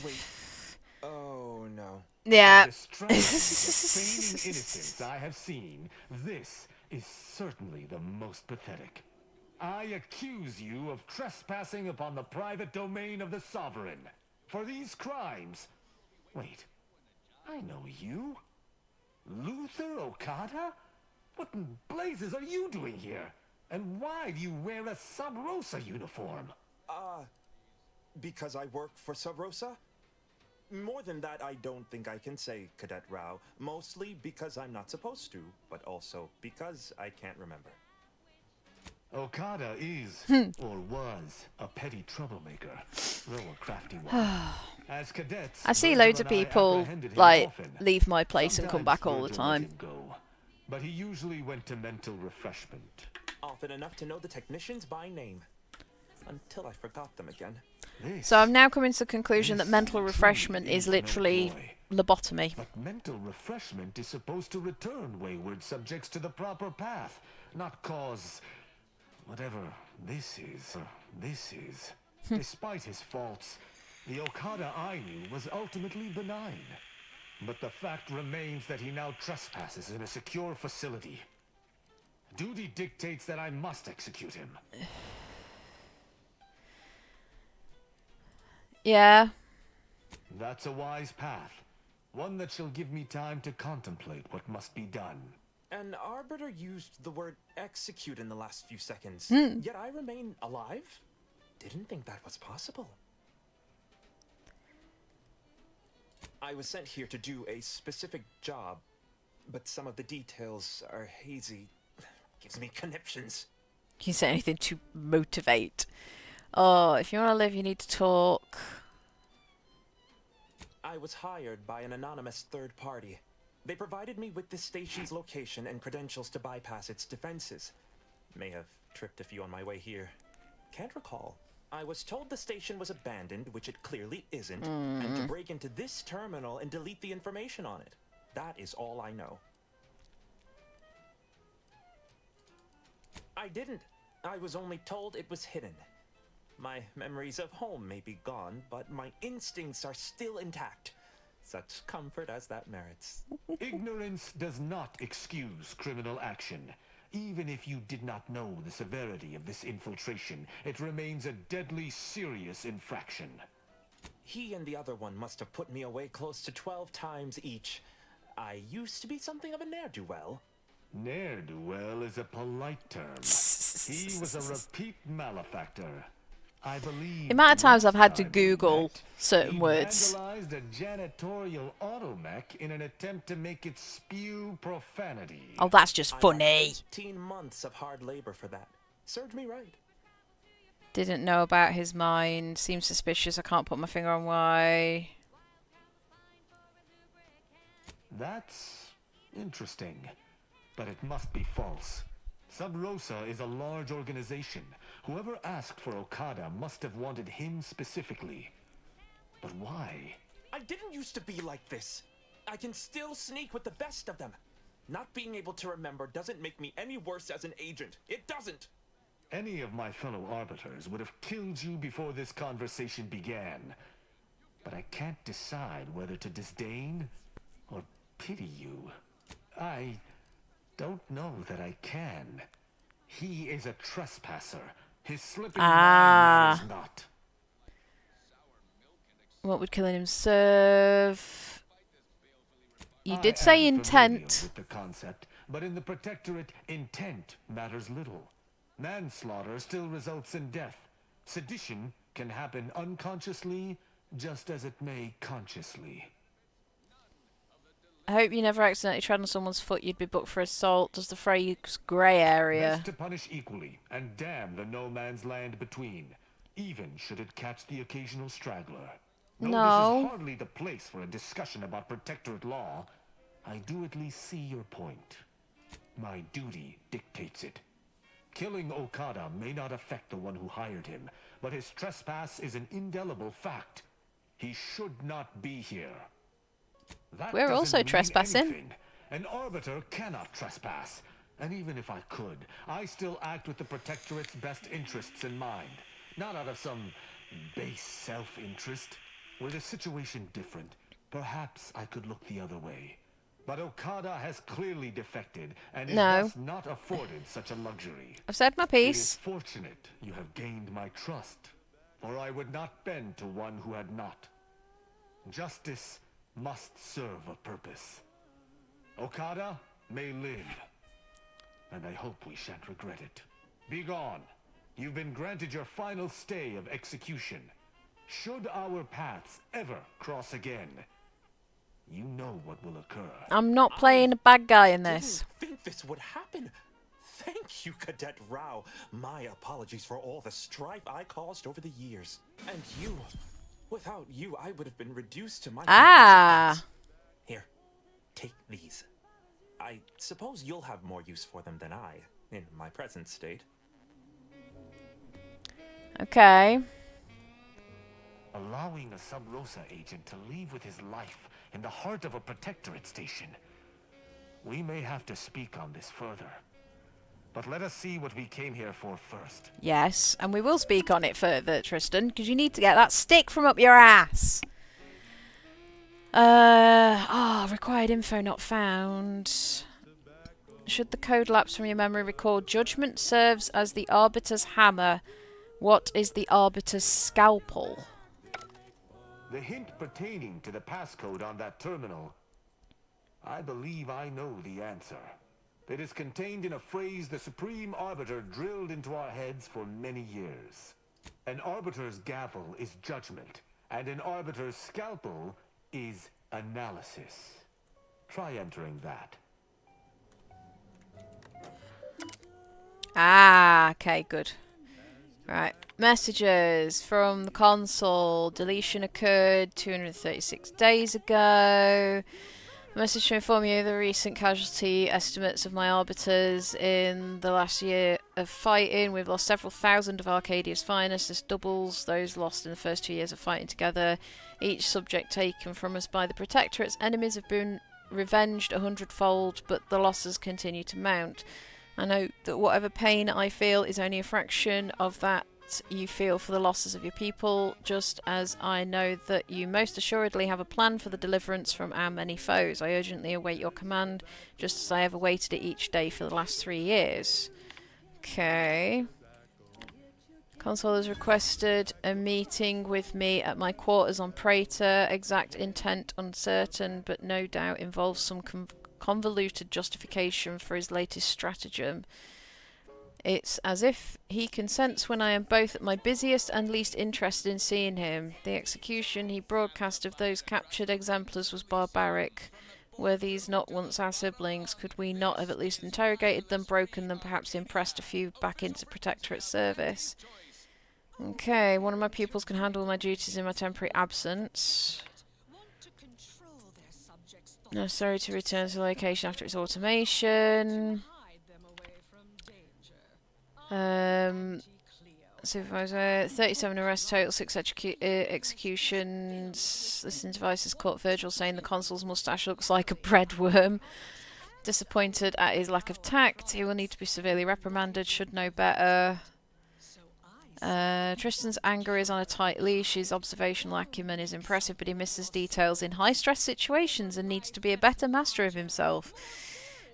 Wait. Oh, no. Yeah. The strangest of feigning innocence I have seen, this is certainly the most pathetic. I accuse you of trespassing upon the private domain of the Sovereign. For these crimes... Wait. I know you. Luther Okada? What in blazes are you doing here? And why do you wear a Sub Rosa uniform? Because I work for Sub Rosa? More than that, I don't think I can say, Cadet Rao. Mostly because I'm not supposed to, but also because I can't remember. Okada is, or was, a petty troublemaker, though a crafty one. As cadets, I see Virgil loads of and I people, apprehended him like, often. leave my place and come Sometimes back all the Virgil let time. him go, but he usually went to mental refreshment. Often enough to know the technicians by name. Until I forgot them again. So I've now come into the conclusion that mental refreshment is literally lobotomy. But mental refreshment is supposed to return wayward subjects to the proper path, not cause... whatever this is. Despite his faults, the Okada I knew was ultimately benign. But the fact remains that he now trespasses in a secure facility. Duty dictates that I must execute him. Yeah. That's a wise path. One that shall give me time to contemplate what must be done. An arbiter used the word execute in the last few seconds. Hmm. Yet I remain alive? Didn't think that was possible. I was sent here to do a specific job, but some of the details are hazy. Gives me conniptions. Can you say anything to motivate? Oh, if you want to live, you need to talk. I was hired by an anonymous third party. They provided me with the station's location and credentials to bypass its defenses. May have tripped a few on my way here. Can't recall. I was told the station was abandoned, which it clearly isn't, and to break into this terminal and delete the information on it. That is all I know. I didn't. I was only told it was hidden. My memories of home may be gone, but my instincts are still intact. Such comfort as that merits. Ignorance does not excuse criminal action, Even if you did not know the severity of this infiltration, it remains a deadly serious infraction. He and the other one must have put me away close to 12 times each. I used to be something of a ne'er-do-well. Ne'er-do-well is a polite term. He was a repeat malefactor. I believe The amount of times I've had to next time we Google met, certain he words. vandalized a janitorial automech in an attempt to make it spew profanity. Oh, that's just I funny. had 18 months of hard labor for that. Served me right. Didn't know about his mind. Seems suspicious. I can't put my finger on why. That's interesting, but it must be false. Sub Rosa is a large organization. Whoever asked for Okada must have wanted him specifically. But why? I didn't used to be like this. I can still sneak with the best of them. Not being able to remember doesn't make me any worse as an agent. It doesn't. Any of my fellow arbiters would have killed you before this conversation began. But I can't decide whether to disdain or pity you. I don't know that I can. He is a trespasser. His slipping mind matters not. What would killing him serve? You I did say am intent. familiar with the concept, but in the Protectorate, intent matters little. Manslaughter still results in death. Sedition can happen unconsciously, just as it may consciously. I hope you never accidentally tread on someone's foot. You'd be booked for assault. Does the phrase grey area? Best to punish equally, and damn the no man's land between, even should it catch the occasional straggler. Though No. this is hardly the place for a discussion about Protectorate law, I do at least see your point. My duty dictates it. Killing Okada may not affect the one who hired him, but his trespass is an indelible fact. He should not be here. That We're doesn't also mean trespassing. anything. An arbiter cannot trespass. And even if I could, I still act with the Protectorate's best interests in mind. Not out of some base self-interest. Were the situation different, perhaps I could look the other way. But Okada has clearly defected, and is thus not afforded such a luxury. I've said my It is piece. fortunate you have gained my trust, or I would not bend to one who had not. Justice must serve a purpose. Okada may live, and I hope we shan't regret it. Be gone. You've been granted your final stay of execution. Should our paths ever cross again, you know what will occur. I'm not playing a bad guy in this. Didn't think this would happen. Thank you, Cadet Rao. My apologies for all the strife I caused over the years. And you. Without you, I would have been reduced to my... Here, take these. I suppose you'll have more use for them than I, in my present state. Okay. Allowing a Sub Rosa agent to leave with his life in the heart of a Protectorate station. We may have to speak on this further. But let us see what we came here for first. Yes, and we will speak on it further, Tristan, because you need to get that stick from up your ass. Required info not found. Should the code lapse from your memory, recall judgment serves as the Arbiter's hammer. What is the Arbiter's scalpel? The hint pertaining to the passcode on that terminal, I believe I know the answer. It is contained in a phrase the Supreme Arbiter drilled into our heads for many years. An Arbiter's gavel is judgment, and an Arbiter's scalpel is analysis. Try entering that. Okay, good. Right. Messages from the console. Deletion occurred 236 days ago. Message to inform you of the recent casualty estimates of my arbiters in the last year of fighting. We've lost several thousand of Arcadia's finest. This doubles those lost in the first 2 years of fighting together. Each subject taken from us by the Protectorate's enemies have been revenged 100-fold, but the losses continue to mount. I know that whatever pain I feel is only a fraction of that that you feel for the losses of your people, just as I know that you most assuredly have a plan for the deliverance from our many foes. I urgently await your command, just as I have awaited it each day for the last 3 years. Okay. Consul has requested a meeting with me at my quarters on Praetor. Exact intent uncertain, but no doubt involves some convoluted justification for his latest stratagem. It's as if he can sense when I am both at my busiest and least interested in seeing him. The execution he broadcast of those captured exemplars was barbaric. Were these not once our siblings? Could we not have at least interrogated them, broken them, perhaps impressed a few back into Protectorate service? Okay, one of my pupils can handle my duties in my temporary absence. Necessary to return to the location after its automation. Supervisor, 37 arrests total, 6 executions. Listening devices caught Virgil saying the consul's moustache looks like a breadworm. Disappointed at his lack of tact. He will need to be severely reprimanded, should know better. Tristan's anger is on a tight leash. His observational acumen is impressive, but he misses details in high-stress situations and needs to be a better master of himself.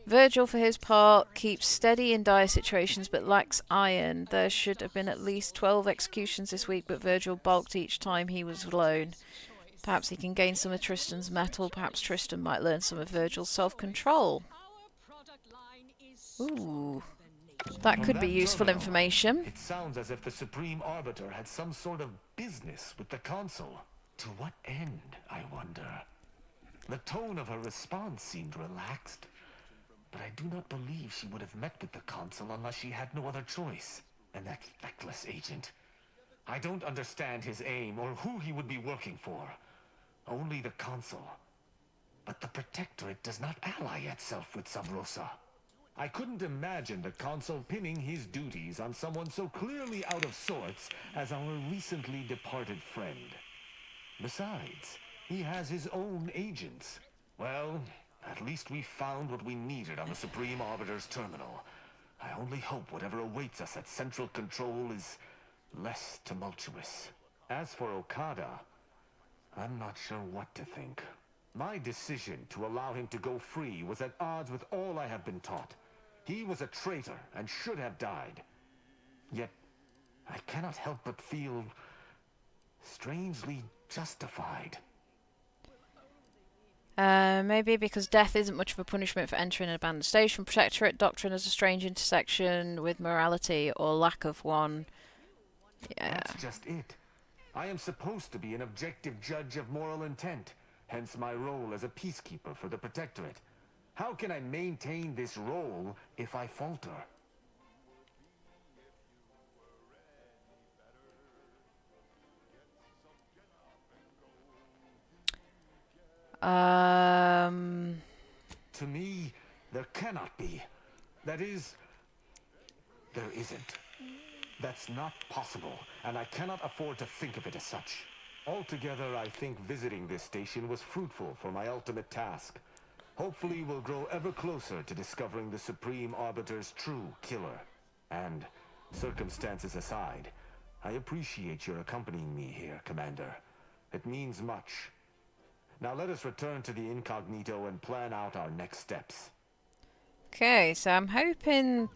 Virgil, for his part, keeps steady in dire situations but lacks iron. There should have been at least 12 executions this week, but Virgil balked each time he was alone. Perhaps he can gain some of Tristan's mettle. Perhaps Tristan might learn some of Virgil's self-control. Ooh. That could be useful information. It sounds as if the Supreme Arbiter had some sort of business with the Consul. To what end, I wonder? The tone of her response seemed relaxed, but I do not believe she would have met with the Consul unless she had no other choice. And that feckless agent. I don't understand his aim or who he would be working for. Only the Consul. But the Protectorate does not ally itself with Savrosa. I couldn't imagine the Consul pinning his duties on someone so clearly out of sorts as our recently departed friend. Besides, he has his own agents. Well, at least we found what we needed on the Supreme Arbiter's terminal. I only hope whatever awaits us at Central Control is less tumultuous. As for Okada, I'm not sure what to think. My decision to allow him to go free was at odds with all I have been taught. He was a traitor and should have died. Yet, I cannot help but feel strangely justified. Maybe because death isn't much of a punishment for entering an abandoned station. Protectorate doctrine has a strange intersection with morality or lack of one. Yeah. That's just it. I am supposed to be an objective judge of moral intent, hence my role as a peacekeeper for the Protectorate. How can I maintain this role if I falter? To me, there cannot be. That is, there isn't. That's not possible, and I cannot afford to think of it as such. Altogether, I think visiting this station was fruitful for my ultimate task. Hopefully, we'll grow ever closer to discovering the Supreme Arbiter's true killer. And, circumstances aside, I appreciate your accompanying me here, Commander. It means much. Now let us return to the incognito and plan out our next steps. Okay, so I'm hoping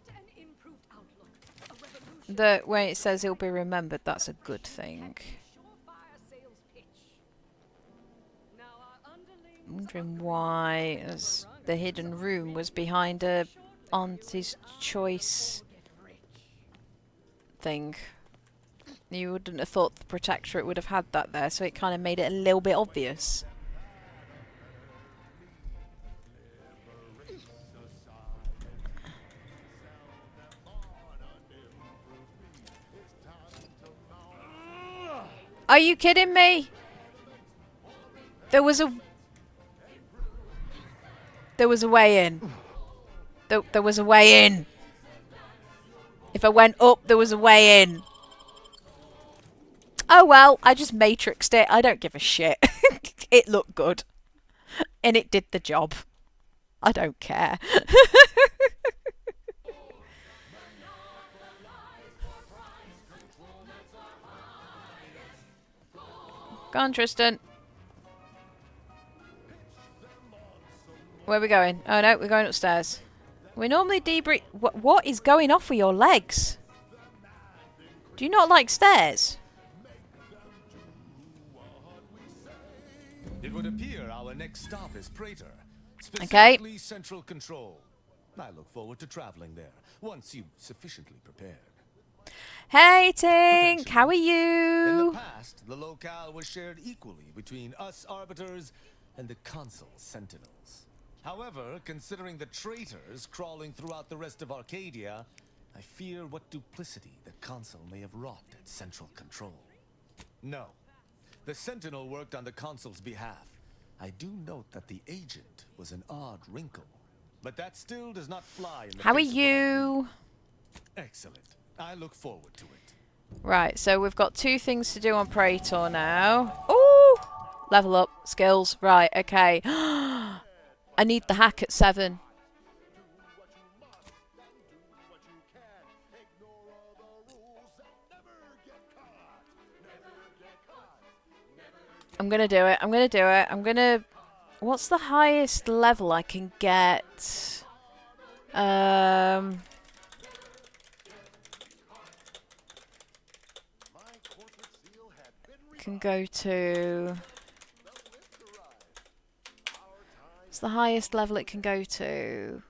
that when it says he'll be remembered, that's a good thing. I'm wondering why the hidden room was behind a Auntie's choice thing. You wouldn't have thought the Protectorate would have had that there, so it kind of made it a little bit obvious. Are you kidding me? There was a way in. There was a way in. If I went up, there was a way in. Oh well, I just matrixed it. I don't give a shit. It looked good. And it did the job. I don't care. Go on, Tristan. Where are we going? Oh no, we're going upstairs. We normally debrief. What is going off with your legs? Do you not like stairs? It would appear our next stop is Praetor, Okay. specifically Central Control. I look forward to traveling there once you've sufficiently prepared. Hey, Tink, how are In the you? past, the locale was shared equally between us arbiters and the Consul Sentinels. However, considering the traitors crawling throughout the rest of Arcadia, I fear what duplicity the Consul may have wrought at Central Control. No, the Sentinel worked on the Consul's behalf. I do note that the agent was an odd wrinkle, but that still does not fly in the How are face of what I you? read. Excellent. I look forward to it. Right, so we've got 2 things to do on Praetor now. Ooh! Level up. Skills. Right, okay. I need the hack at 7. I'm gonna do it. I'm gonna do it. I'm gonna... What's the highest level I can get? Can go to... It's the highest level it can go to.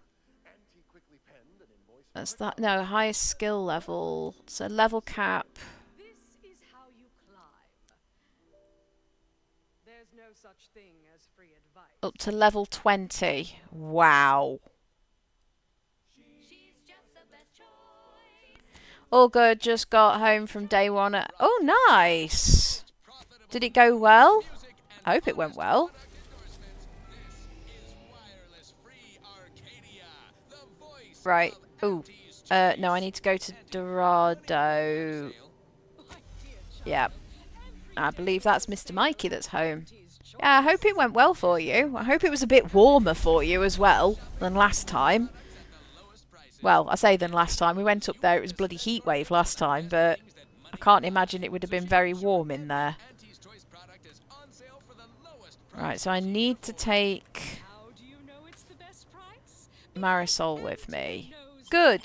That's that. No, highest skill level. So level cap. There's no such thing as free advice. Up to level 20. Wow. All good. Just got home from day 1. Oh, nice. Did it go well? I hope it went well. Right. Ooh. No, I need to go to Dorado. Yeah. I believe that's Mr. Mikey that's home. Yeah, I hope it went well for you. I hope it was a bit warmer for you as well than last time. Well, I say than last time. We went up there, it was a bloody heat wave last time, but I can't imagine it would have been very warm in there. Right, so I need to take Marisol with me. Good.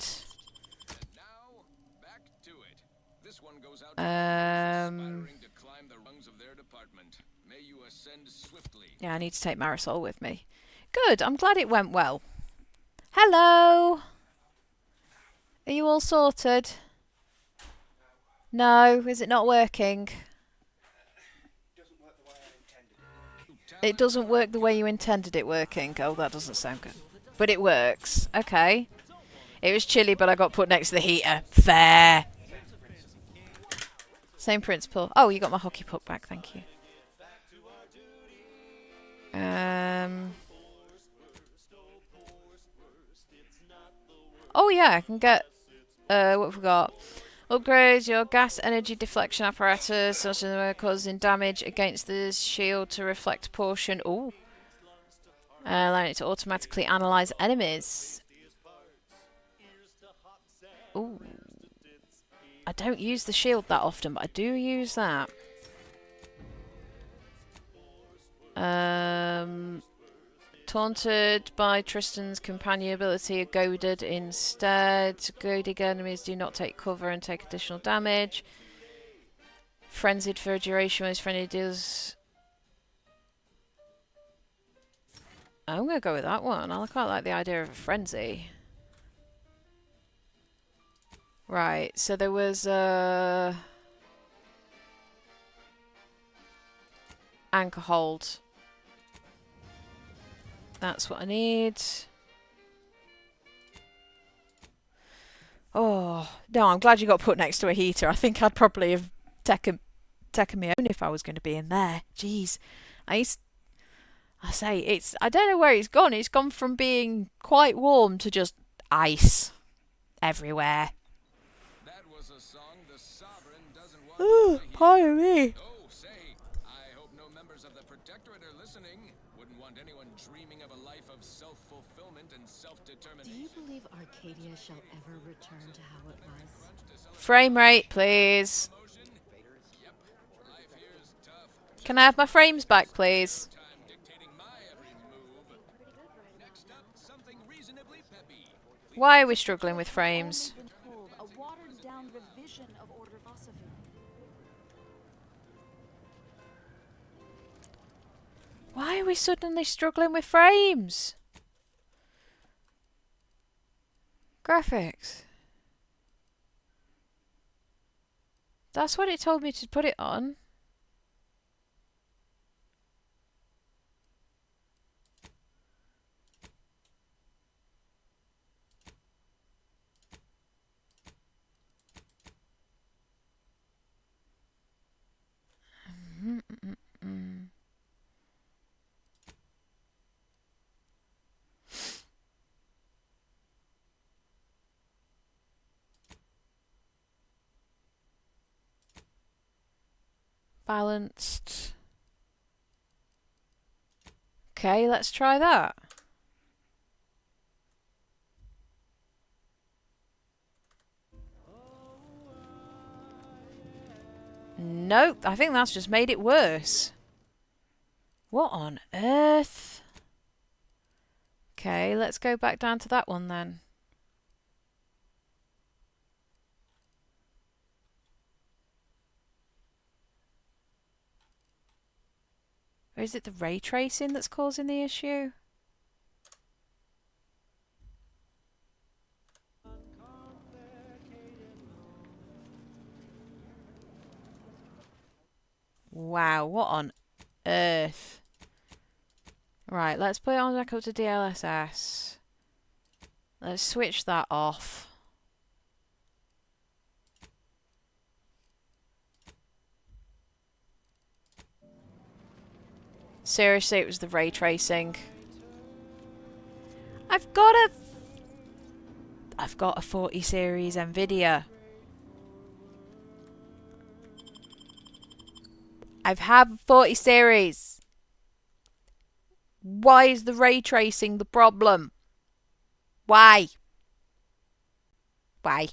Yeah, I need to take Marisol with me. Good, I'm glad it went well. Hello! Are you all sorted? No, is it not working? It doesn't work the way you intended it working. Oh, that doesn't sound good. But it works. Okay. It was chilly, but I got put next to the heater. Fair. Same principle. Oh, you got my hockey puck back. Thank you. Oh, yeah, I can get... what have we got? Upgrade your gas energy deflection apparatus, such as causing damage against the shield to reflect portion. Ooh. Allowing it to automatically analyze enemies. Ooh. I don't use the shield that often, but I do use that. Taunted by Tristan's companion ability, are goaded instead. Goaded enemies do not take cover and take additional damage. Frenzied for a duration when his friendly deals... I'm going to go with that one. I quite like the idea of a frenzy. Right, so there was anchor hold. That's what I need. Oh, no, I'm glad you got put next to a heater. I think I'd probably have taken me own if I was going to be in there. Jeez. I don't know where it's gone. It's gone from being quite warm to just ice everywhere. Ooh, pardon me. Oh, say, I hope no members of the Protectorate are listening. Wouldn't want anyone dreaming of a life of self-fulfillment and self-determination. Do you believe Arcadia shall ever return to how it was? Frame rate, please. Can I have my frames back, please? Why are we struggling with frames? A watered-down revision of Order philosophy. Why are we suddenly struggling with frames? Graphics. That's what it told me to put it on. Balanced. Okay, let's try that. Nope, I think that's just made it worse. What on earth? Okay, let's go back down to that one then. Or is it the ray tracing that's causing the issue? Wow, what on earth? Right, let's put it on back up to DLSS. Let's switch that off. Seriously, it was the ray tracing. I've got a 40 series Nvidia. I've had 40 series. Why is the ray tracing the problem? Why? Why?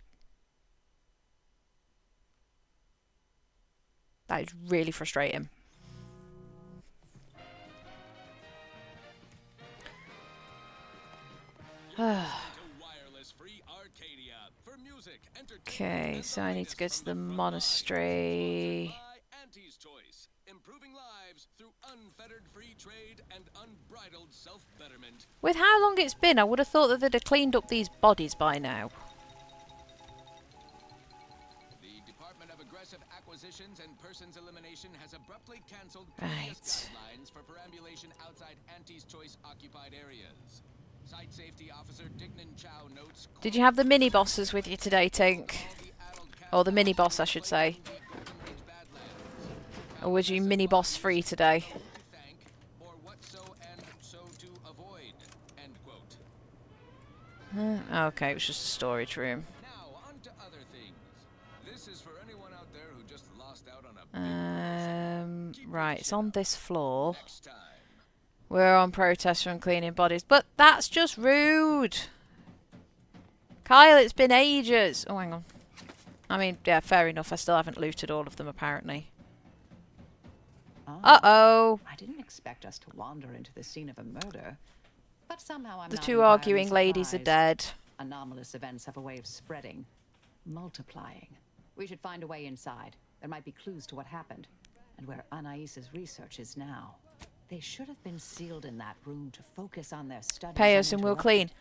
That is really frustrating. Okay, so I need to go to the monastery. Auntie's choice, improving lives through unfettered free trade and unbridled self-betterment. With how long it's been, I would have thought that they'd have cleaned up these bodies by now. The Department of Aggressive Acquisitions and Persons Elimination has abruptly cancelled Right. guidelines for perambulation outside Auntie's choice occupied areas. Site Safety Officer Dignan Chow notes. Did you have the mini bosses with you today, Tink? Or the mini boss, I should say. Or was you mini boss free today? Okay, it was just a storage room. Now on to other things. This is for anyone out there who just lost out on a Right, it's on this floor. We're on protest from cleaning bodies, but that's just rude. Kyle, it's been ages. Oh, hang on. I mean, yeah, fair enough. I still haven't looted all of them, apparently. Uh-oh. I didn't expect us to wander into the scene of a murder, but somehow I'm The not two entirely arguing ladies are surprised. dead. Anomalous events have a way of spreading, multiplying. We should find a way inside. There might be clues to what happened, and where Anais's research is now. They should have been sealed in that room to focus on their studies. Pay us and we'll clean.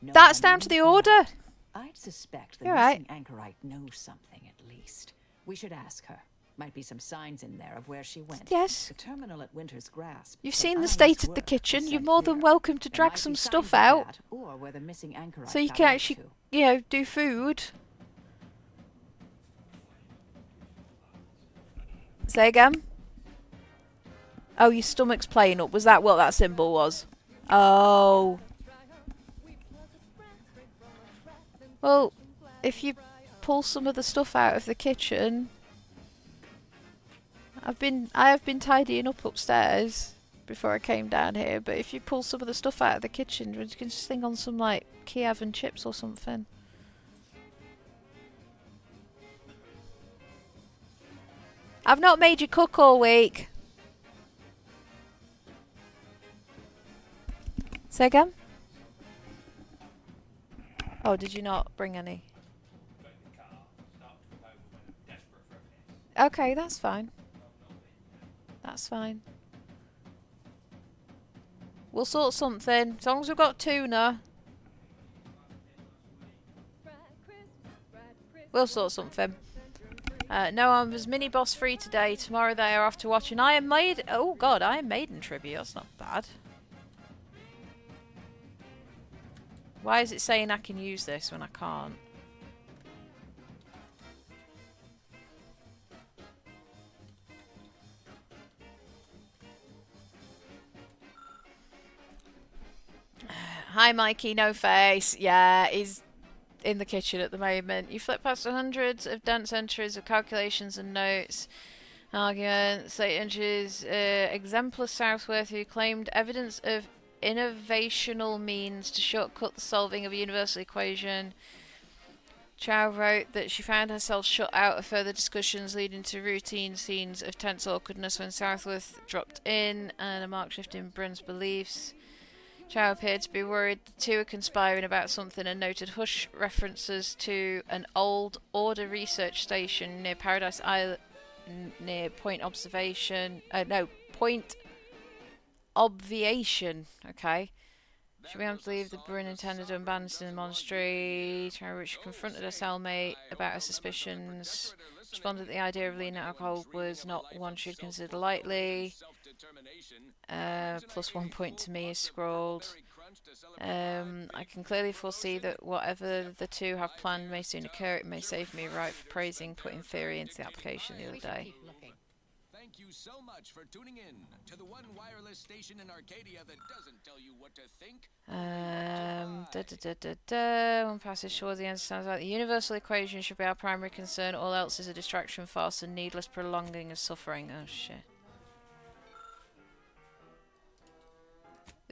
No That's one down to knew the or order. not. I'd suspect the You're missing right. anchorite knows something at least. We should ask her. Might be some signs in there of where she went. Yes. The terminal at Winter's Grasp. You've where seen the Anna's state of the work kitchen. was You're sent more than here. welcome to There drag might some be stuff signs of out. that, or where the missing anchorite So you got can out actually, to. you know, do food. Say again? Oh, your stomach's playing up. Was that what that symbol was? Oh. Well, if you pull some of the stuff out of the kitchen, I have been tidying up upstairs before I came down here. But if you pull some of the stuff out of the kitchen, you can just think on some like Kiev and chips or something. I've not made you cook all week. Say again? Oh, did you not bring any? Okay, that's fine. That's fine. We'll sort something. As long as we've got tuna. We'll sort something. No, I was mini boss free today. Tomorrow they are off to watch an Iron Maiden. Oh god, Iron Maiden tribute. That's not bad. Why is it saying I can use this when I can't? Hi Mikey, no face. Yeah, he's in the kitchen at the moment. You flip past the hundreds of dense entries of calculations and notes, arguments, late entries, exemplar Southworth who claimed evidence of innovational means to shortcut the solving of a universal equation. Chow wrote that she found herself shut out of further discussions leading to routine scenes of tense awkwardness when Southworth dropped in and a marked shift in Bryn's beliefs. Chow appeared to be worried the two were conspiring about something and noted hush references to an old Order research station near Paradise Island, near Point Observation. Point Obviation. Okay. She began to believe that Bryn intended to abandon in the monastery. Chow, which confronted her cellmate about her suspicions, responded that the idea of leaning alcohol was not one she'd consider lightly. Plus 1 point to me is scrolled. I can clearly foresee that whatever the two have planned may soon occur. It may save me right for praising putting theory into the application the other day. Thank you so much for tuning in to the one wireless station in Arcadia that doesn't tell you what to think. One passage towards the end sounds like the universal equation should be our primary concern. All else is a distraction, farce, and needless prolonging of suffering. Oh shit.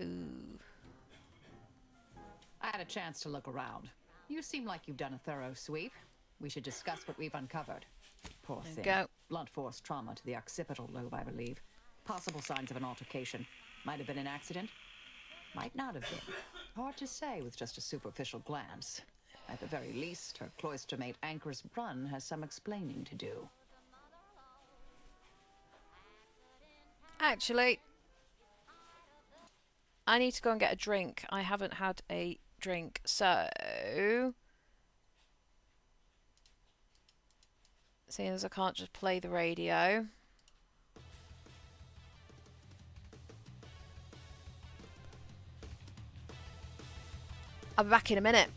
Ooh. I had a chance to look around. You seem like you've done a thorough sweep. We should discuss what we've uncovered. Poor thing. Go. Blunt force trauma to the occipital lobe, I believe. Possible signs of an altercation. Might have been an accident. Might not have been. Hard to say with just a superficial glance. At the very least, her cloister mate Anchor's Brun has some explaining to do. Actually, I need to go and get a drink. I haven't had a drink, so seeing as I can't just play the radio, I'll be back in a minute.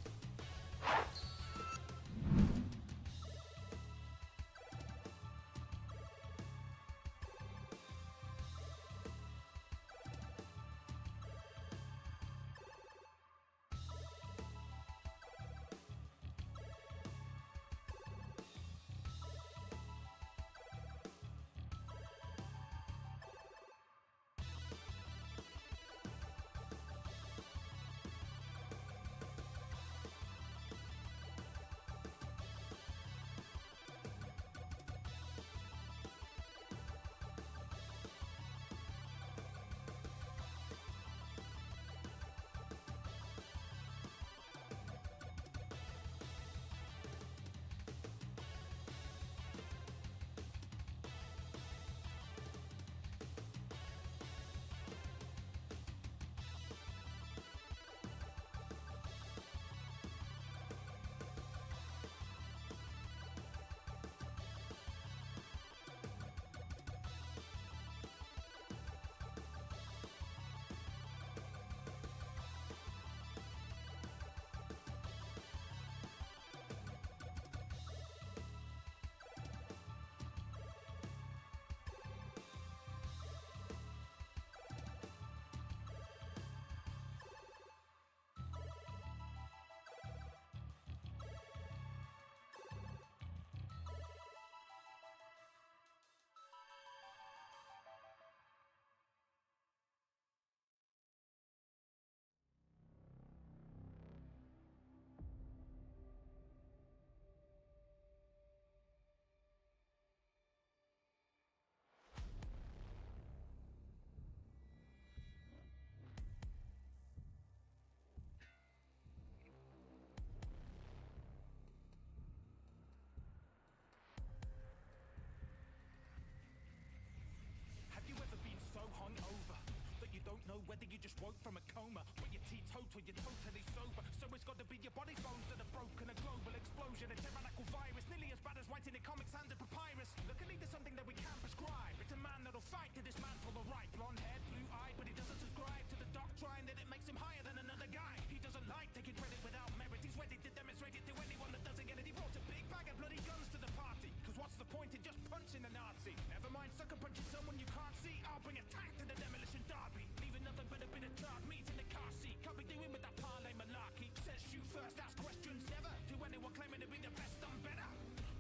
whether you just woke from a coma, but you're teetotal, you're totally sober. So it's got to be your body's bones that are broken. A global explosion, a tyrannical virus, nearly as bad as writing in comics and a papyrus. Luckily, there's something that we can prescribe. It's a man that'll fight to dismantle the right. Blonde haired, blue eyed, but he doesn't subscribe to the doctrine that it makes him higher than another guy. He doesn't like taking credit without merit. He's ready to demonstrate it to anyone that doesn't get it. He brought a big bag of bloody guns to the party. Cause what's the point in just punching a Nazi? Never mind sucker punching someone you can't see. I'll bring a tank to the demolition derby, leaving nothing but a bit of charred meat in the car seat. Can't be doing with that parlay malarkey. Says shoot first, ask questions never. To anyone claiming to be the best, I'm better.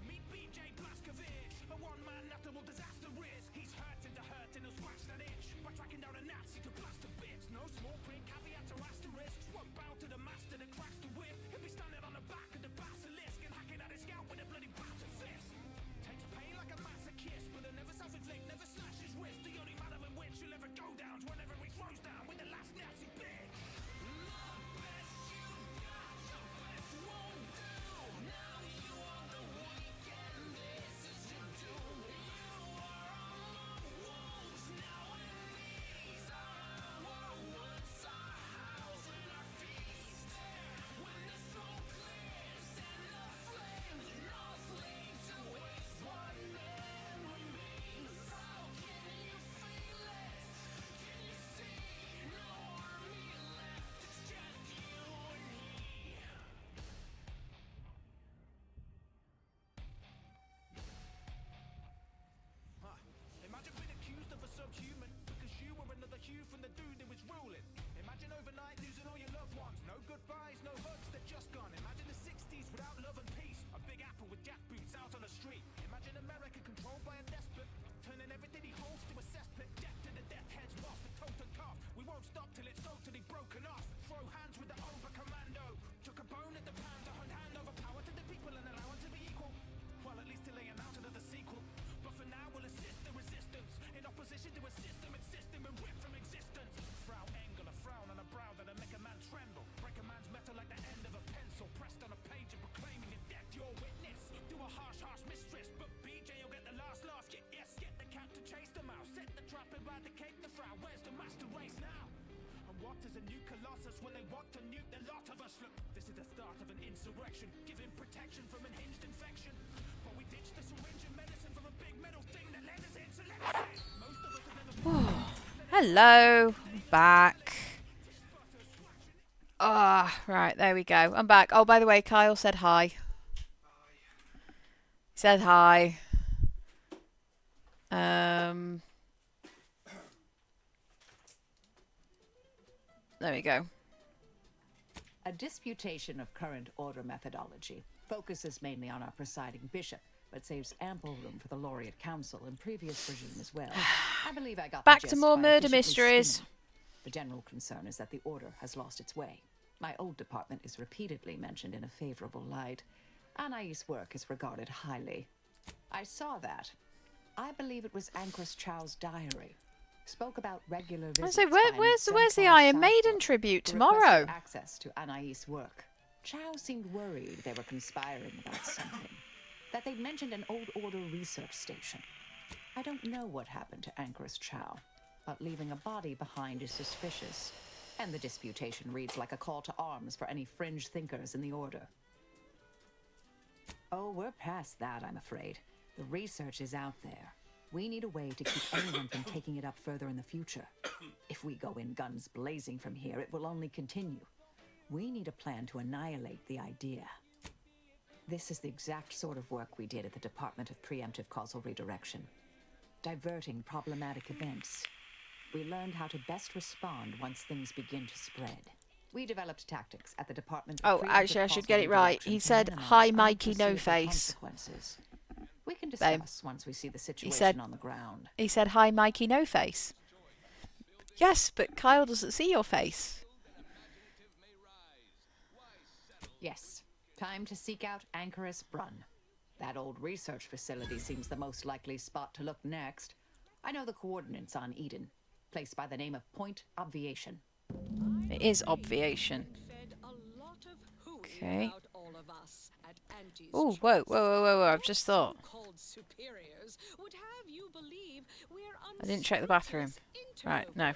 Meet BJ Blazkowicz, a one-man natural disaster is. He's hurting to hurt and he'll scratch that itch by tracking down a Nazi to blast to bits. No small print, caveats or asterisks. Won't bow to the master that cracks the whip. He'll be standing on the back of the basilisk and hacking at his scalp with a bloody bouncing fist. Takes pain like a masochist, but he'll never self-inflict, never slash his wrist. The only manner in which he'll ever go down is whenever he throws down with the last Nazi bitch. The best you got, the best won't do. Now you are the weak and this is your doom. You are our wounds now, and these are our woods, our house and our feast. When the smoke clears and the flames north lead to waste, one man remains. How can you feel it? Can you see? No army left, it's just you and me. Imagine being accused of a subhuman because you were another hue from the dude who was ruling. Imagine overnight losing all your loved ones. No goodbyes, no hugs, they're just gone. Imagine the 60s without love and peace. A big apple with jack boots out on the street. Imagine America controlled by a despot, turning everything he holds to a cesspit. Death to the death heads, lost the total calf. We won't stop till it's totally broken off. Throw hands with the over commando. Took a bone at the pound to hand over power to the people and allow them to be equal. Well, at least till they announce another sequel. But for now, we'll assist the resistance in opposition to a system insisting we're ripped from existence. Frau Engel, a frown on a brow that'll make a man tremble. Break a man's metal like the end of a pencil pressed on a page and proclaiming in death your witness. Do a harsh mistress, but BJ will get the last laugh. Yes, get the cat to chase the mouse. Set the trap and eradicate the frown. Where's the master race now? And what is a new colossus when they want to nuke the lot of us? Look, this is the start of an insurrection, giving protection from unhinged infection. But we ditched the syringe and medicine for a big metal thing that led us in. So let us in. Most of us have never. Hello, back. Ah, right, there we go. I'm back. Oh, by the way, Kyle said hi. He said hi. There we go. A disputation of current order methodology focuses mainly on our presiding bishop, but saves ample room for the laureate council and previous regime as well. I believe I got Back the to gist more by murder efficiently mysteries. skimming. The general concern is that the order has lost its way. My old department is repeatedly mentioned in a favorable light. Anais' work is regarded highly. I saw that. I believe it was Anchoress Chow's diary. Spoke about regular visits. So where's the Iron Maiden tribute tomorrow? Access to Anais' work. Chow seemed worried they were conspiring about something. That they'd mentioned an old order research station. I don't know what happened to Anchoress Chow, but leaving a body behind is suspicious. And the disputation reads like a call to arms for any fringe thinkers in the order. Oh, we're past that, I'm afraid. The research is out there. We need a way to keep anyone from taking it up further in the future. If we go in guns blazing from here, it will only continue. We need a plan to annihilate the idea. This is the exact sort of work we did at the Department of Preemptive Causal Redirection. Diverting problematic events. We learned how to best respond once things begin to spread. We developed tactics at the Department of Oh, actually, I should get it right. He said, "Hi, Mikey, no face." We can discuss once we see the situation on the ground. He said, "Hi, Mikey, no face." Yes, but Kyle doesn't see your face. Yes, time to seek out Anchoress Brunn. That old research facility seems the most likely spot to look next. I know the coordinates on Eden, placed by the name of Point Obviation. It is obviation. Okay. Oh, whoa, I've just thought. I didn't check the bathroom. Right, no.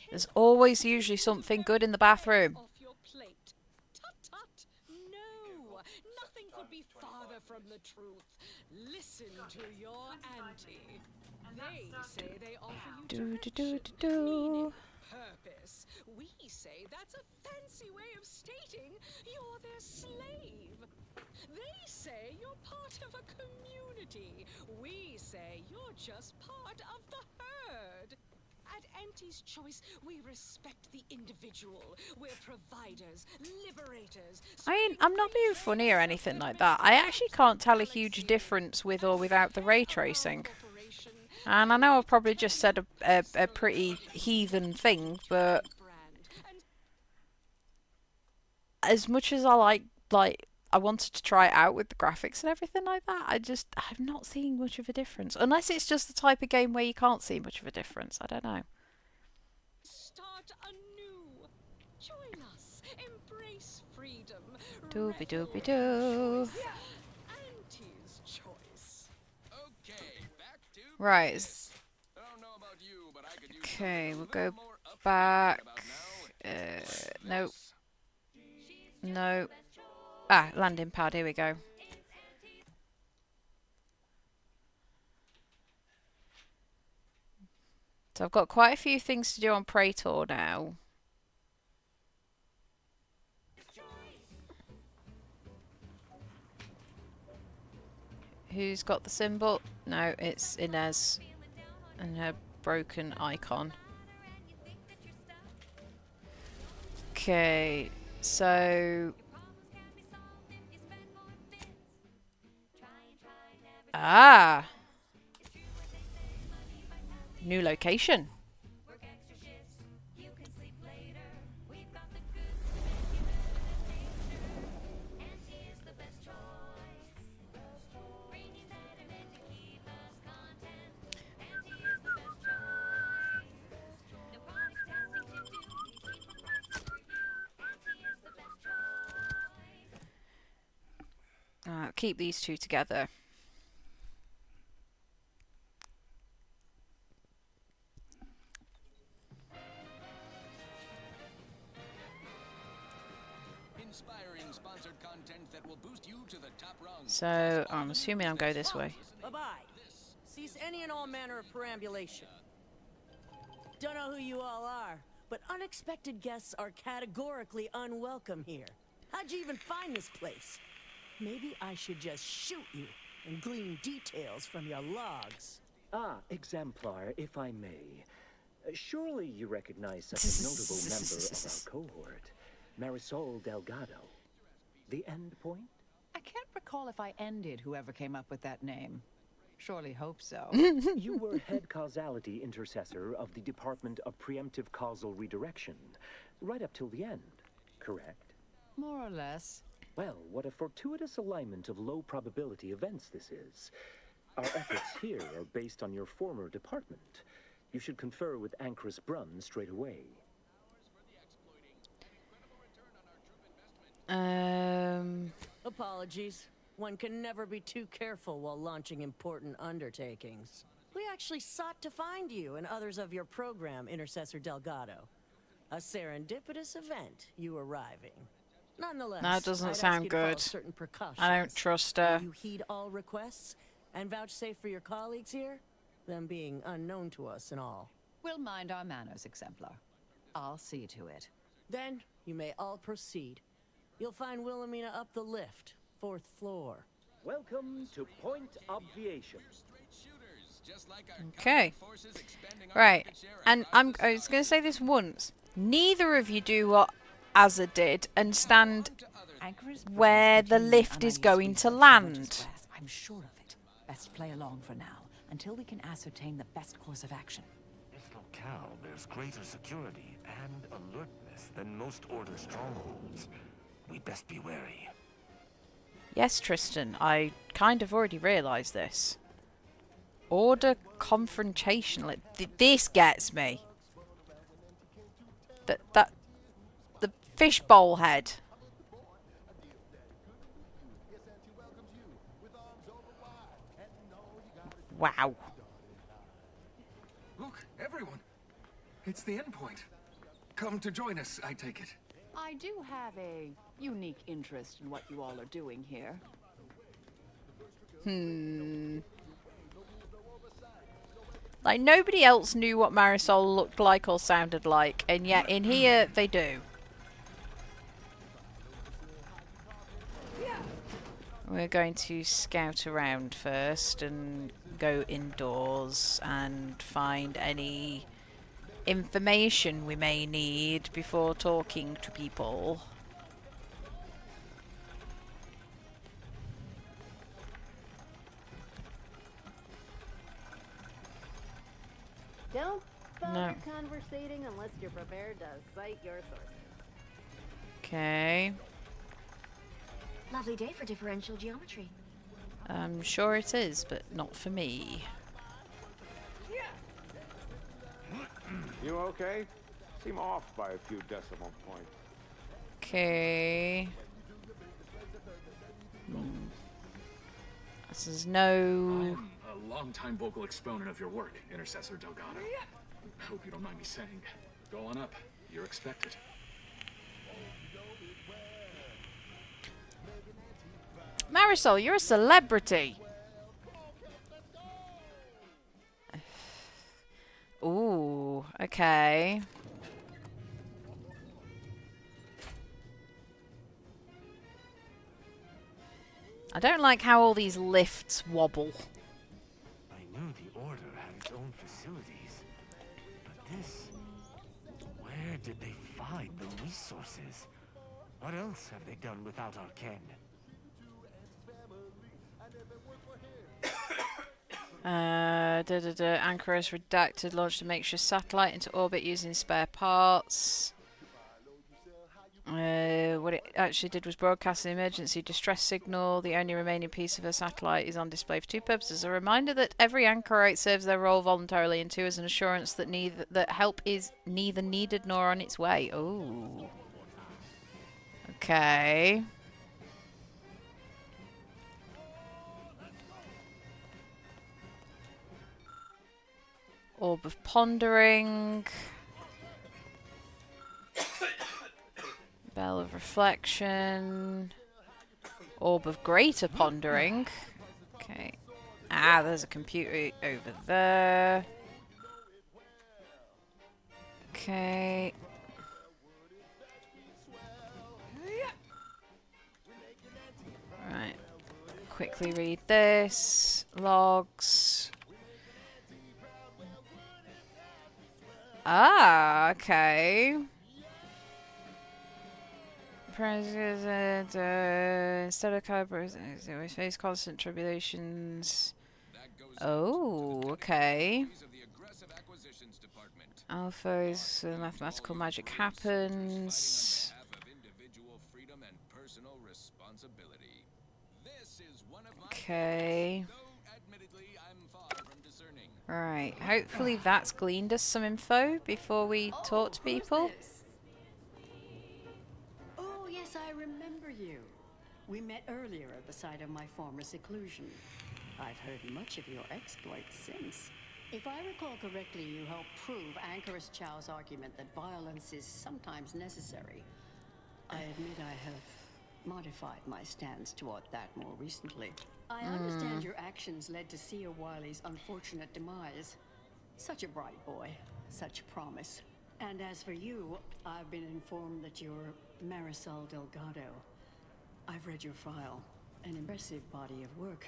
There's always usually something good in the bathroom. Off your plate. Tut tut. No, nothing could be farther from the truth. Listen to your auntie. They say they offer you direction, meaning, purpose. We say that's a fancy way of stating you're their slave. They say you're part of a community. We say you're just part of the herd. At Auntie's Choice, we respect the individual. We're providers, liberators. I mean, I'm not being funny or anything like that. I actually can't tell a huge difference with or without the ray tracing. And I know I've probably just said a pretty heathen thing, but as much as I I wanted to try it out with the graphics and everything like that, I'm not seeing much of a difference. Unless it's just the type of game where you can't see much of a difference. I don't know. Start anew. Join us. Embrace freedom. Doobie doobie doo. Auntie's Choice. Right. Okay, we'll go back. Nope. No. Ah, landing pad, here we go. So I've got quite a few things to do on Praetor now. Who's got the symbol? No, it's Inez and her broken icon. Okay, so... Ah! New location. Keep these two together. Inspiring sponsored content that will boost you to the top rung. So I'm assuming I'll go this way. Bye-bye. Cease any and all manner of perambulation. Don't know who you all are, but unexpected guests are categorically unwelcome here. How'd you even find this place? Maybe I should just shoot you and glean details from your logs. Ah, Exemplar, if I may. Surely you recognize such a notable member of our cohort, Marisol Delgado. The end point? I can't recall if I ended whoever came up with that name. Surely hope so. You were head causality intercessor of the Department of Preemptive Causal Redirection, right up till the end, correct? More or less. Well, what a fortuitous alignment of low probability events this is. Our efforts here are based on your former department. You should confer with Anchoress Brunn straight away. Apologies. One can never be too careful while launching important undertakings. We actually sought to find you and others of your program, Intercessor Delgado. A serendipitous event, you arriving. Nonetheless, that doesn't I'd sound ask you to follow good. certain precautions. I don't trust her. Will you heed all requests and vouchsafe for your colleagues here, them being unknown to us and all. We'll mind our manners, Exemplar. I'll see to it. Then you may all proceed. You'll find Wilhelmina up the lift, 4th floor. Welcome to Point Obviation. Okay. Right. And I was going to say this once. Neither of you do what Azza did and stand where the lift is going to land. I'm sure of it. Best play along for now, until we can ascertain the best course of action. This locale bears greater security and alertness than most Order strongholds. We best be wary. Yes, Tristan, I kind of already realised this. Order confrontation, like this gets me. The fishbowl head. Wow. Look, everyone. It's the end point. come to join us, I take it. I do have a unique interest in what you all are doing here. Like, nobody else knew what Marisol looked like or sounded like, and yet in here they do. We're going to scout around first and go indoors and find any information we may need before talking to people. Don't bother conversating unless you're prepared to cite your sources. Okay. Lovely day for differential geometry. I'm sure it is, but not for me. You okay? Seem off by a few decimal points. Okay. This is no... I'm a long-time vocal exponent of your work, Intercessor Delgado. I hope you don't mind me saying. Go on up. You're expected. Marisol, you're a celebrity. Ooh, okay. I don't like how all these lifts wobble. I knew the Order had its own facilities, but this... Where did they find the resources? What else have they done without our ken? Anchorus redacted, launched a makeshift satellite into orbit using spare parts. What it actually did was broadcast an emergency distress signal. The only remaining piece of a satellite is on display for two purposes: a reminder that every anchorite serves their role voluntarily, and two, as an assurance that help is neither needed nor on its way. Oh. Okay. Orb of Pondering. Bell of Reflection. Orb of Greater Pondering. Okay. Ah, there's a computer over there. Okay. Right. Quickly read this. Logs. Ah, okay. President, instead of calibrating, we face constant tribulations. Oh, okay. Alpha is mathematical magic happens. Okay. Right, hopefully that's gleaned us some info before we talk to people. Oh, yes, I remember you. We met earlier at the site of my former seclusion. I've heard much of your exploits since. If I recall correctly, you helped prove Anchorus Chow's argument that violence is sometimes necessary. I admit I have modified my stance toward that more recently. I understand your actions led to Seer Wiley's unfortunate demise. Such a bright boy, such promise. And as for you, I've been informed that you're Marisol Delgado. I've read your file, an impressive body of work,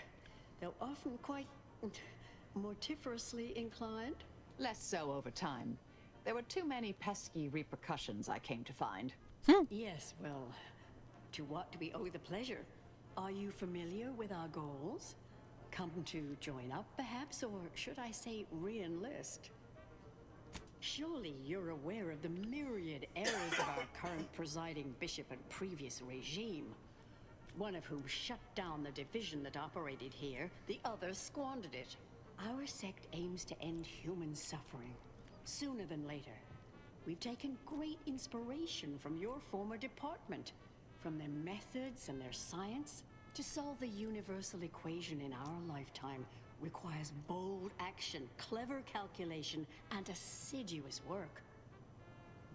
though often quite mortiferously inclined. Less so over time. There were too many pesky repercussions, I came to find. Yes, well, to what do we owe the pleasure? Are you familiar with our goals? Come to join up, perhaps, or should I say re-enlist? Surely you're aware of the myriad errors of our current presiding bishop and previous regime. One of whom shut down the division that operated here, the other squandered it. Our sect aims to end human suffering, sooner than later. We've taken great inspiration from your former department, from their methods and their science. To solve the universal equation in our lifetime requires bold action, clever calculation, and assiduous work.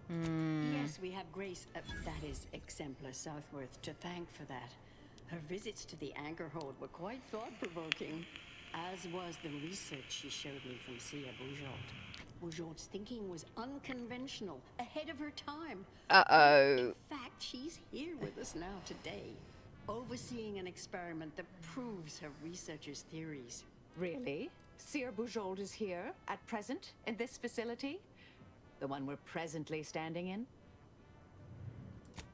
Yes, we have Grace, that is Exemplar Southworth, to thank for that. Her visits to the anchor hold were quite thought-provoking, as was the research she showed me from Sia Boujold. Boujold's thinking was unconventional, ahead of her time. Uh-oh. In fact, she's here with us now today, overseeing an experiment that proves her researchers' theories. Really? Sir Boujold is here, at present, in this facility? The one we're presently standing in?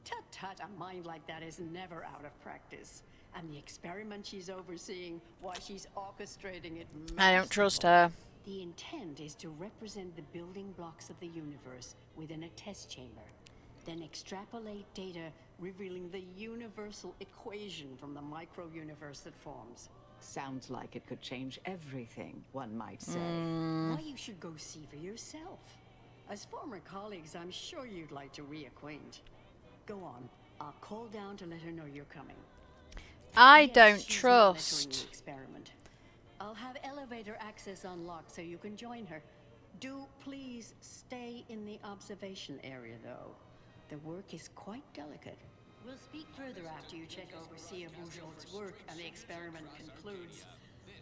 Tut-tut, a mind like that is never out of practice. And the experiment she's overseeing, why, she's orchestrating it I don't trust her. The intent is to represent the building blocks of the universe within a test chamber. Then extrapolate data revealing the universal equation from the micro-universe that forms. Sounds like it could change everything, one might say. Why, you should go see for yourself. As former colleagues, I'm sure you'd like to reacquaint. Go on. I'll call down to let her know you're coming. I Yes, don't she's monitoring trust. the experiment. I'll have elevator access unlocked so you can join her. Do please stay in the observation area, though. The work is quite delicate. We'll speak further after you check over Sia Boujold's work and the experiment concludes.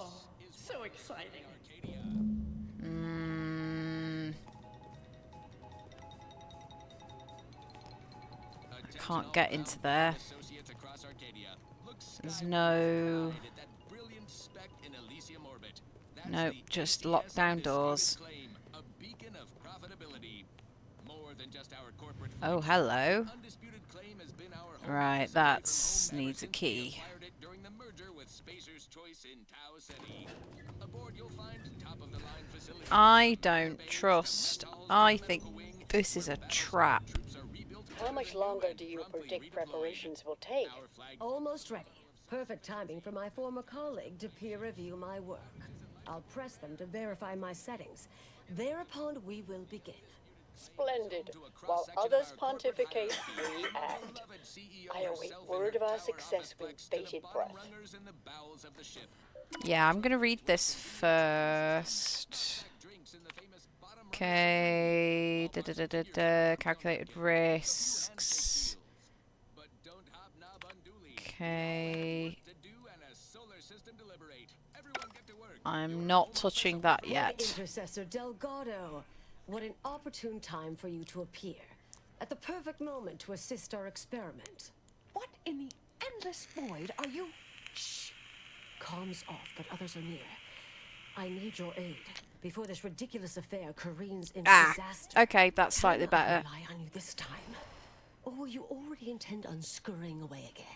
Oh, so exciting. Can't get into there. There's no... No, just lockdown doors. Oh, hello. Right, that needs a key. I don't trust. I think this is a trap. How much longer do you predict preparations will take? Almost ready. Perfect timing for my former colleague to peer review my work. I'll press them to verify my settings. Thereupon we will begin. Splendid. While others pontificate, we act. I await word of our success with bated breath. Yeah, I'm gonna read this first. Okay. Calculated risks. Okay. I'm not touching that yet. Intercessor Delgado, what an opportune time for you to appear. At the perfect moment to assist our experiment. What in the endless void are you... Shh. Comms off, but others are near. I need your aid before this ridiculous affair careens into disaster. Okay, that's slightly Can I better. rely on you this time? Or will you already intend on scurrying away again?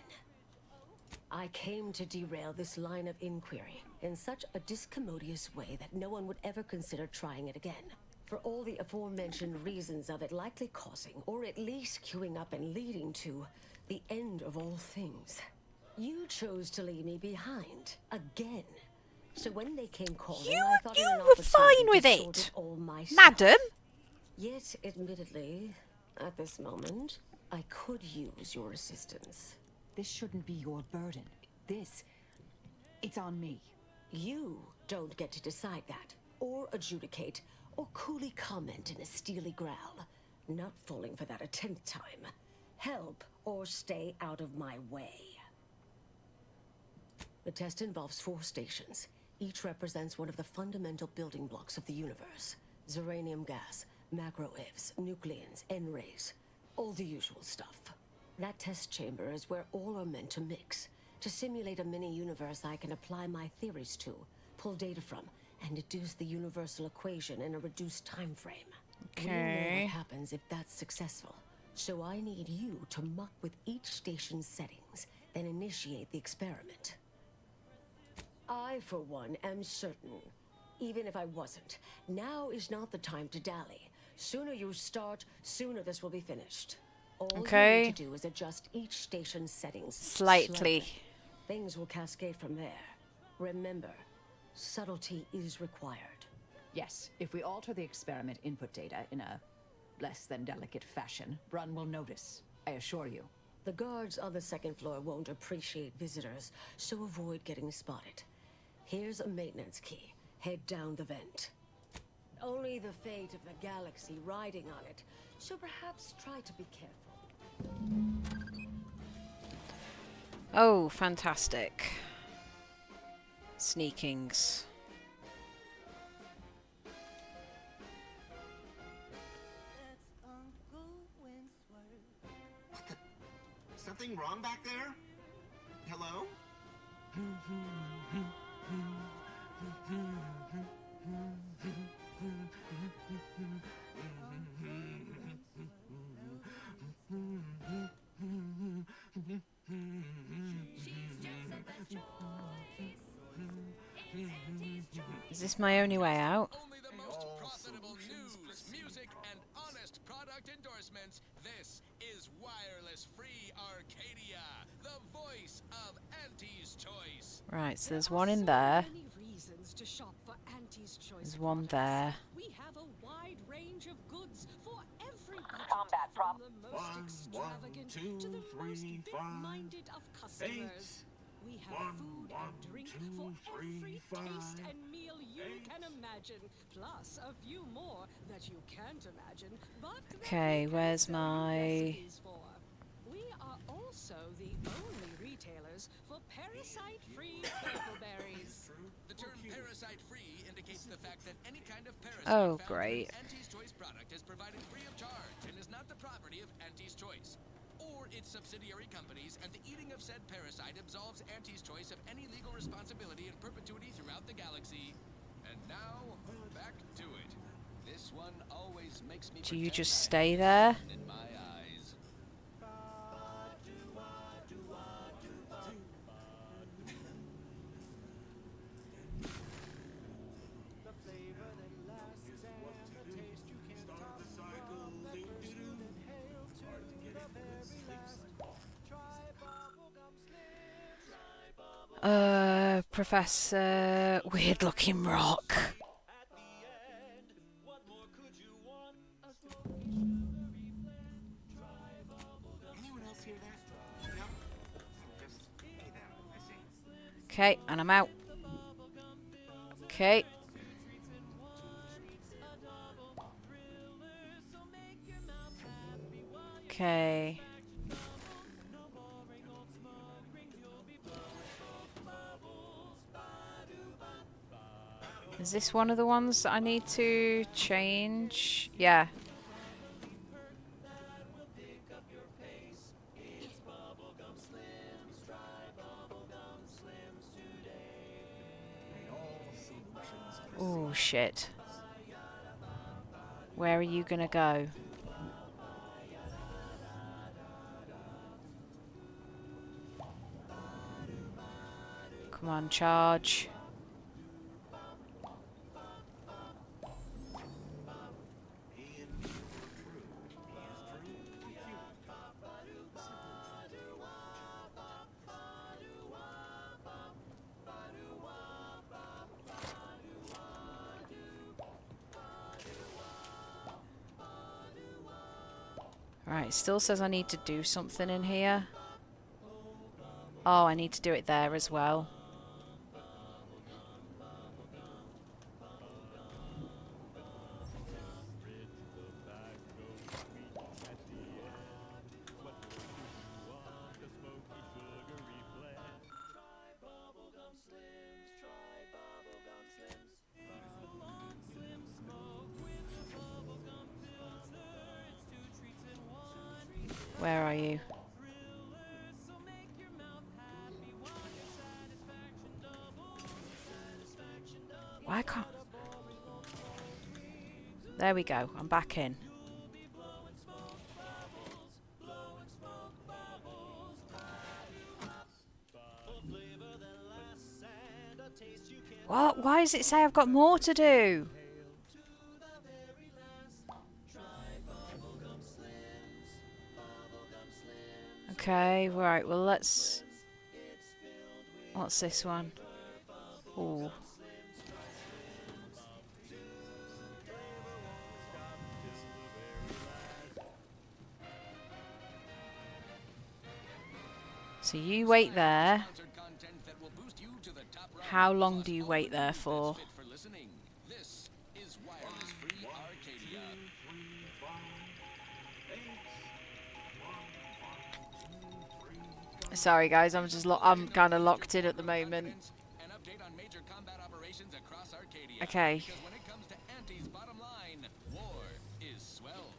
I came to derail this line of inquiry in such a discommodious way that no one would ever consider trying it again. For all the aforementioned reasons of it likely causing, or at least queuing up and leading to, the end of all things. You chose to leave me behind, again. So when they came calling, I thought You it an were fine opportunity with to sort it, all myself. madam. Yet, admittedly, at this moment, I could use your assistance. This shouldn't be your burden. It's on me. You don't get to decide that, or adjudicate, or coolly comment in a steely growl. Not falling for that a 10th time. Help, or stay out of my way. The test involves 4 stations. Each represents one of the fundamental building blocks of the universe. Zeranium gas, macro-ivs, nucleons, N-rays. All the usual stuff. That test chamber is where all are meant to mix. To simulate a mini-universe I can apply my theories to, pull data from, and deduce the universal equation in a reduced time frame. We know what happens if that's successful. So I need you to muck with each station's settings, then initiate the experiment. I, for one, am certain, even if I wasn't, now is not the time to dally. Sooner you start, sooner this will be finished. All you need to do is adjust each station's settings Slightly. Things will cascade from there. Remember, subtlety is required. Yes, if we alter the experiment input data in a less than delicate fashion, Brun will notice, I assure you. The guards on the 2nd floor won't appreciate visitors, so avoid getting spotted. Here's a maintenance key. Head down the vent. Only the fate of the galaxy riding on it, so perhaps try to be careful. Oh, fantastic. Sneakings. Something wrong back there? Hello? Is this my only way out? Only the most profitable news, music, and honest product endorsements. This is Wireless Free Arcadia, the voice of Auntie's Choice. Right, so there's one in there. Many reasons to shop for Auntie's Choice. There's one there. We have a wide range of goods for every budget, Combat prop. from the most extravagant to the most big-minded of customers. We have food and drink for every taste and meal you can imagine, plus a few more that you can't imagine. But Okay, where's my... we are also the only retailers for parasite-free purple berries. The term parasite-free indicates the fact that any kind of parasite Oh, found great. in an Auntie's Choice product is provided free of charge and is not the property of Auntie's Choice or its subsidiary companies, and the eating of said parasite absolves Auntie's Choice of any legal responsibility in perpetuity throughout the galaxy. And now, back to it. This one always makes me Do you pretend just I stay have there? sun in my eyes. Professor Weird Looking Rock. Anyone else hear that? No? Just me then, I see. Okay, and I'm out. Okay. Okay. Is this one of the ones that I need to change? Yeah. Oh, shit. Where are you gonna go? Come on, charge. Right, it still says I need to do something in here. Oh, I need to do it there as well. Where are you? Why can't... There we go. I'm back in. What? Why does it say I've got more to do? Okay, right, well let's... What's this one? Ooh. So you wait there. How long do you wait there for? This is Wireless Free Arcadia. Sorry guys, I'm kind of locked in at the moment. An update on major combat operations across Arcadia. Okay. Because when it comes to Auntie's bottom line, war is swell.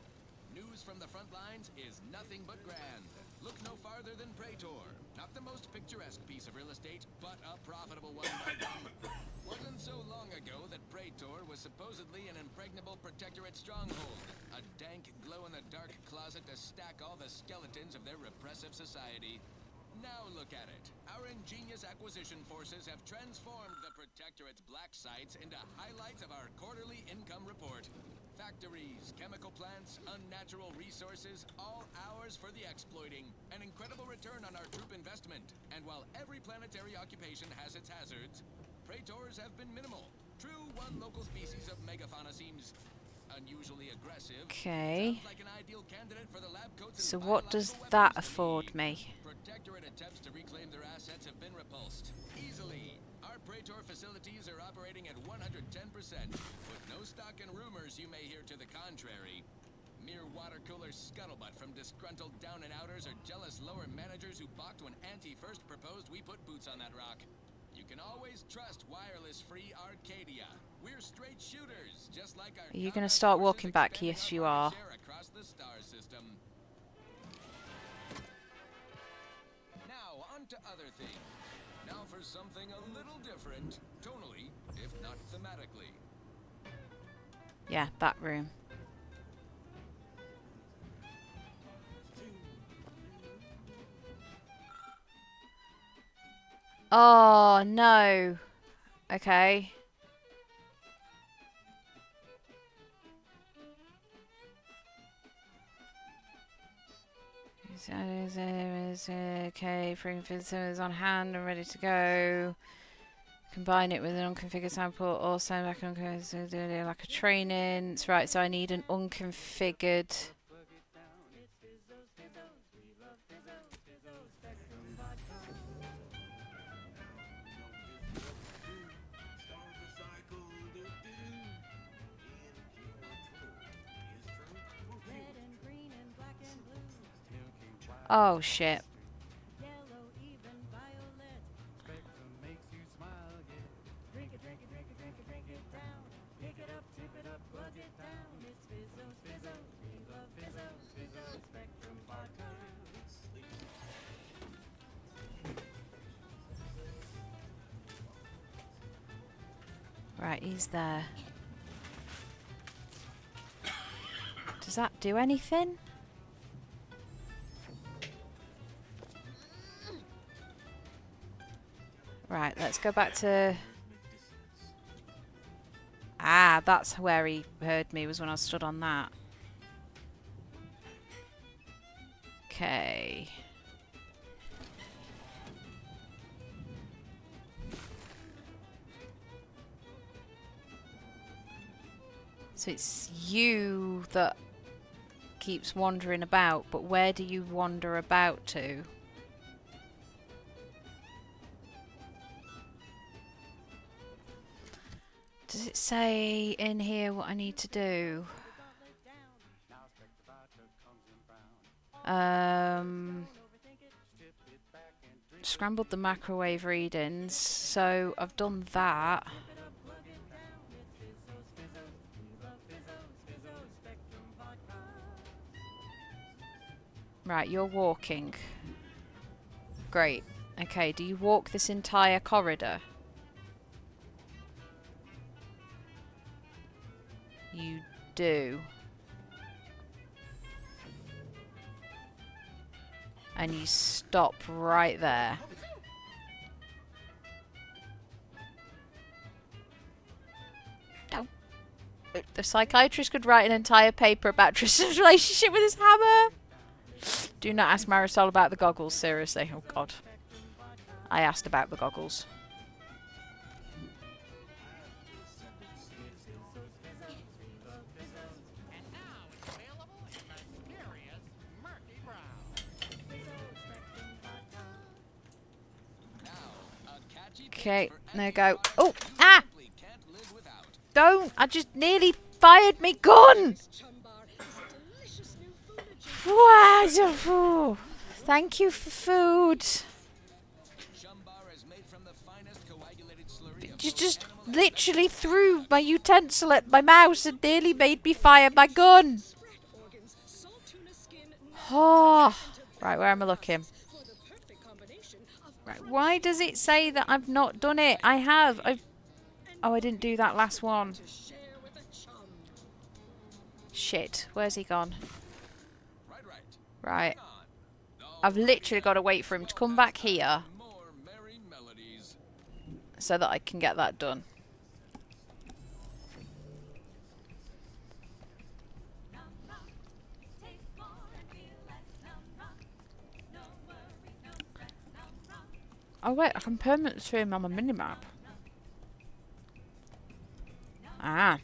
News from the front lines is nothing but grand. Look no farther than Praetor. Not the most picturesque piece of real estate, but a profitable one by them. Wasn't so long ago that Praetor was supposedly an impregnable protectorate stronghold. A dank, glow-in-the-dark closet to stack all the skeletons of their repressive society. Now look at it. Our ingenious acquisition forces have transformed the Protectorate's black sites into highlights of our quarterly income report. Factories, chemical plants, unnatural resources, all ours for the exploiting. An incredible return on our troop investment. And while every planetary occupation has its hazards, Praetors have been minimal. True, one local species of megafauna seems unusually aggressive. Okay. Sounds like an ideal candidate for the lab coats and So what does biological that weapons afford league. me? Protectorate attempts to reclaim their assets have been repulsed. Easily. Our Praetor facilities are operating at 110%, with no stock in rumors you may hear to the contrary. Mere water cooler scuttlebutt from disgruntled down-and-outers or jealous lower managers who balked when Auntie first proposed we put boots on that rock. You can always trust wireless-free Arcadia. We're straight shooters, just like our. Are you going to start walking back? Yes, you are. Across the star system. Now on to other things. Now for something a little different, tonally, if not thematically. Yeah, that room. Oh, no. Okay. Okay, bring visitors on hand and ready to go. Combine it with an unconfigured sample or send back like a training. That's right, so I need an unconfigured. Oh shit. Right, he's there. Does that do anything? Right, let's go back to... Ah, that's where he heard me, was when I stood on that. Okay. So it's you that keeps wandering about, but where do you wander about to? Does it say in here what I need to do? Scrambled the microwave readings, so I've done that. Right, you're walking. Great. Okay, do you walk this entire corridor? You do. And you stop right there. No. The psychiatrist could write an entire paper about Tristan's relationship with his hammer. Do not ask Marisol about the goggles, seriously. Oh god. I asked about the goggles. Okay, there we go. Oh, ah! Don't! I just nearly fired me gun! Wow! Thank you for food. You just literally threw my utensil at my mouse and nearly made me fire my gun. Oh. Right, where am I looking? Right, why does it say that I've not done it? I have. Oh, I didn't do that last one. Shit, where's he gone? Right. I've literally got to wait for him to come back here so that I can get that done. Oh wait, I can permanently throw him on my minimap. Ah.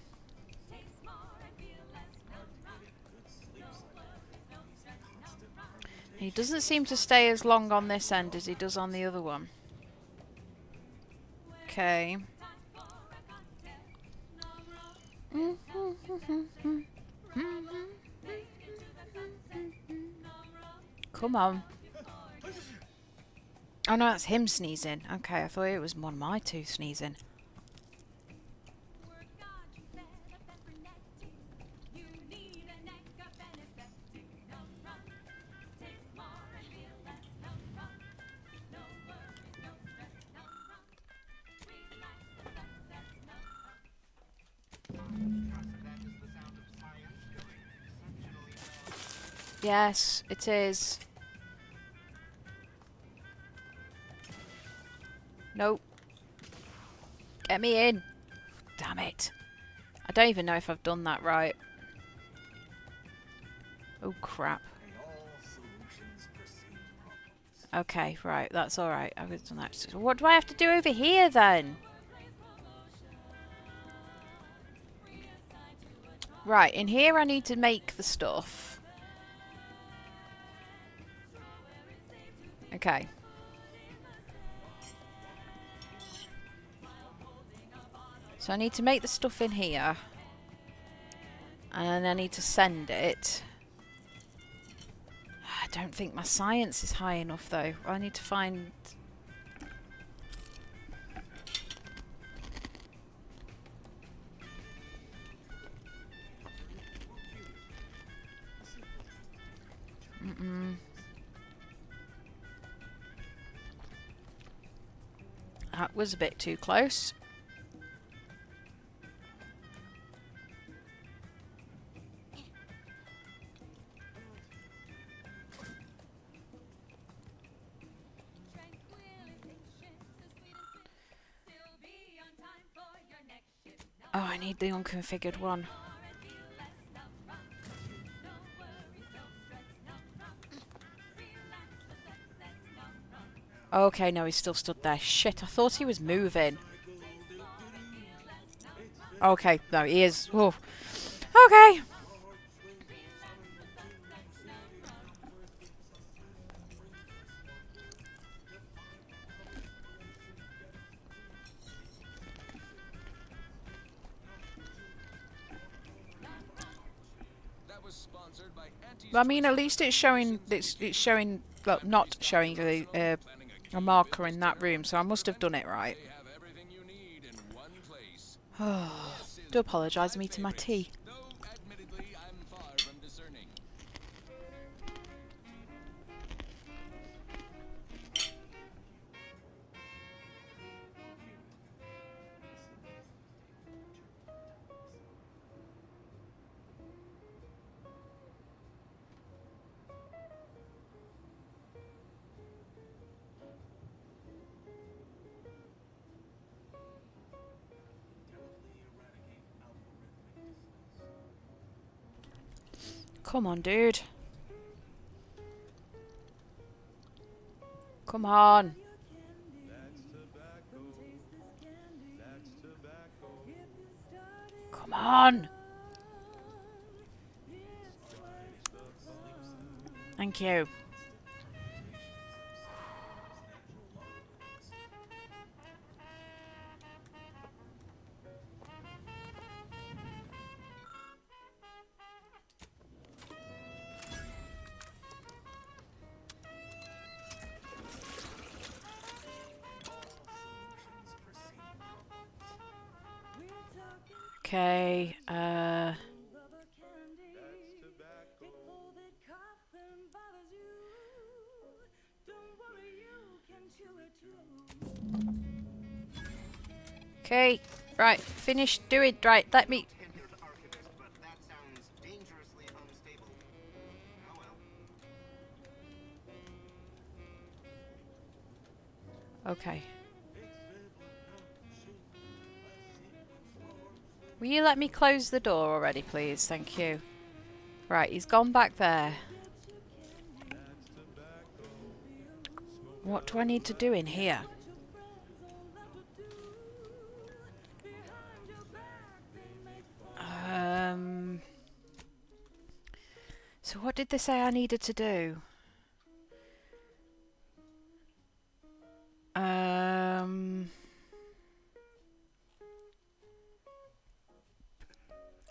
He doesn't seem to stay as long on this end as he does on the other one. Okay. Come on. Oh no, that's him sneezing. Okay, I thought it was one of my two sneezing. Yes, it is. Nope. Get me in. Damn it. I don't even know if I've done that right. Oh, crap. Okay, right. That's alright. I've done that. So what do I have to do over here, then? Right, in here I need to make the stuff. Okay. So I need to make the stuff in here. And I need to send it. I don't think my science is high enough, though. I need to find... That was a bit too close. Oh, I need the unconfigured one. Okay, no, he's still stood there. Shit, I thought he was moving. Okay, no, he is. Whoa. Okay. I mean, at least it's showing. It's showing. Well, not showing a marker in that room. So I must have done it right. Do apologise, I'm eating my tea. Come on, dude. Come on. Come on. Thank you. Okay. Okay. Right. Finished doing. Right. Let me. Okay. Will you let me close the door already, please? Thank you. Right, he's gone back there. What do I need to do in here? So what did they say I needed to do?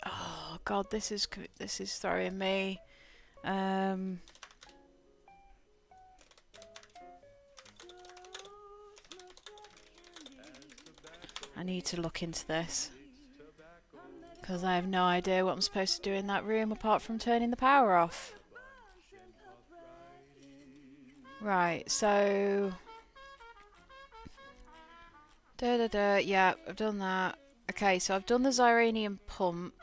Oh God, this is throwing me. I need to look into this because I have no idea what I'm supposed to do in that room apart from turning the power off. Right, so yeah, I've done that. Okay, so I've done the Ziranium pump.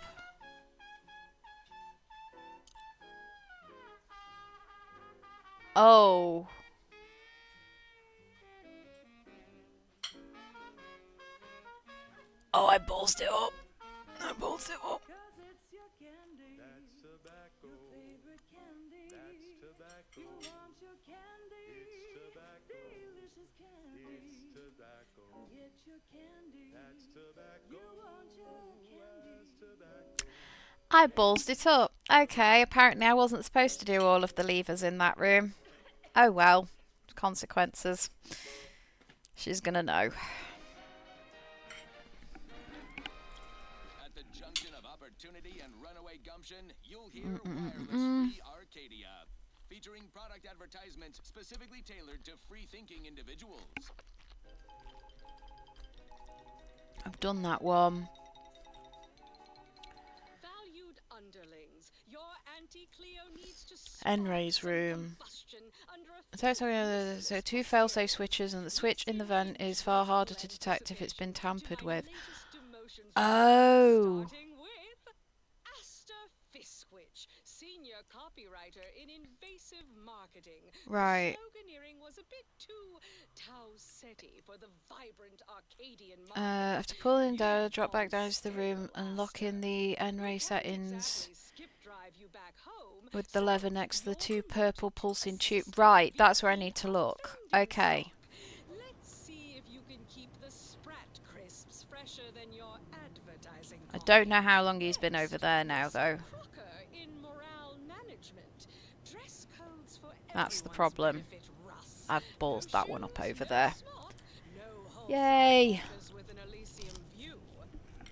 Oh. Oh, I ballsed it up. I ballsed it up. I ballsed it up. Okay, apparently I wasn't supposed to do all of the levers in that room. Oh well. Consequences. She's gonna know. At the junction of opportunity and runaway gumption, you'll hear Wireless Free Arcadia, featuring product advertisements specifically tailored to free-thinking individuals. I've done that one. Valued underlings, your Auntie Cleo needs to N-Ray's room. So 2 failsafe switches, and the switch in the vent is far harder to detect if it's been tampered with. Oh. Senior copywriter in invasive marketing. Right. Sloganeering was a bit too Tau-setty for the vibrant Arcadian market. I have to pull in down, drop back down to the room, and lock in the N-Ray settings with the lever next to the 2 purple pulsing tube. Right, that's where I need to look. Okay. Let's see if you can keep the Sprat crisps fresher than your advertising. I don't know how long he's been over there now, though. That's the problem. I've ballsed that one up over there. Yay!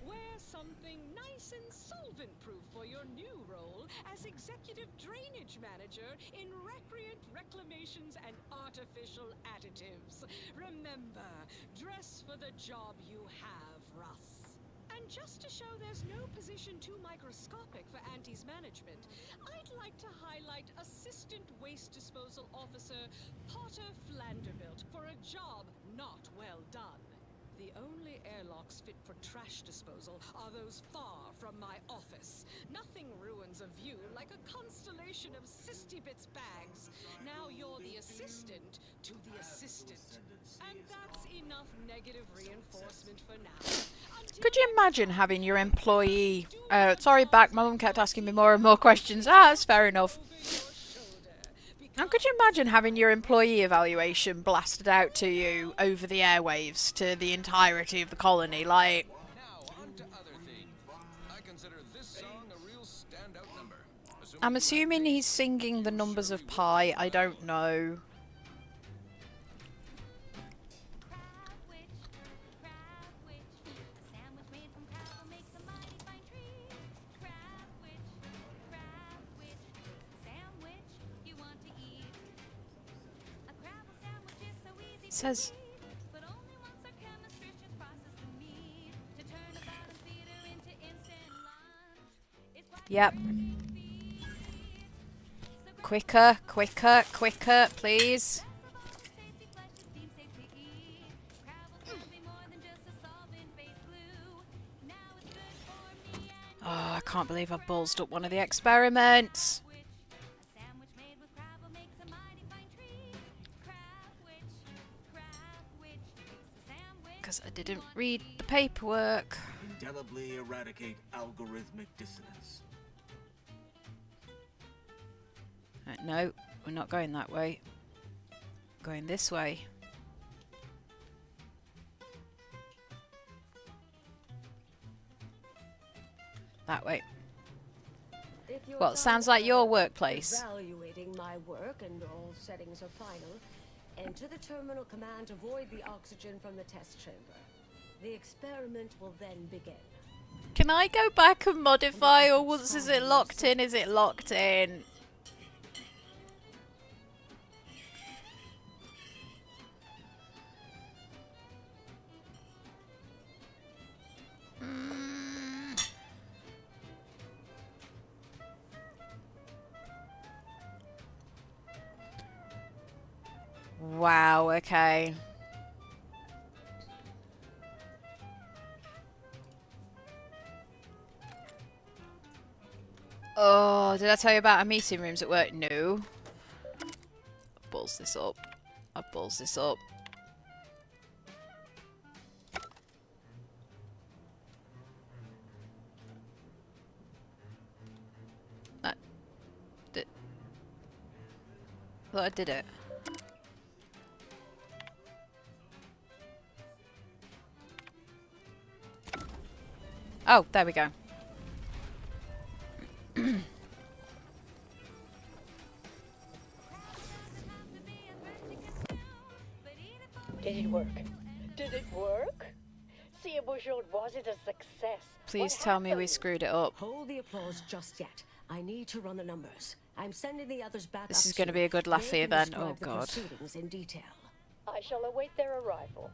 Wear something nice and solvent-proof for your new role as executive drainage manager in recreant reclamations and artificial additives. Remember, dress for the job you have, Russ. And just to show there's no position too microscopic for Auntie's management, I'd like to highlight Assistant Waste Disposal Officer Potter Flanderbilt for a job not well done. The only airlocks fit for trash disposal are those far from my office. Nothing ruins a view like a constellation of Sistybits bags. Now you're the assistant to the assistant. And that's enough negative reinforcement for now. Could you imagine having your employee... sorry, back, my mum kept asking me more and more questions. That's fair enough. And could you imagine having your employee evaluation blasted out to you over the airwaves to the entirety of the colony? Like... I'm assuming he's singing the numbers of pi. I don't know. It says... Yep. Quicker, quicker, quicker, please. Oh, I can't believe I ballsed up one of the experiments. Because I didn't read the paperwork. Indelibly eradicate algorithmic dissonance. No, we're not going that way. Going this way. That way. Well, it sounds like your workplace. Evaluating my work and all settings are final. Enter the terminal command to void the oxygen from the test chamber. The experiment will then begin. Can I go back and modify, or once is it locked in? Is it locked in? Wow, okay. Oh, did I tell you about our meeting rooms at work? No. I'll balls this up. I'll balls this up. I thought I did it. Oh, there we go. Did it work? Did it work? See, Bonjour, was it a success? Please tell me we screwed it up. Hold the applause just yet. I need to run the numbers. I'm sending the others back. This is going to be a good laugh here then. Oh god. In detail. I shall await their arrival.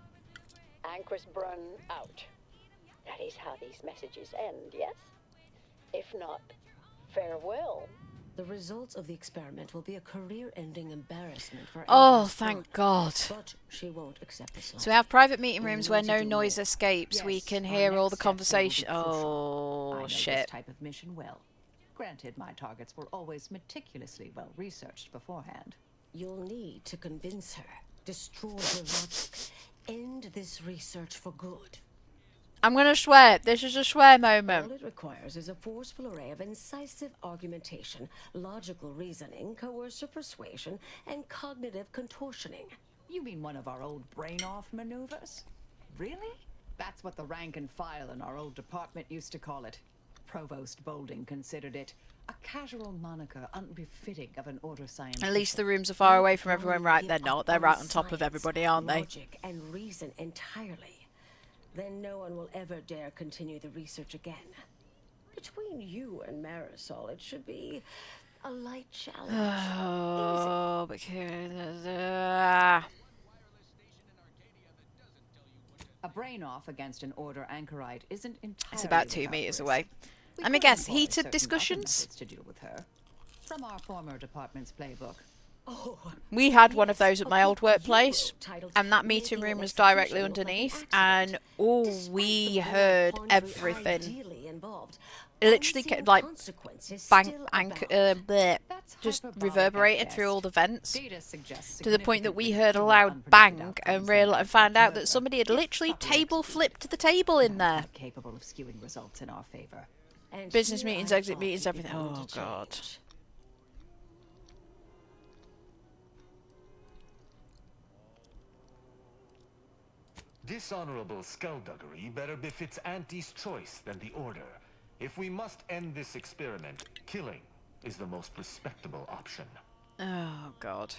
Anchor's Brun out. That is how these messages end, yes? If not, farewell. The results of the experiment will be a career-ending embarrassment for Oh, thank God. But she won't accept this. So we have private meeting rooms where no noise escapes. Yes, we can hear all the conversation. Oh, shit. This type of mission well. Granted, my targets were always meticulously well researched beforehand. You'll need to convince her. Destroy her logic. End this research for good. I'm gonna swear. This is a swear moment. All it requires is a forceful array of incisive argumentation, logical reasoning, coercive persuasion, and cognitive contortioning. You mean one of our old brain-off maneuvers? Really? That's what the rank and file in our old department used to call it. Provost Bolding considered it a casual moniker unbefitting of an order scientist. At least the rooms are far away from everyone. Right, they're not. They're right on top of everybody, aren't they? Logic and reason entirely. Then no one will ever dare continue the research again. Between you and Marisol, it should be a light challenge. Oh, because... A brain-off against an order anchorite isn't entirely... It's about 2 meters away. Let me guess, heated discussions? To deal with her. From our former department's playbook. Oh, we had one of those at my old workplace, and that meeting room was directly underneath, and we heard everything. Literally, like, just reverberated through all the vents, to the point that we heard a loud bang and found out that somebody had literally table flipped the table in there. Capable of skewing results in our favor. Business meetings, exit meetings, everything. Oh god. Dishonorable skullduggery better befits Auntie's choice than the Order. If we must end this experiment, killing is the most respectable option. Oh, God.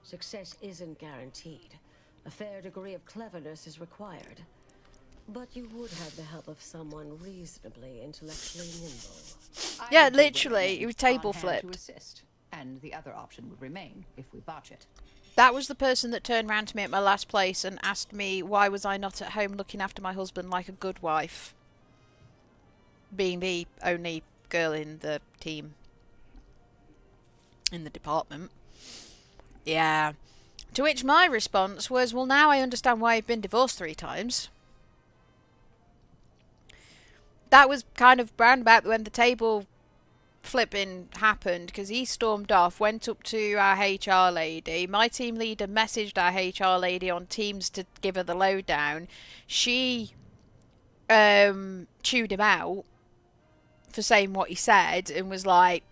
Success isn't guaranteed. A fair degree of cleverness is required. But you would have the help of someone reasonably intellectually nimble. Yeah, literally, it was table flipped. To assist. And the other option would remain if we botch it. That was the person that turned round to me at my last place and asked me why was I not at home looking after my husband like a good wife, being the only girl in the team, in the department. Yeah. To which my response was, well, now I understand why I've been divorced 3 times. That was kind of round about when the table flipping happened, because he stormed off, went up to our HR lady. My team leader messaged our HR lady on Teams to give her the lowdown. She chewed him out for saying what he said and was like,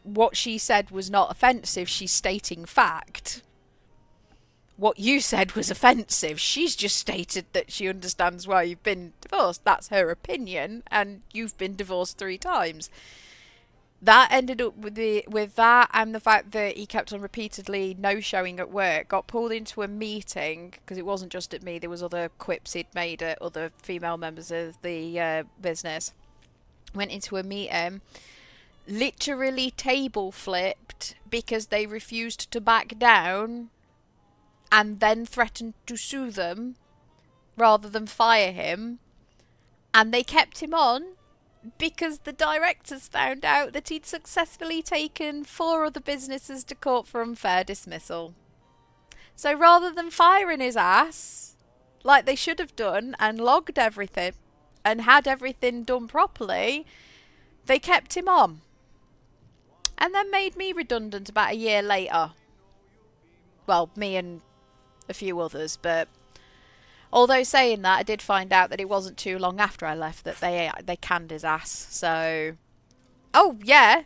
what she said was not offensive, she's stating fact. What you said was offensive. She's just stated that she understands why you've been divorced. That's her opinion, and you've been divorced 3 times. That ended up with that, and the fact that he kept on repeatedly no-showing at work. Got pulled into a meeting, because it wasn't just at me, there was other quips he'd made at other female members of the business. Went into a meeting, literally table flipped because they refused to back down, and then threatened to sue them rather than fire him. And they kept him on because the directors found out that he'd successfully taken 4 other businesses to court for unfair dismissal. So rather than firing his ass, like they should have done, and logged everything, and had everything done properly, they kept him on. And then made me redundant about a year later. Well, me and a few others, but although saying that, I did find out that it wasn't too long after I left that they canned his ass. So, oh yeah,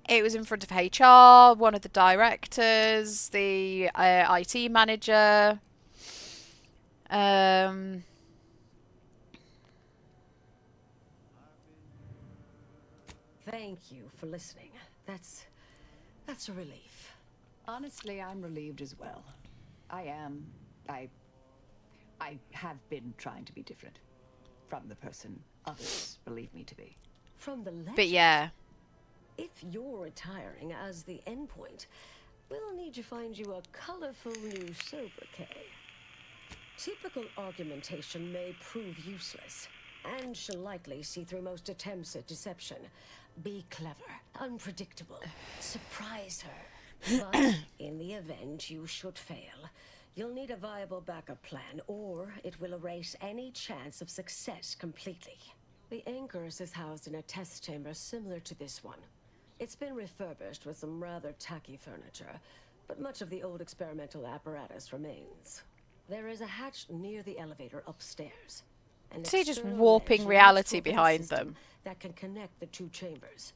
it was in front of HR, one of the directors, the IT manager. Thank you for listening. That's a relief. Honestly, I'm relieved as well. I have been trying to be different from the person others believe me to be. From the legend. But yeah. If you're retiring as the endpoint, we'll need to find you a colorful new sobriquet. Typical argumentation may prove useless, and she'll likely see through most attempts at deception. Be clever, unpredictable, surprise her. But in the event you should fail, you'll need a viable backup plan, or it will erase any chance of success completely. The Anchorus is housed in a test chamber similar to this one. It's been refurbished with some rather tacky furniture, but much of the old experimental apparatus remains. There is a hatch near the elevator upstairs. See, just warping reality behind them. That can connect the 2 chambers.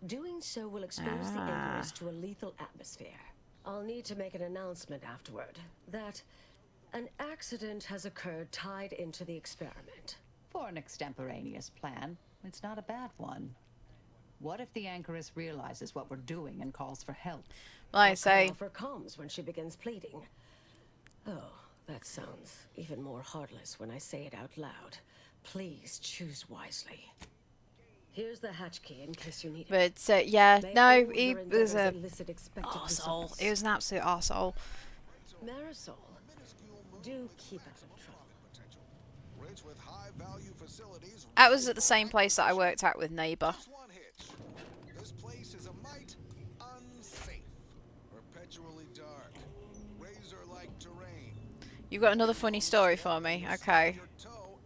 Doing so will expose the Anchorus to a lethal atmosphere. I'll need to make an announcement afterward that an accident has occurred tied into the experiment. For an extemporaneous plan, it's not a bad one. What if the Anchorus realizes what we're doing and calls for help? I say. Offer comes when she begins pleading. Oh, that sounds even more heartless when I say it out loud. Please choose wisely. Here's the hatch key in case you need it. But yeah, no, he was a arsehole. He was an absolute arsehole. Marisol, do keep out of trouble. That was at the same place that I worked at with Neighbour. This place is a mite unsafe, perpetually dark, razor-like terrain. You got another funny story for me? Okay.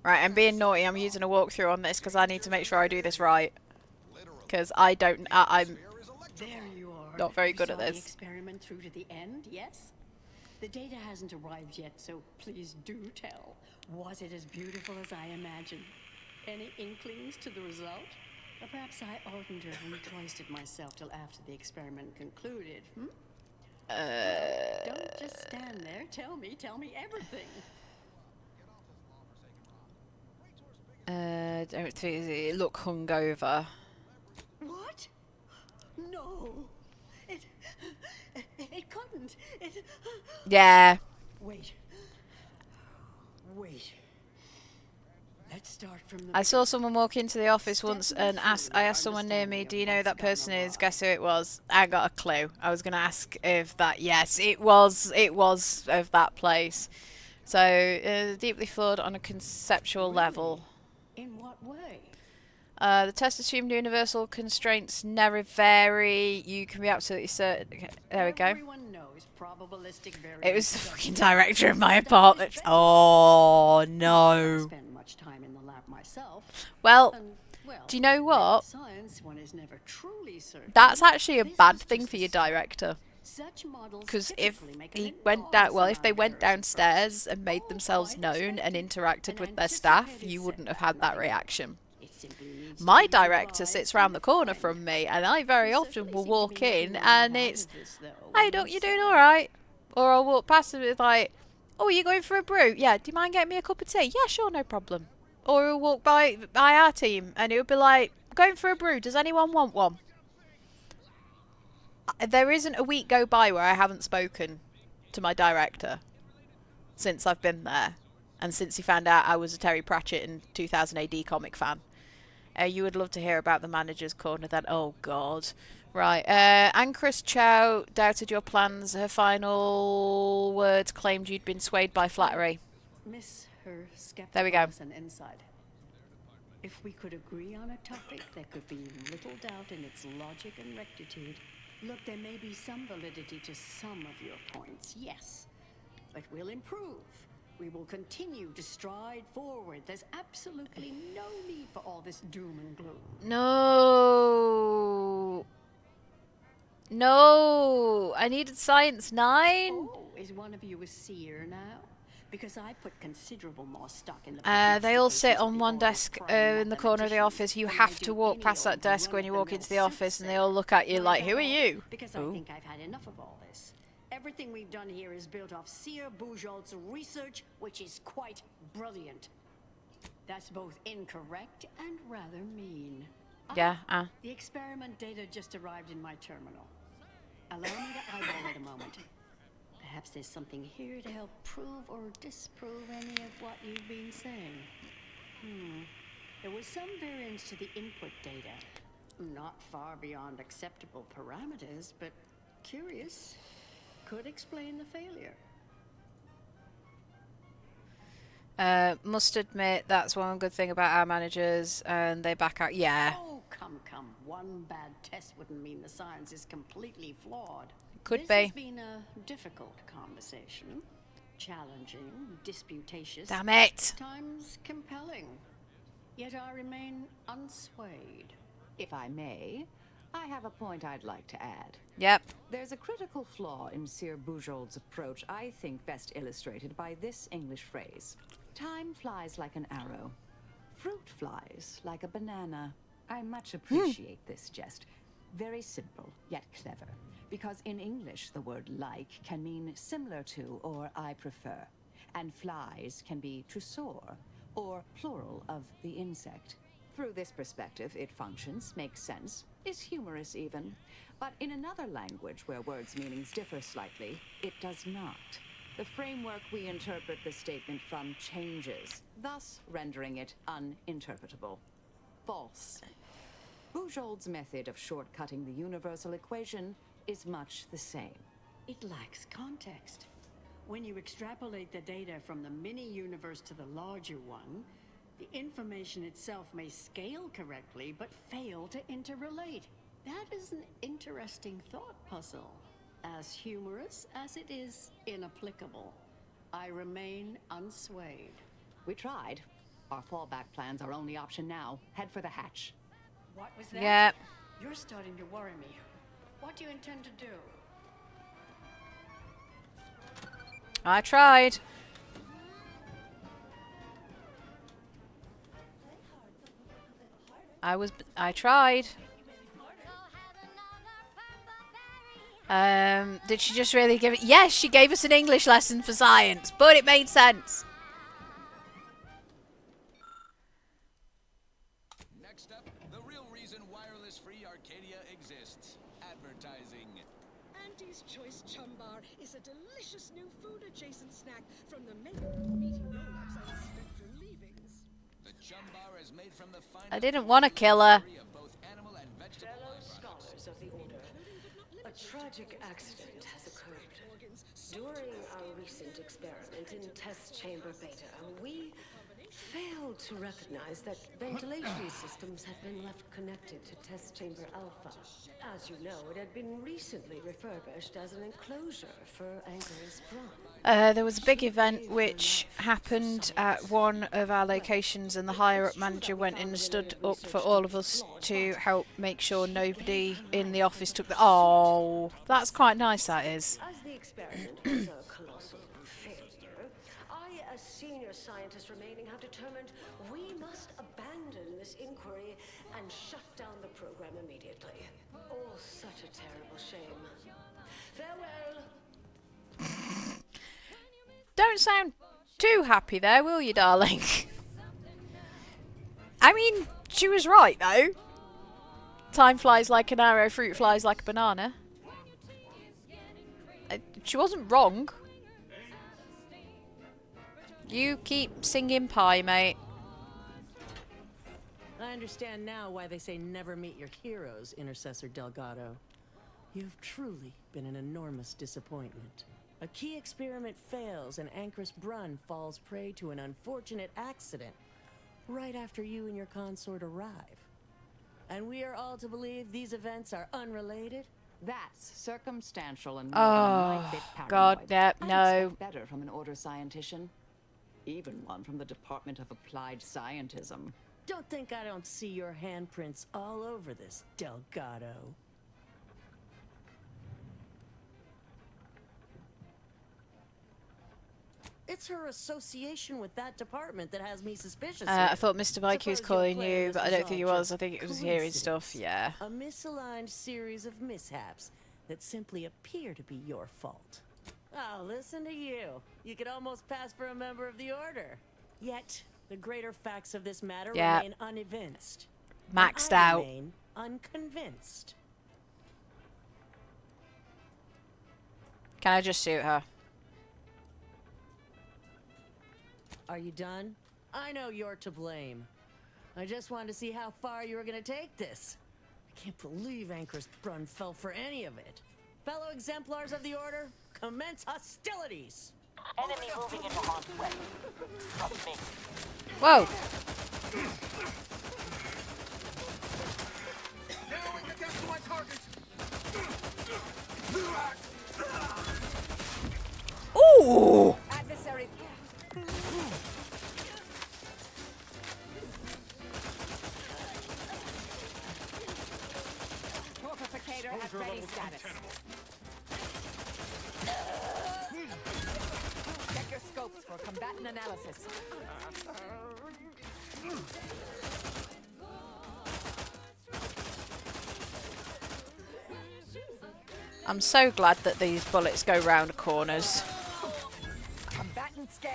Right, I'm being naughty. I'm using a walkthrough on this because I need to make sure I do this right. Because I'm There you are. not very good You at saw the this. experiment through to the end, yes? The data hasn't arrived yet, so please do tell. Was it as beautiful as I imagined? Any inklings to the result? Or perhaps I oughtn't have recloistered myself till after the experiment concluded, Don't just stand there. Tell me everything. Don't think it look hungover. What? No. It couldn't. Yeah. Wait. Let's start from the I saw someone walk into the office once and I asked someone near me, do you know who that person is? Guess who it was? I got a clue. I was going to ask if that, yes, it was of that place. So, deeply flawed on a conceptual level. In what way? The test assumed universal constraints never vary. You can be absolutely certain. Okay, there we go. Everyone knows probabilistic It was variance the doesn't fucking apply director of to my established apartment. trends. Oh, I no. spend much time in the lab myself. Well, And, well, do you know with what? science, one is never truly certain. That's actually a This bad is thing just for a your start. director. Such models Because if typically make he an went down, enormous well, if amount they of went errors at downstairs first. and made All themselves quite known and expected. interacted An with their staff, anticipated you wouldn't have setback, had that nothing more. reaction. It simply needs to My be director revised sits and round the corner refined. from me, and I very You often certainly will seem to walk be making in, a lot and out it's, of this, though, "Hey, I don't must you doing say. all right?" Or I'll walk past and it's like, "Oh, you going for a brew? Yeah, do you mind getting me a cup of tea? Yeah, sure, no problem." Or he'll walk by our team, and he'll be like, "Going for a brew? Does anyone want one?" There isn't a week go by where I haven't spoken to my director since I've been there, and since he found out I was a Terry Pratchett and 2000 AD comic fan. You would love to hear about the manager's corner then. Oh, God. Right. Anchoress Chow doubted your plans. Her final words claimed you'd been swayed by flattery. Miss her There we go. skepticalness and insight. If we could agree on a topic, there could be little doubt in its logic and rectitude. Look, there may be some validity to some of your points, yes. But we'll improve. We will continue to stride forward. There's absolutely no need for all this doom and gloom. No. No. I needed Science 9. Oh, is one of you a seer now? Because I put considerable more stock in the They all sit prognostications of on the one order of desk prime in the corner of the mathematicians office. You than I have do to walk any past that old desk when you walk into the run-of-the-mill office, and they soothsayer. all look at you Now, like, is "Who that are all? you?" Because I think I've had enough of all this. Everything we've done here is built off Seer Bujold's research, which is quite brilliant. That's both incorrect and rather mean. Yeah, The experiment data just arrived in my terminal. Allow me to eyeball it a moment. Perhaps there's something here to help prove or disprove any of what you've been saying. There was some variance to the input data. Not far beyond acceptable parameters, but curious. Could explain the failure. Must admit, that's one good thing about our managers, and they back out. Yeah, Oh, come. One bad test wouldn't mean the science is completely flawed. Could This be. has been a difficult conversation. Challenging, disputatious. Damn it. Times compelling. Yet I remain unswayed. If I may, I have a point I'd like to add. Yep. There's a critical flaw in Sir Bujold's approach I think best illustrated by this English phrase. Time flies like an arrow. Fruit flies like a banana. I much appreciate this jest. Very simple, yet clever. Because in English, the word like can mean similar to or I prefer. And flies can be to soar, or plural of the insect. Through this perspective, it functions, makes sense, is humorous even. But in another language where words' meanings differ slightly, it does not. The framework we interpret the statement from changes, thus rendering it uninterpretable. False. Bujold's method of shortcutting the universal equation is much the same. It lacks context. When you extrapolate the data from the mini-universe to the larger one, the information itself may scale correctly, but fail to interrelate. That is an interesting thought puzzle. As humorous as it is inapplicable. I remain unswayed. We tried. Our fallback plan's our only option now. Head for the hatch. What was that? Yep. You're starting to worry me. What do you intend to do? I tried. I tried. Did she just really give it? Yes, she gave us an English lesson for science, but it made sense. Next up, the real reason wireless-free Arcadia exists. Advertising. Auntie's Choice Chum Bar is a delicious new food-adjacent snack from the maker of meaty roll-ups and spectrum leavings. The I didn't want to kill her. Fellow scholars of the Order, a tragic accident has occurred. During our recent experiment in test chamber beta, we failed to recognize that ventilation systems had been left connected to test chamber alpha. As you know, it had been recently refurbished as an enclosure for Anchor's Braun. There was a big event which happened at one of our locations, and the higher up manager went in and stood up for all of us to help make sure nobody in the office took the... Oh, that's quite nice, that is. As the experiment was a colossal failure, I, as senior scientist remaining, have determined we must abandon this inquiry and shut down the program immediately. Oh, such a terrible shame. Farewell. Don't sound too happy there, will you, darling? I mean, she was right, though. Time flies like an arrow, fruit flies like a banana. She wasn't wrong. You keep singing pie, mate. I understand now why they say never meet your heroes, Intercessor Delgado. You've truly been an enormous disappointment. A key experiment fails and Anchor's Brunn falls prey to an unfortunate accident right after you and your consort arrive. And we are all to believe these events are unrelated? That's circumstantial and more than a bit paranoid. God, yep, I'd no. expect better from an Order scientician. Even one from the Department of Applied Scientism. Don't think I don't see your handprints all over this, Delgado. It's her association with that department that has me suspicious. I thought Mr. Mikey was calling you, but I don't think he was. I think it was hearing stuff, yeah. A misaligned series of mishaps that simply appear to be your fault. Oh, listen to you. You could almost pass for a member of the Order. Yet, the greater facts of this matter remain unevinced. Maxed And I out. remain unconvinced. Can I just shoot her? Are you done? I know you're to blame. I just wanted to see how far you were going to take this. I can't believe Anchor's Brunn fell for any of it. Fellow exemplars of the Order, commence hostilities! Enemy moving into harm's way. Trust me. Whoa! Narrowing the gap to my target. Ooh! Adversary. Torpificator at ready status. Check your scopes for combatant analysis. I'm so glad that these bullets go round corners. Combatant scared.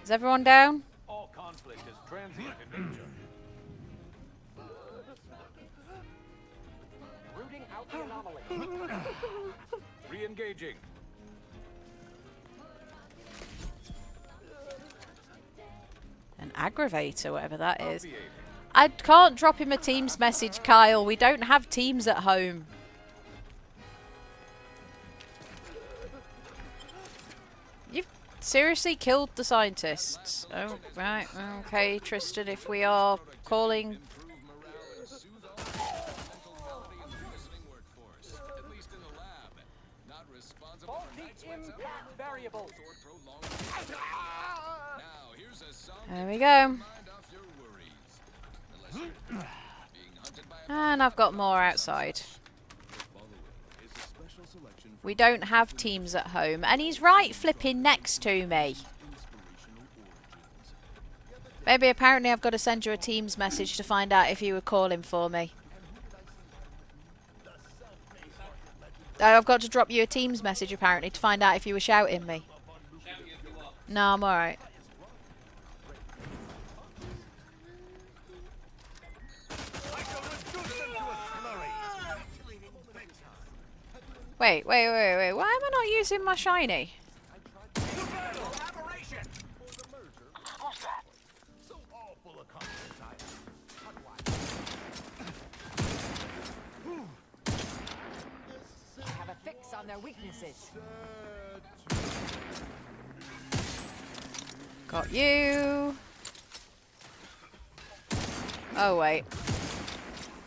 Is everyone down? All conflict is transient in nature. Rooting out the anomaly. Re-engaging. An aggravator, whatever that is. I can't drop him a Teams message, Kyle. We don't have Teams at home. You've seriously killed the scientists. Oh, right. Okay, Tristan, if we are calling... Variable. There we go. And I've got more outside. We don't have Teams at home. And he's right flipping next to me. Maybe apparently I've got to send you a Teams message to find out if you were calling for me. I've got to drop you a Teams message apparently to find out if you were shouting me. No, I'm alright. Wait. Why am I not using my shiny? on their weaknesses. Got you. Oh, wait.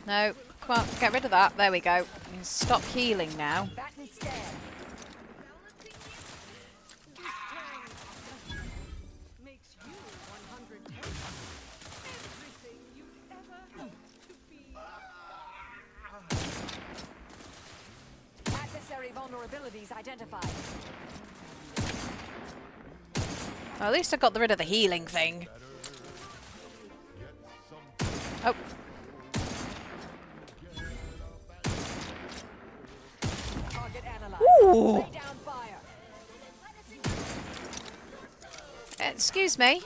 No, come on, get rid of that. There we go. You can stop healing now. Makes you 110. Everything you'd ever hope to be. Adversary vulnerabilities identified. Well, at least I got rid of the healing thing. Oh. Target analyzed. Ooh. Lay down fire. Excuse me.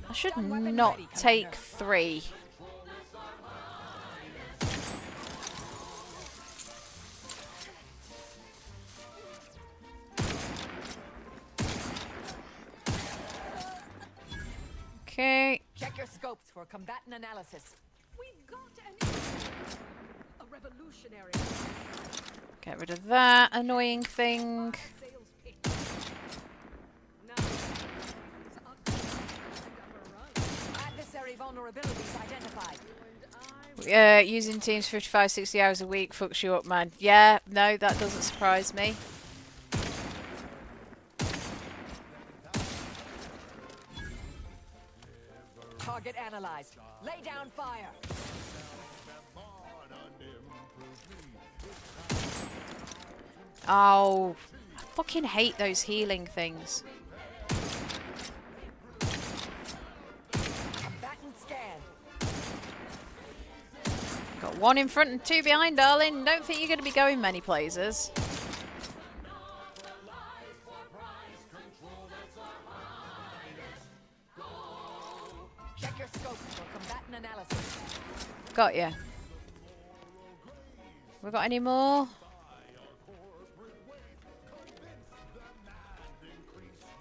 I should not take 3. Okay. Check your scopes for combatant analysis. We've got a revolutionary. Get rid of that annoying thing. Adversary vulnerabilities identified. Using teams 55, 60 hours a week fucks you up, man. Yeah, no, that doesn't surprise me. Target analyzed. Lay down fire. Oh, I fucking hate those healing things. Combatant scan. Got 1 in front and 2 behind, darling. Don't think you're going to be going many places. Check your scopes for combatant analysis. Got you. We got any more?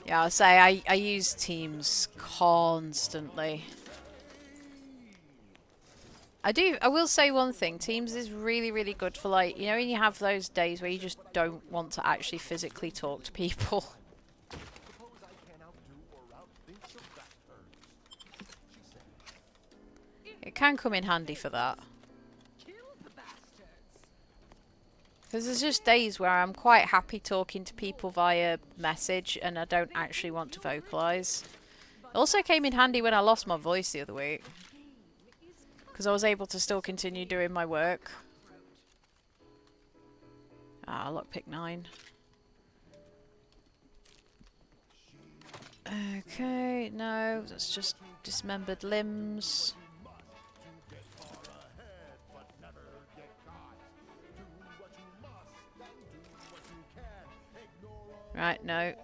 Yeah, I'll say I use teams constantly. I will say one thing, Teams is really, really good for, like, you know, when you have those days where you just don't want to actually physically talk to people. It can come in handy for that. Because there's just days where I'm quite happy talking to people via message and I don't actually want to vocalise. It also came in handy when I lost my voice the other week. Because I was able to still continue doing my work. Ah, lockpick 9. Okay, no, that's just dismembered limbs. Right, no.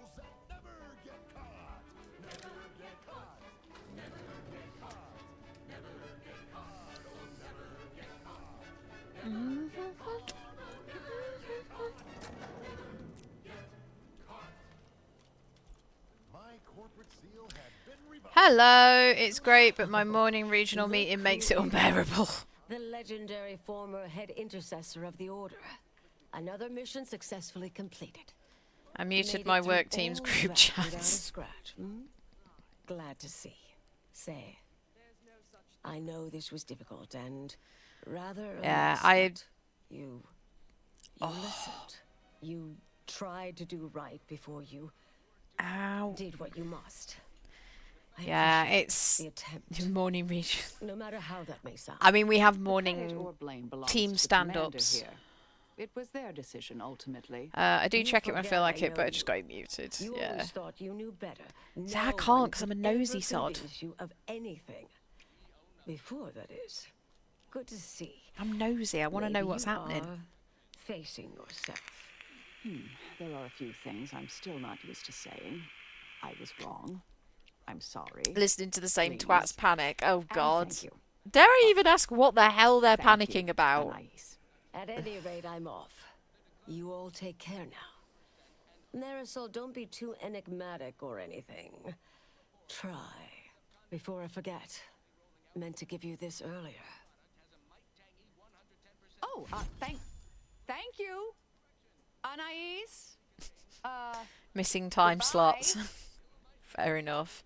Hello, it's great, but my morning regional meeting makes it unbearable. The legendary former head intercessor of the Order. Another mission successfully completed. I muted Made my it through work team's all group that without a chats. scratch, hmm? Glad to see. Say, I know this was difficult and rather. Yeah, You listened. You tried to do right before you. Ow. Did what you must. I Yeah, appreciate it's the attempt. morning region. No matter how that may sound. I mean, we have Credit morning or blame belongs team to the stand-ups. commander here. It was their decision ultimately. I do You check it when I forget feel like I it, but know I just got it muted. You Yeah. always thought you knew better. See, I No can't one 'cause I'm a could nosy ever sod. convince you of anything. Before, that is. Good to see. I'm nosy. I want to know what's happening. Facing yourself. There are a few things I'm still not used to saying. I was wrong. I'm sorry. Listening to the same Please. twats panic. Oh, And God. thank you. Dare I even ask what the hell they're Thank panicking you, about? At any rate, I'm off. You all take care now. Marisol, don't be too enigmatic or anything. Try. Before I forget. meant to give you this earlier. Oh, thank you, Anais. Missing time Goodbye. slots. Fair enough.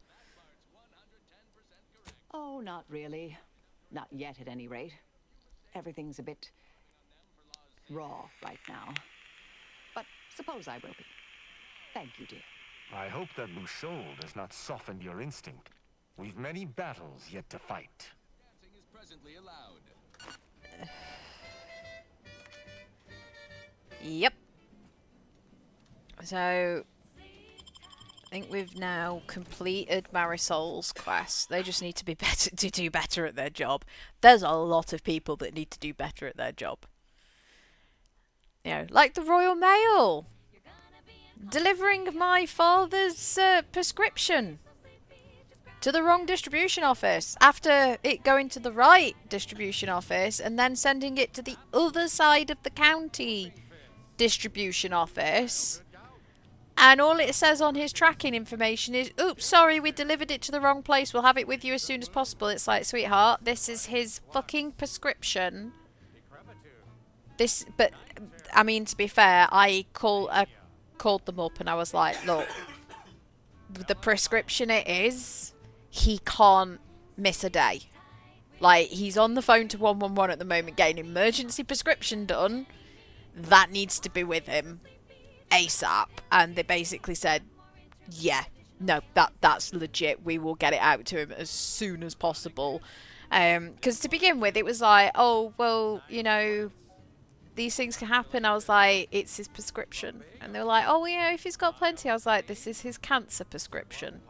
Oh, not really. Not yet, at any rate. Everything's a bit raw right now. But suppose I will be. Thank you, dear. I hope that Bouchon does not soften your instinct. We've many battles yet to fight. Dancing is presently allowed. Yep. So, I think we've now completed Marisol's quest. They just need to be better to do better at their job. There's a lot of people that need to do better at their job. You know, like the Royal Mail. Delivering my father's prescription to the wrong distribution office after it going to the right distribution office and then sending it to the other side of the county distribution office, and all it says on his tracking information is, oops, sorry, we delivered it to the wrong place, we'll have it with you as soon as possible. It's like, sweetheart, this is his fucking prescription. But I mean, to be fair, I called them up and I was like, look, the prescription it is, he can't miss a day. Like, he's on the phone to 111 at the moment getting an emergency prescription done. That needs to be with him ASAP. And they basically said, yeah, no, that's legit. We will get it out to him as soon as possible. Because to begin with, it was like, oh, well, you know, these things can happen. I was like, it's his prescription. And they were like, oh, you know, if he's got plenty. I was like, this is his cancer prescription.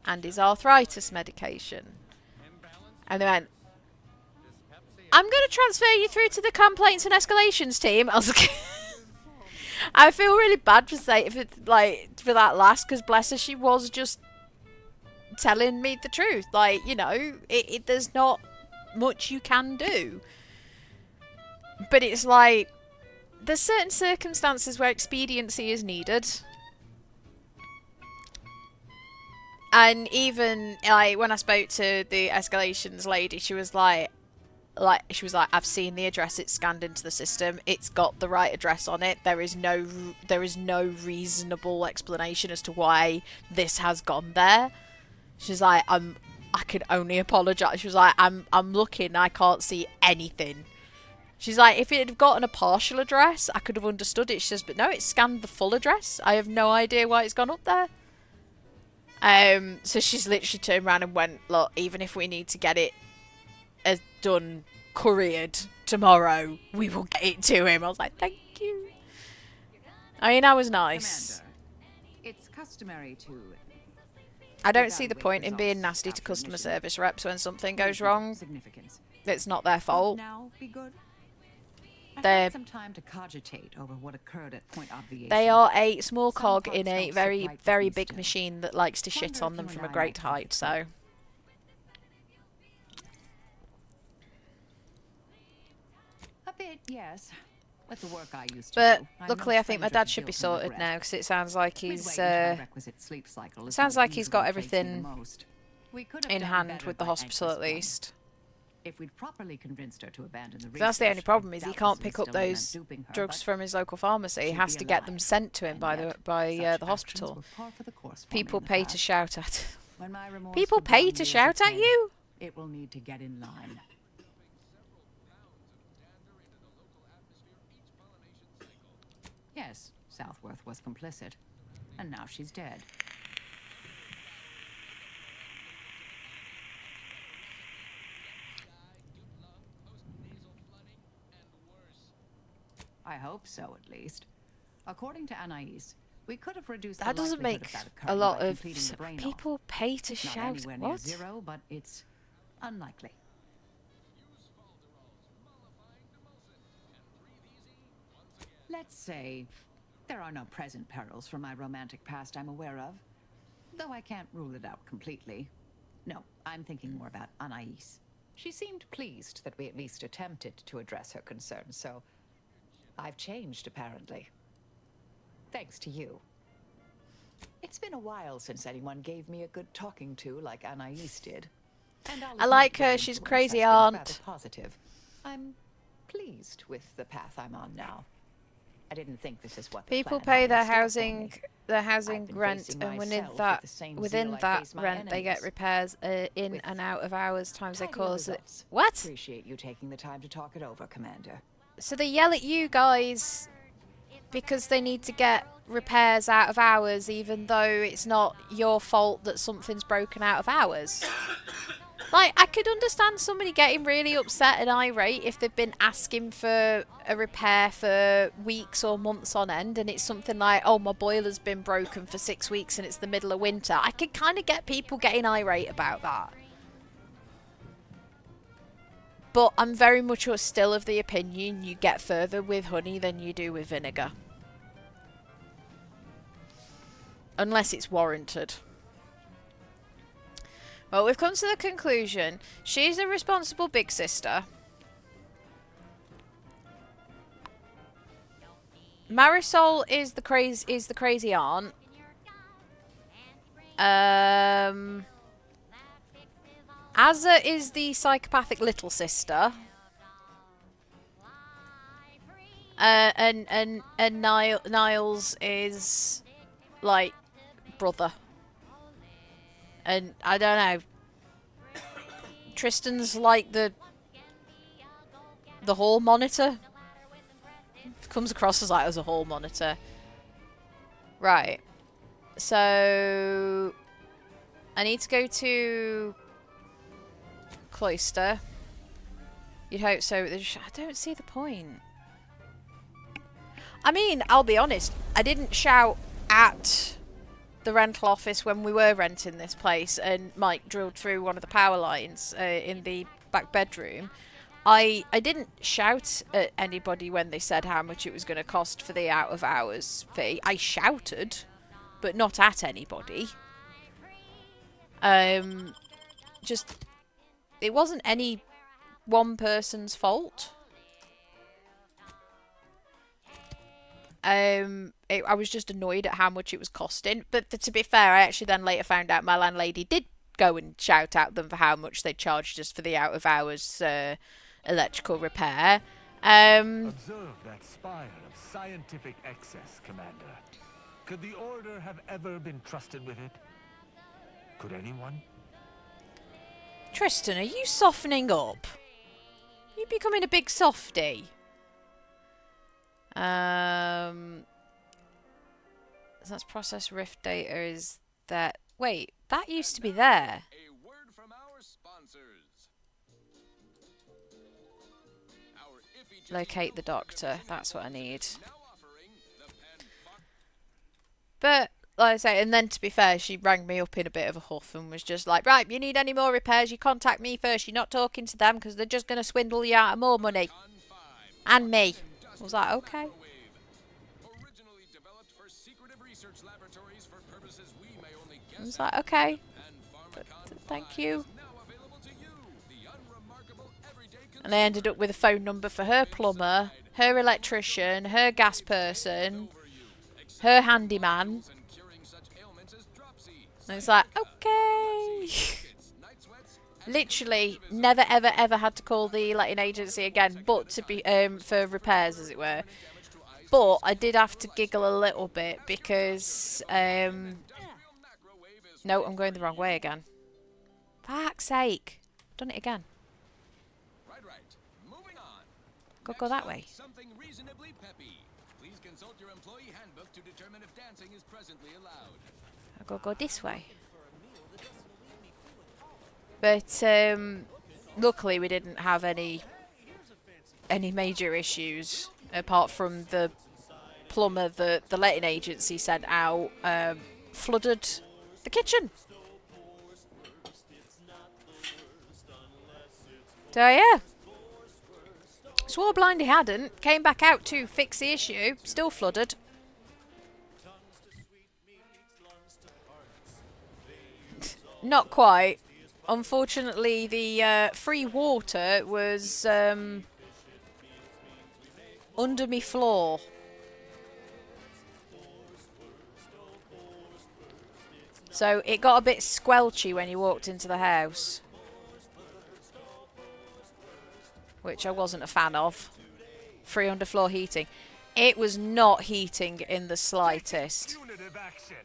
And his arthritis medication. And they went, I'm going to transfer you through to the complaints and escalations team. I was like, I feel really bad for that last, because bless her, she was just telling me the truth. Like, you know, there's not much you can do. But it's like, there's certain circumstances where expediency is needed. And even, like, when I spoke to the escalations lady, she was like, I've seen the address, it's scanned into the system, it's got the right address on it, there is no reasonable explanation as to why this has gone there. She's like, I can only apologise. She was like, I'm looking, I can't see anything. She's like, if it had gotten a partial address, I could have understood it. She says, but no, it scanned the full address. I have no idea why it's gone up there. So she's literally turned around and went, look, even if we need to get it done, couriered tomorrow, we will get it to him. I was like, thank you. I mean, I was nice. Commander, it's customary to... I don't see the point in being nasty to customer service reps when something goes wrong. It's not their fault. Now be good. They're... had some time to cogitate over what occurred at Point Obviation. They are a small cog in a very, very big machine that likes to shit on them from a great height, so... A bit, yes. With the work I used to but do. luckily, I think my dad should be sorted now, because it sounds like he's sounds like he's got everything in hand with the hospital at least. If we'd properly convinced her to abandon the That's the only problem, is he can't pick up those drugs from his local pharmacy. He has to get them sent to him by the hospital. People pay to shout at. People pay to shout at you? It will need to get in line. Yes, Southworth was complicit, and now she's dead. I hope so, at least. According to Anais, we could have reduced that the doesn't likelihood make of that a occurring lot by of completing the brain people off. pay to It's not shout. anywhere near What? zero, but it's unlikely. Let's say there are no present perils from my romantic past I'm aware of, though I can't rule it out completely. No, I'm thinking more about Anais. She seemed pleased that we at least attempted to address her concerns, so I've changed, apparently. Thanks to you. It's been a while since anyone gave me a good talking to like Anais did. And I'll I admit like your her. She's influence crazy has been aunt. rather positive. I'm pleased with the path I'm on now. I didn't think this is what the People plan pay had their in store for housing, me. their housing I've been rent, facing and myself with the same zeal I face my rent, they get enemies. repairs in With and out of hours. Times they tidier cause it. results. What? Appreciate you taking the time to talk it over, Commander. So they yell at you guys because they need to get repairs out of hours, even though it's not your fault that something's broken out of hours. Like, I could understand somebody getting really upset and irate if they've been asking for a repair for weeks or months on end, and it's something like, oh, my boiler's been broken for 6 weeks and it's the middle of winter. I could kind of get people getting irate about that. But I'm very much still of the opinion you get further with honey than you do with vinegar. Unless it's warranted. Well, we've come to the conclusion. She's a responsible big sister. Marisol is the crazy aunt. Azza is the psychopathic little sister. And Niles is like brother. And I don't know. Tristan's like the hall monitor. Comes across as like as a hall monitor. Right. So I need to go to Cloister. You'd hope so. I don't see the point. I mean, I'll be honest. I didn't shout at the rental office when we were renting this place and Mike drilled through one of the power lines in the back bedroom. I didn't shout at anybody when they said how much it was going to cost for the out of hours fee. I shouted, but not at anybody. Just, it wasn't any one person's fault. I was just annoyed at how much it was costing. But to be fair, I actually then later found out my landlady did go and shout at them for how much they charged us for the out of hours electrical repair. Observe that spire of scientific excess, Commander. Could the Order have ever been trusted with it? Could anyone? Tristan, are you softening up? Are you becoming a big softy? That's process rift data is that. Wait, that used to be there. A word from our sponsors. Locate the doctor. That's what I need. But, like I say, and then to be fair, she rang me up in a bit of a huff and was just like, right, you need any more repairs, you contact me first. You're not talking to them because they're just going to swindle you out of more money. And me. I was like, okay. I was like, okay. But thank you. And I ended up with a phone number for her plumber, her electrician, her gas person, her handyman. And it's like, okay. Literally never ever ever had to call the letting agency again, but to be for repairs, as it were. But I did have to giggle a little bit because no, I'm going the wrong way again. Fuck's sake. Done it again. Go that way. Something reasonably peppy. Please consult your employee handbook to determine if dancing is presently allowed. I'll go this way. But luckily we didn't have any major issues apart from the plumber that the letting agency sent out flooded the kitchen. So yeah. Swore blind he hadn't. Came back out to fix the issue. Still flooded. Not quite. Unfortunately, the free water was under me floor. So it got a bit squelchy when you walked into the house. which I wasn't a fan of. Free underfloor heating. It was not heating in the slightest. Punitive action.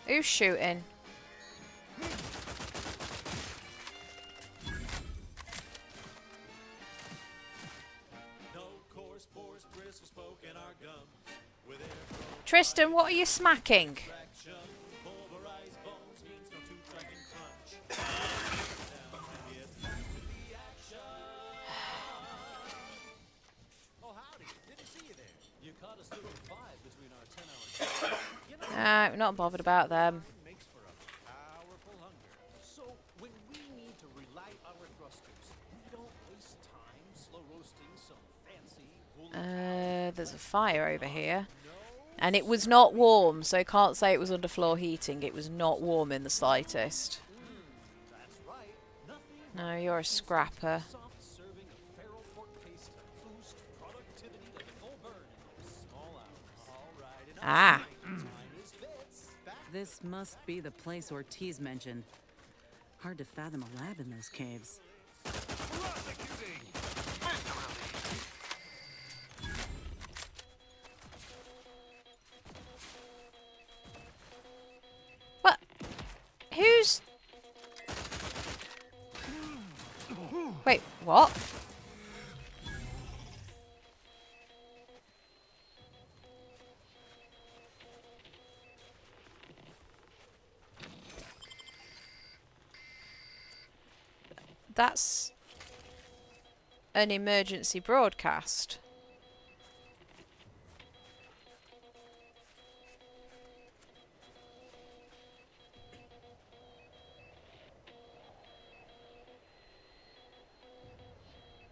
Who's shooting? Tristan, what are you smacking? We're not bothered about them. So when we need to relight our thrusters, we don't waste time slow roasting some fancy There's a fire over here. And it was not warm, so I can't say it was underfloor heating. It was not warm in the slightest. No, you're a scrapper. Ah. This must be the place Ortiz mentioned. Hard to fathom a lab in those caves. What? Who's... Wait, what? That's an emergency broadcast.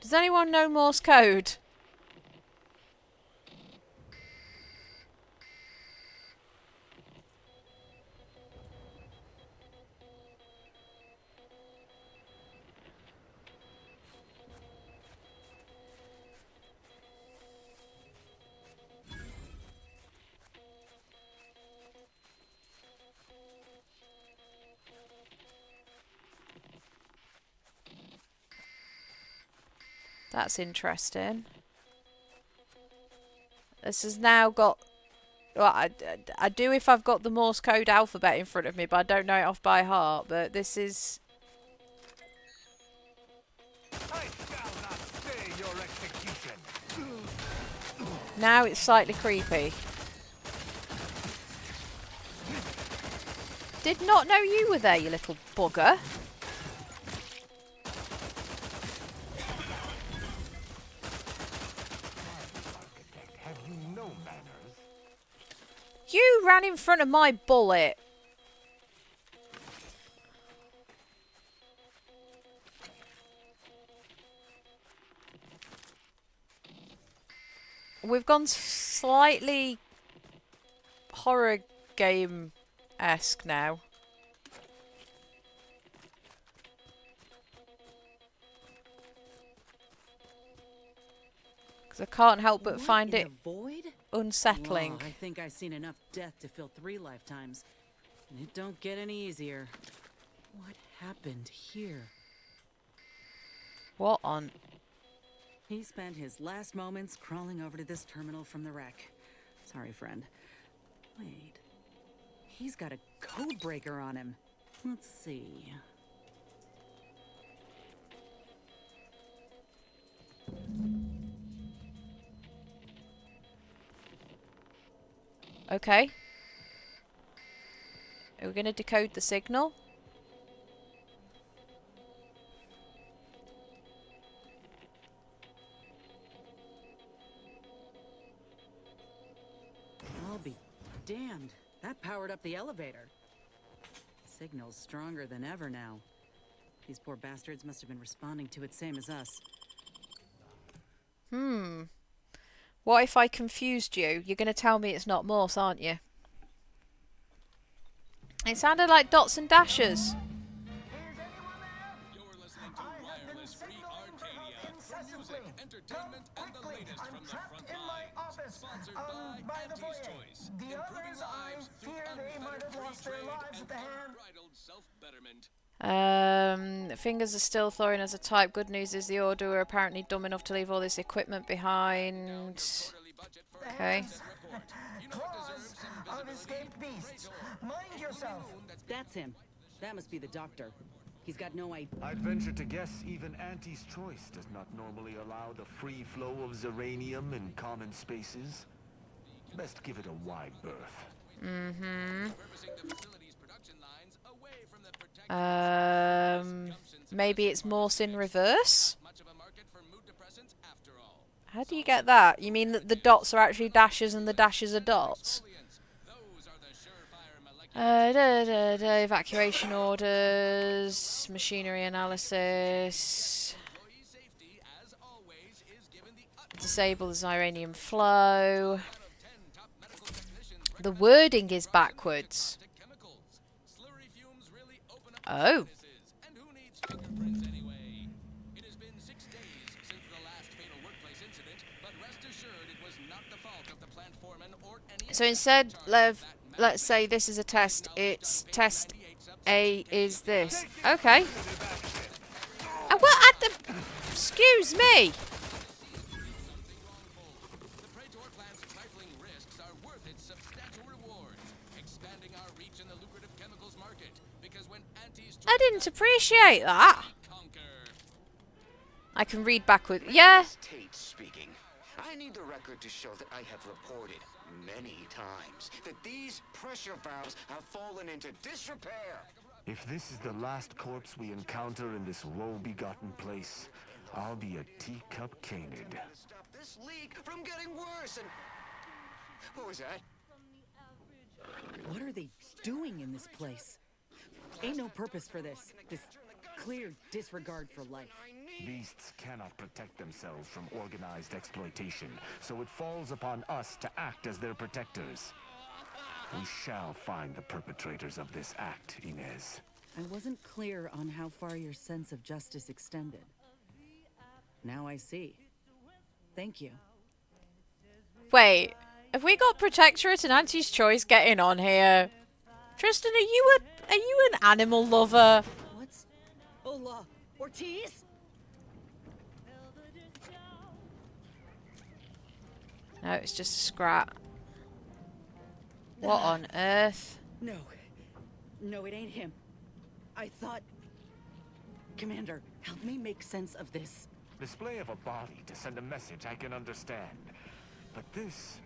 Does anyone know Morse code? That's interesting. This has now got... Well, I do if I've got the Morse code alphabet in front of me, but I don't know it off by heart. But this is... I shall not stay your execution. Now it's slightly creepy. Did not know you were there, you little bugger. You ran in front of my bullet. We've gone slightly horror game-esque now. Because I can't help but find it unsettling. Whoa, I think I've seen enough death to fill 3 lifetimes. And it don't get any easier. What happened here? What on? He spent his last moments crawling over to this terminal from the wreck. Sorry, friend. Wait. He's got a code breaker on him. Let's see. Okay. Are we going to decode the signal? I'll be damned. That powered up the elevator. Signal's stronger than ever now. These poor bastards must have been responding to it same as us. What if I confused you? You're going to tell me it's not Morse, aren't you? It sounded like dots and dashes. You're listening to Wireless Free Arcadia for music, entertainment and the latest from the front lines. Sponsored by Auntie's Choice. Improving lives through unfettered free trade and unbridled self-betterment. Fingers are still thawing as a type. Good news is the Order were apparently dumb enough to leave all this equipment behind. Okay. Claws of escaped beasts. Mind yourself. That's him. That must be the doctor. He's got no idea. I'd venture to guess even Auntie's Choice does not normally allow the free flow of Zeranium in common spaces. Best give it a wide berth. Mm-hmm. Maybe it's Morse in reverse? How do you get that? You mean that the dots are actually dashes and the dashes are dots? Evacuation orders, machinery analysis, disable the Ziranium flow. The wording is backwards. Oh. So instead, let's say this is a test. It's test A is this. Okay. What at the... Excuse me. I didn't appreciate that. I can read backwards. Yeah. Tate speaking. I need the record to show that I have reported many times that these pressure valves have fallen into disrepair. If this is the last corpse we encounter in this woe-begotten place, I'll be a teacup canid. Stop this leak from getting worse. And what was that? What are they doing in this place? Ain't no purpose for this. This clear disregard for life. Beasts cannot protect themselves from organized exploitation, so it falls upon us to act as their protectors. We shall find the perpetrators of this act, Inez. I wasn't clear on how far your sense of justice extended. Now I see. Thank you. Wait, have we got Protectorate and Auntie's Choice getting on here? Tristan, are you an animal lover? What's... Hola, Ortiz? No, it's just a scrap. What on earth? No. No, it ain't him. I thought... Commander, help me make sense of this. Display of a body to send a message I can understand. But this...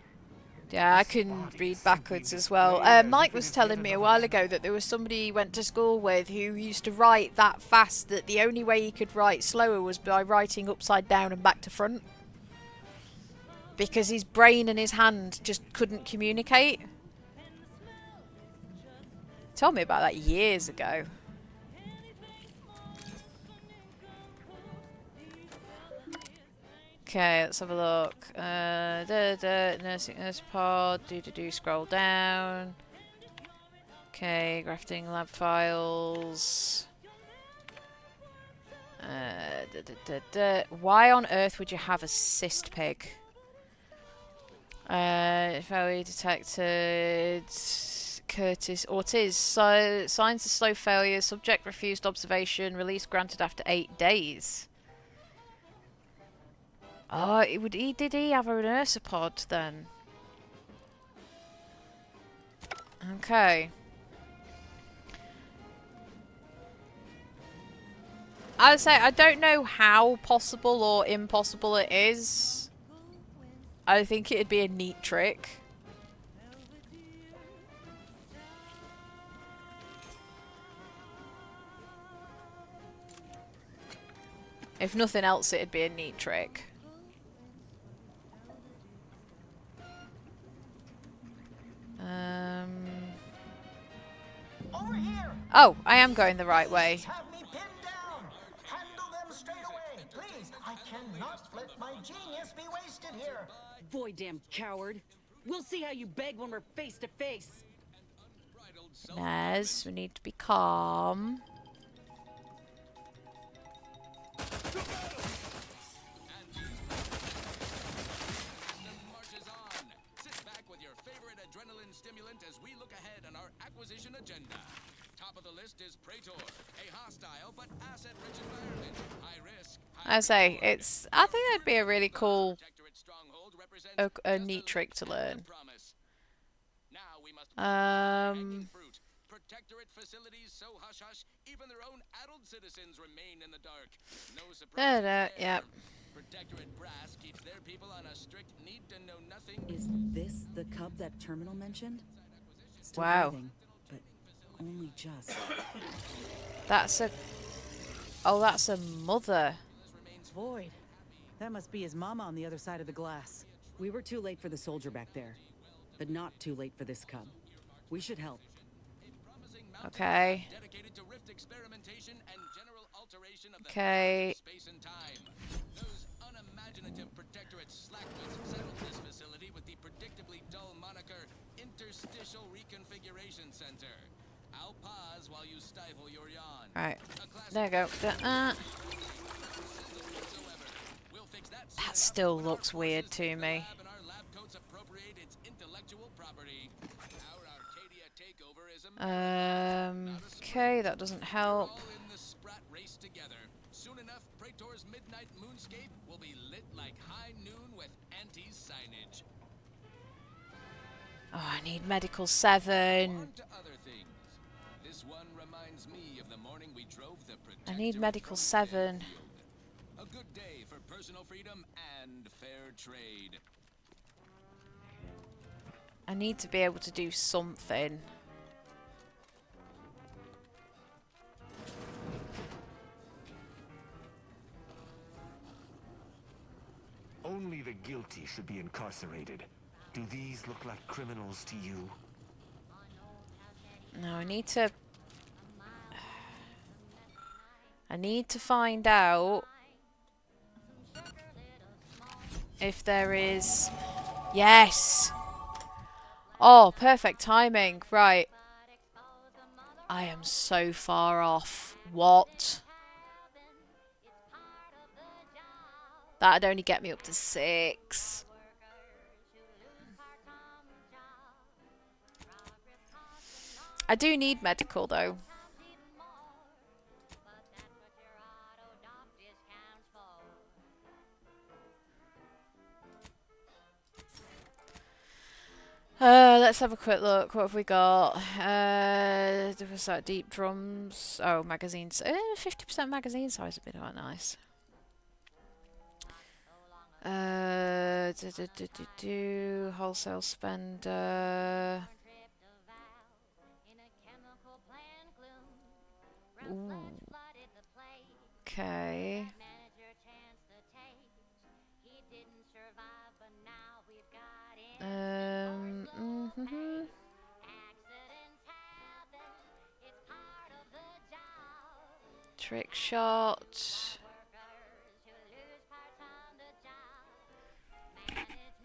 Yeah, I can read backwards as well. Mike was telling me a while ago that there was somebody he went to school with who used to write that fast that the only way he could write slower was by writing upside down and back to front. Because his brain and his hand just couldn't communicate. Told me about that years ago. Okay, let's have a look. Nursing nurse pod. Scroll down. Okay, grafting lab files. Why on earth would you have a cyst pig? Failure detected. Curtis Ortiz. So signs of slow failure. Subject refused observation. Release granted after 8 days. Oh, did he have a nursopod then? Okay. I would say I don't know how possible or impossible it is. I think it'd be a neat trick. If nothing else, it'd be a neat trick. Over here. Oh, I am going the right way. Have me pinned down. Handle them straight away, please. I cannot let my genius be wasted here. Boy, damn coward. We'll see how you beg when we're face to face. Nez, we need to be calm. agenda. Top of the list is Praetor, a hostile but asset-rich environment. High risk. I say it's. I think that'd be a really cool, a neat trick to learn. Protectorate facilities so hush-hush, even their own adult citizens remain in the dark. No surprise there. Yep. Protectorate brass keeps their people on a strict need-to-know-nothing. Is this the cub that Terminal mentioned? Still Wow. breathing, but only just. That's a. Oh, that's a mother. Void. That must be his mama on the other side of the glass. We were too late for the soldier back there, but not too late for this cub. We should help. Okay. Dedicated to rift experimentation and general alteration of the space and time. Those unimaginative protectorate slackwits settled this facility with the predictably dull moniker Interstitial Reconfiguration Center. I'll pause while you stifle your yawn. Right. There you go. That still looks weird to me. Okay, that doesn't help. Soon enough, Praetor's midnight moonscape will be lit like high noon with Auntie's signage. Oh, I need medical 7. On to other things. This one reminds me of the morning we drove the I need medical 7. A good day for personal freedom and fair trade. I need to be able to do something. Only the guilty should be incarcerated. Do these look like criminals to you? No, I need to find out if there is. Yes. Oh, perfect timing. Right. I am so far off. What? That'd only get me up to 6. I do need medical though. Let's have a quick look. What have we got? Was that deep drums? Oh, magazines. 50% magazine size would be quite nice. Wholesale spender. Ooh. Okay. Trick shot.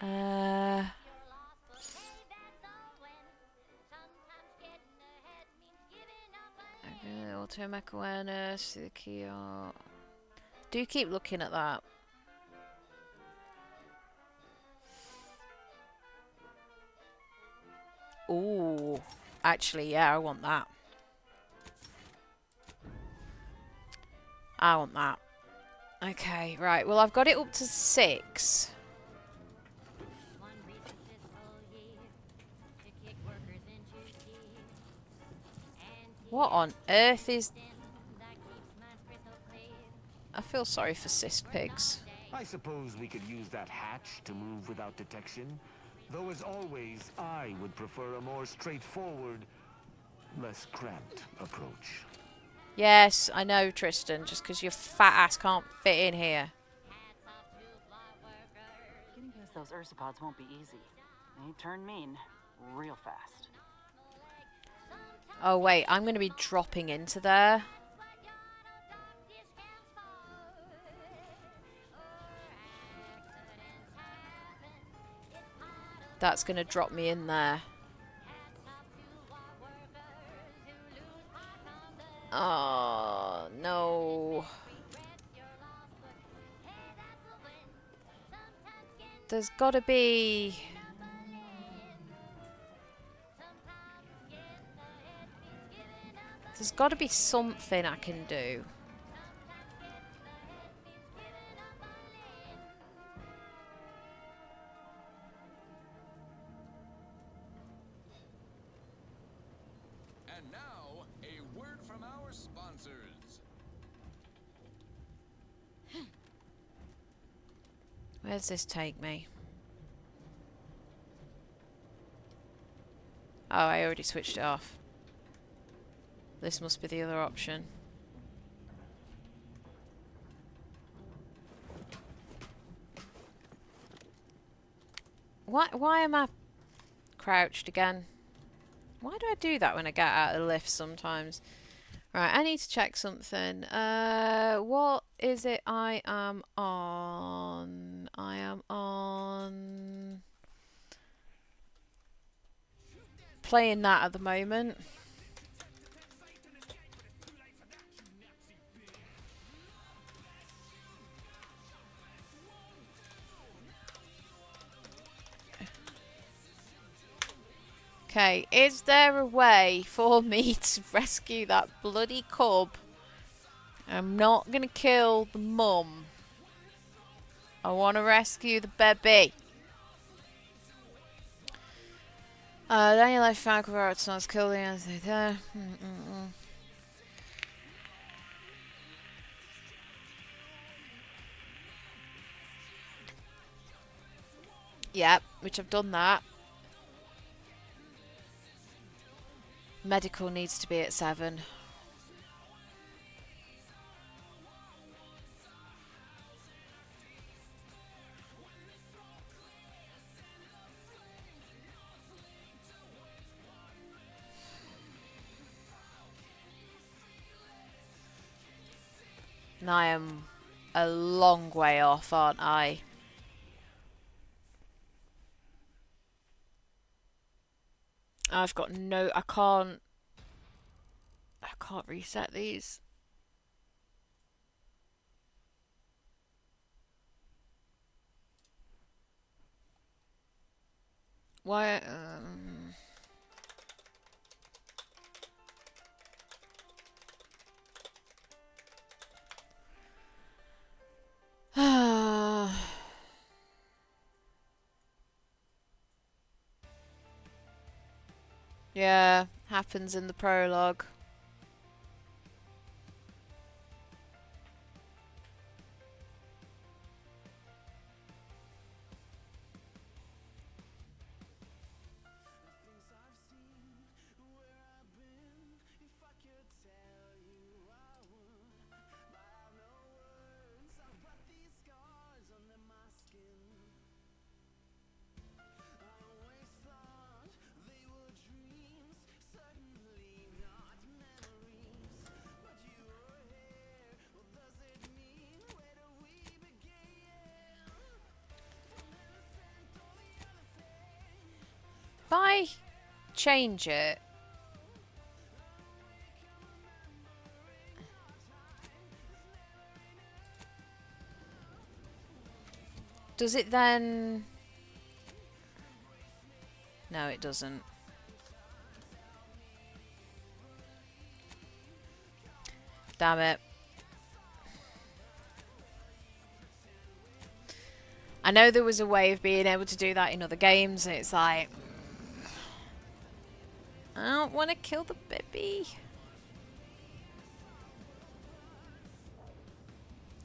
Okay, auto-mech awareness, the Cleo. Do keep looking at that. Ooh, actually, yeah, I want that. I want that. Okay, right. Well, I've got it up to 6. What on earth is... I feel sorry for cyst pigs. I suppose we could use that hatch to move without detection. Though, as always, I would prefer a more straightforward, less cramped approach. Yes, I know, Tristan. Just because your fat ass can't fit in here. Getting past those ursopods won't be easy. They turn mean real fast. Oh, wait. I'm going to be dropping into there. That's going to drop me in there. Oh, no. There's got to be... There's got to be something I can do. And now, a word from our sponsors. Where's this take me? Oh, I already switched it off. This must be the other option. Why am I crouched again? Why do I do that when I get out of the lift sometimes? Right, I need to check something. What is it I am on? I am on... playing that at the moment. Okay, is there a way for me to rescue that bloody cub? I'm not gonna kill the mum. I want to rescue the baby. Then you left Frank without someone's killed the Auntie there. Yep, which I've done that. Medical needs to be at 7. And I am a long way off, aren't I? I've got no... I can't reset these. Why? Yeah, happens in the prologue. If I change it... Does it then... No, it doesn't. Damn it. I know there was a way of being able to do that in other games, and it's like... I don't want to kill the baby.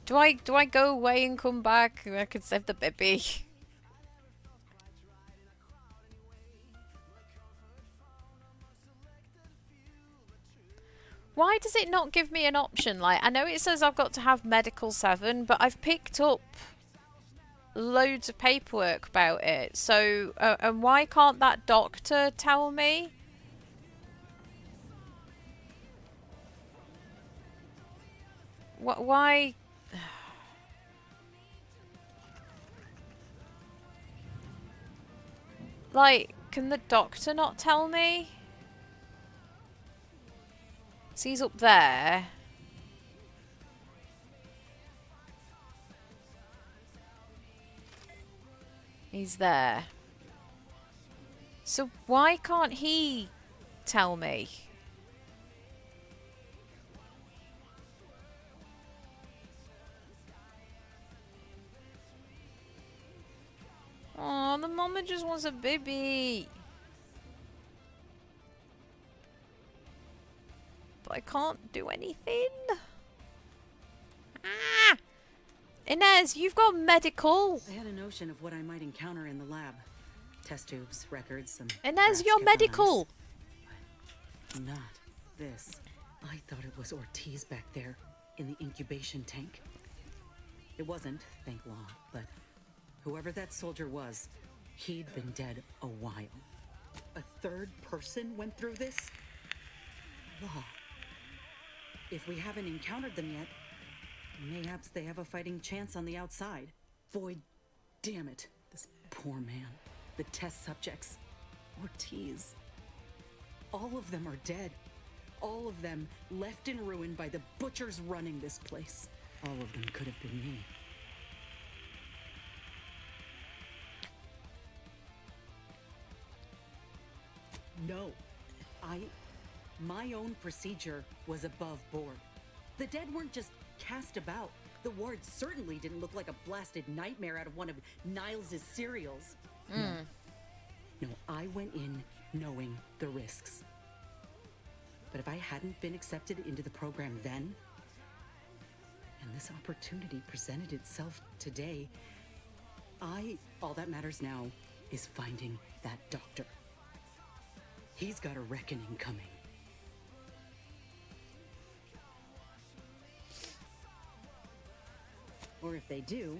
Do I go away and come back? I could save the baby. Why does it not give me an option? Like, I know it says I've got to have medical 7, but I've picked up loads of paperwork about it. So, and why can't that doctor tell me? Why? Like, can the doctor not tell me? So he's up there. He's there. So why can't he tell me? Oh, the mama just wants a baby. But I can't do anything. Ah! Inez, you've got medical. I had a notion of what I might encounter in the lab. Test tubes, records, some... Inez, you're medical. Not this. I thought it was Ortiz back there in the incubation tank. It wasn't, thank law, but whoever that soldier was, he'd been dead a while. A third person went through this? Law. If we haven't encountered them yet, mayhaps they have a fighting chance on the outside. Boy, damn it. This poor man. The test subjects. Ortiz. All of them are dead. All of them left in ruin by the butchers running this place. All of them could have been me. No. My own procedure was above board. The dead weren't just cast about. The ward certainly didn't look like a blasted nightmare out of one of Niles' serials. No, I went in knowing the risks. But if I hadn't been accepted into the program then, and this opportunity presented itself today, all that matters now is finding that doctor. He's got a reckoning coming. Or if they do,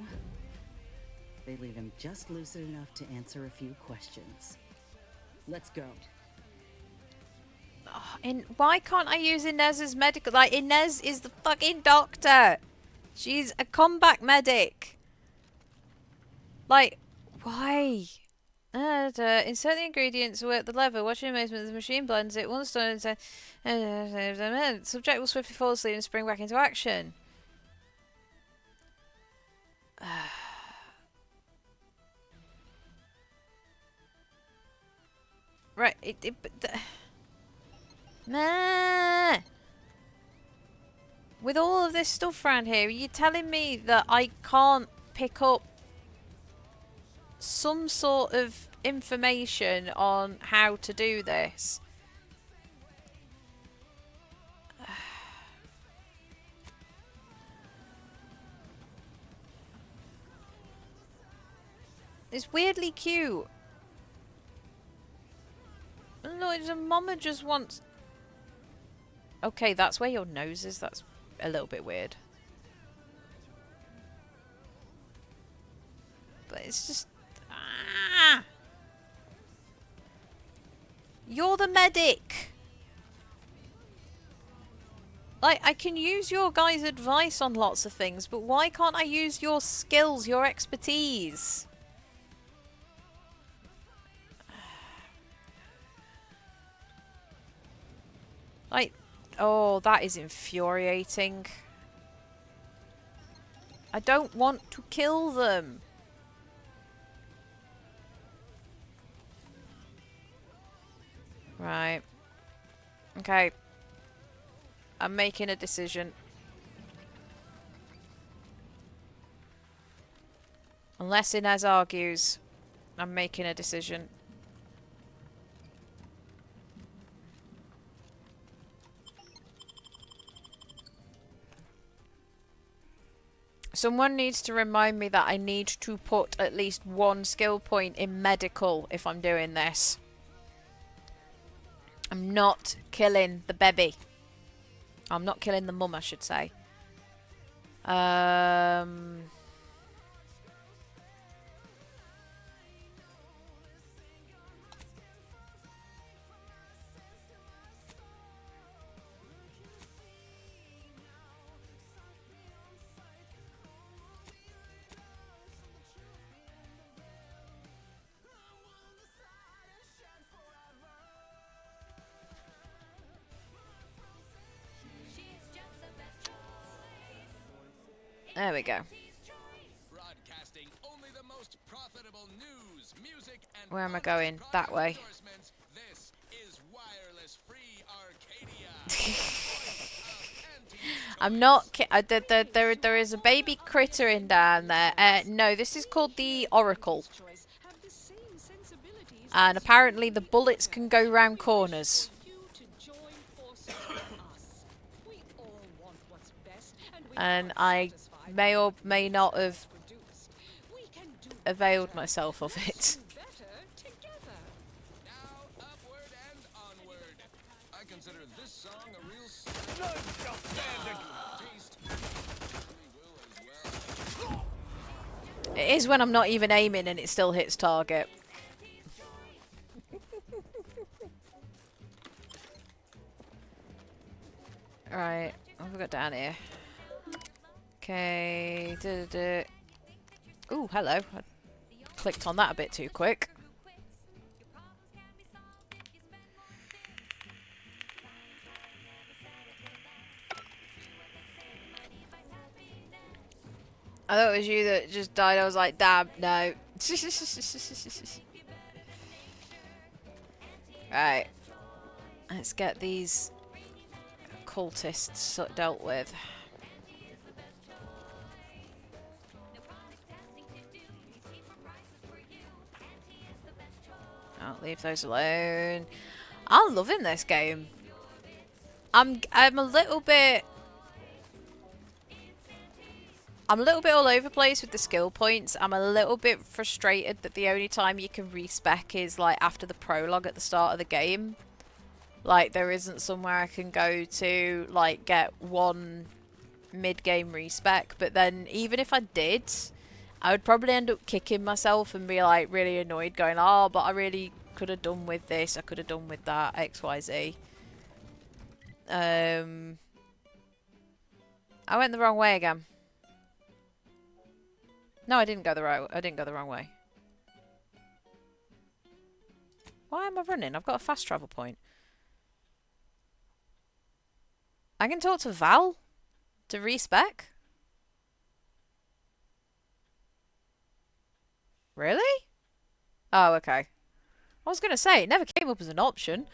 they leave him just lucid enough to answer a few questions. Let's go. Oh, why can't I use Inez's medical? Like, Inez is the fucking doctor. She's a combat medic. Like, why? Insert the ingredients, work the lever, watch the amazement, the machine blends it, once done, subject will swiftly fall asleep and spring back into action. Right, nah. With all of this stuff around here, are you telling me that I can't pick up some sort of information on how to do this? It's weirdly cute. No, it's a mama just wants... Okay, that's where your nose is. That's a little bit weird. But it's just... Ah! You're the medic! Like, I can use your guys' advice on lots of things, but why can't I use your skills, your expertise? Like, oh, that is infuriating. I don't want to kill them. Right. Okay. I'm making a decision. Unless Inez argues, I'm making a decision. Someone needs to remind me that I need to put at least one skill point in medical if I'm doing this. I'm not killing the baby. I'm not killing the mum, I should say. There we go. Broadcasting only the most profitable news, music, and Where am I going? That way. this is wireless free Arcadia. I'm not. There is a baby critter in down there. No, this is called the Oracle. And apparently the bullets can go round corners. And I may or may not have availed myself of it. I consider this song a real It is when I'm not even aiming and it still hits target. Right, what have we got down here? Okay. Ooh, hello. I clicked on that a bit too quick. I thought it was you that just died. I was like, damn, no. Right. Let's get these cultists dealt with. I'll leave those alone. I'm loving this game. I'm a little bit all over the place with the skill points. I'm a little bit frustrated that the only time you can respec is like after the prologue at the start of the game. Like there isn't somewhere I can go to like get one mid-game respec, but then even if I did, I would probably end up kicking myself and be like really annoyed going, oh, but I really could have done with this, I could have done with that, XYZ. I went the wrong way again. No, I didn't go the wrong way. Why am I running? I've got a fast travel point. I can talk to Val to respec? Really? Oh, okay. I was gonna say, it never came up as an option.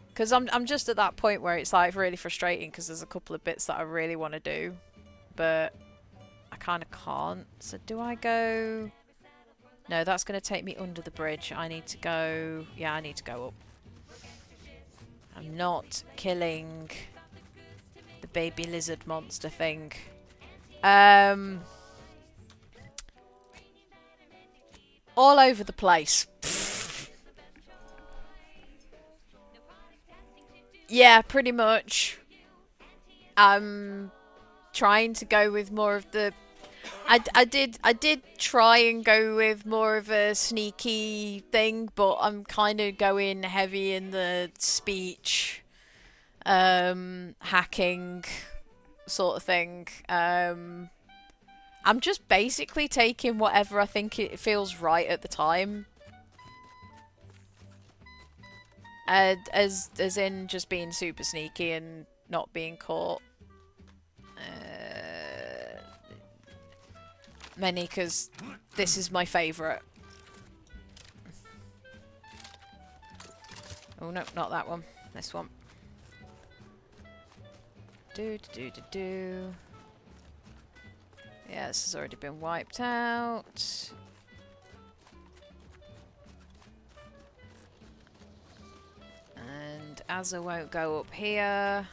Because I'm just at that point where it's like really frustrating because there's a couple of bits that I really want to do. But I kind of can't. So do I go... No, that's going to take me under the bridge. I need to go... Yeah, I need to go up. I'm not killing the baby lizard monster thing. All over the place. Yeah, pretty much. I'm trying to go with more of the... I did try and go with more of a sneaky thing, but I'm kind of going heavy in the speech, hacking sort of thing. I'm just basically taking whatever I think it feels right at the time. As in just being super sneaky and not being caught. Mainly because this is my favourite. Oh no, not that one. This one. Do. Yeah, this has already been wiped out. And Azza won't go up here.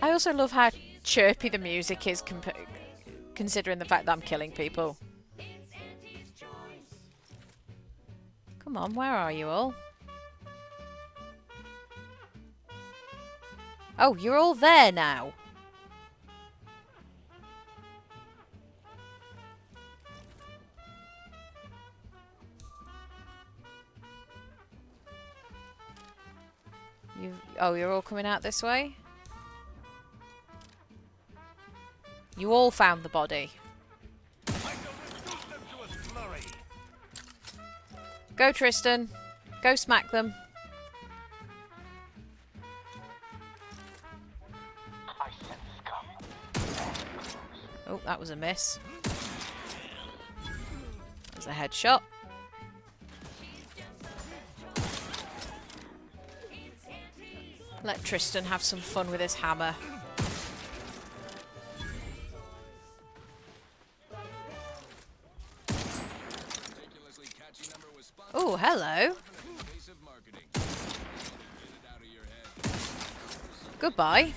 I also love how chirpy the music is considering the fact that I'm killing people. Come on, where are you all? Oh, you're all there now. Oh, you're all coming out this way? You all found the body. Go, Tristan. Go smack them. Oh, that was a miss. There's a headshot. Let Tristan have some fun with his hammer. Oh, hello. Goodbye.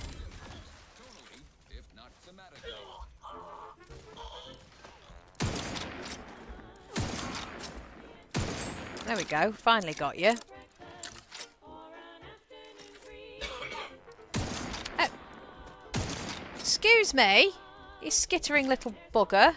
There we go. Finally got you. Oh. Excuse me, you skittering little bugger.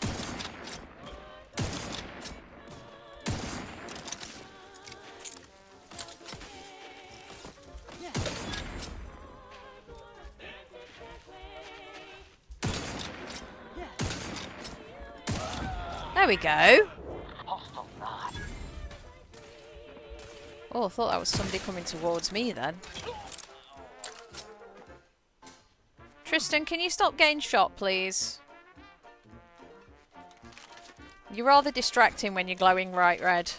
There we go. Oh, I thought that was somebody coming towards me then. Tristan, can you stop getting shot, please? You're rather distracting when you're glowing bright red.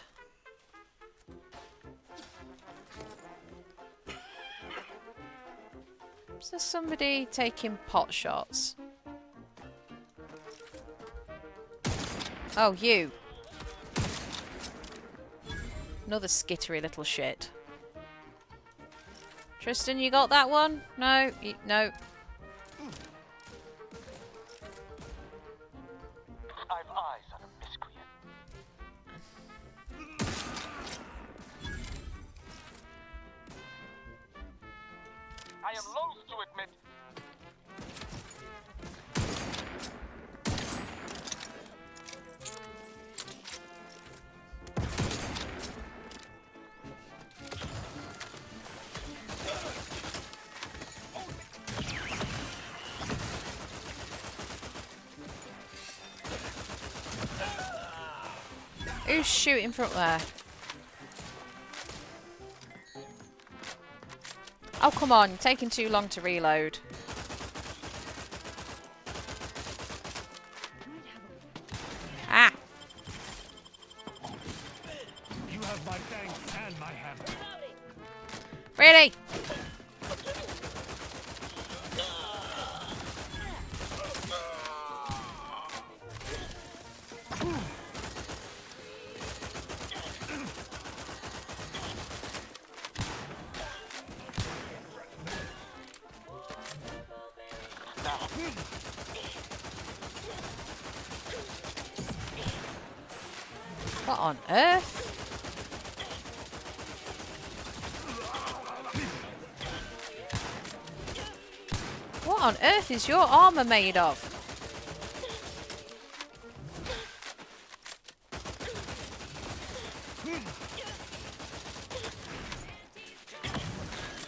Is there somebody taking pot shots? Oh, you. Another skittery little shit. Tristan, you got that one? No, no. I've eyes on a miscreant. I am loath to admit. Who's shooting from up there? Oh, come on. You're taking too long to reload. Ah! You have my thanks and my hammer. Really? What on earth? What on earth is your armor made of?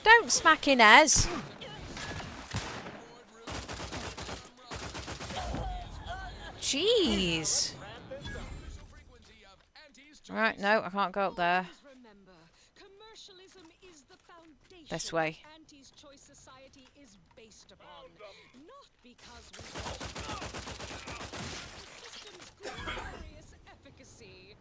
Don't smack Inez. Jeez. Right, no, I can't go up there. This way. Auntie's choice society is based upon, not because we glorious efficacy.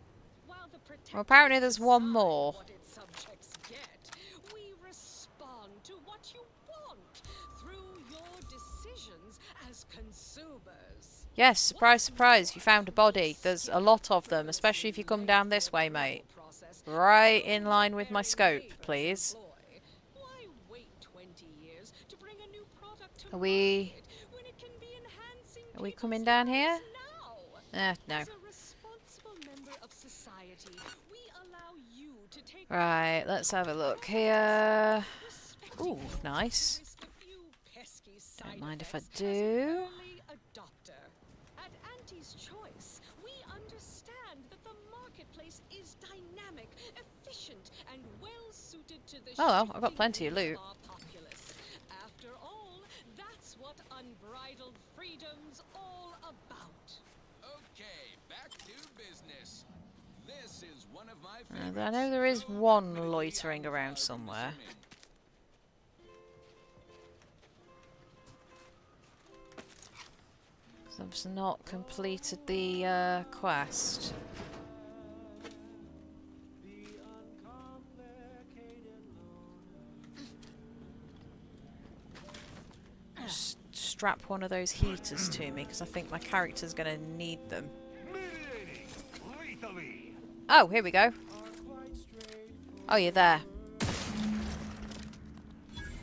While the Well, apparently there's one more. what its subjects get, we respond to what you want through your decisions as consumers. Yes, surprise, surprise, you found a body. There's a lot of them, especially if you come down this way, mate. Right in line with my scope, please. Are we coming down here? No. Right, let's have a look here. Ooh, nice. Don't mind if I do. At Auntie's choice, we understand that the marketplace is dynamic, efficient, and well suited to the Oh well, I've got plenty of loot. After all, that's what unbridled freedom's all about. Okay, back to business. This is one of my favorites. I know there is one loitering around somewhere. I've not completed the quest. strap one of those heaters to me because I think my character's going to need them. Oh, here we go. Oh, you're there.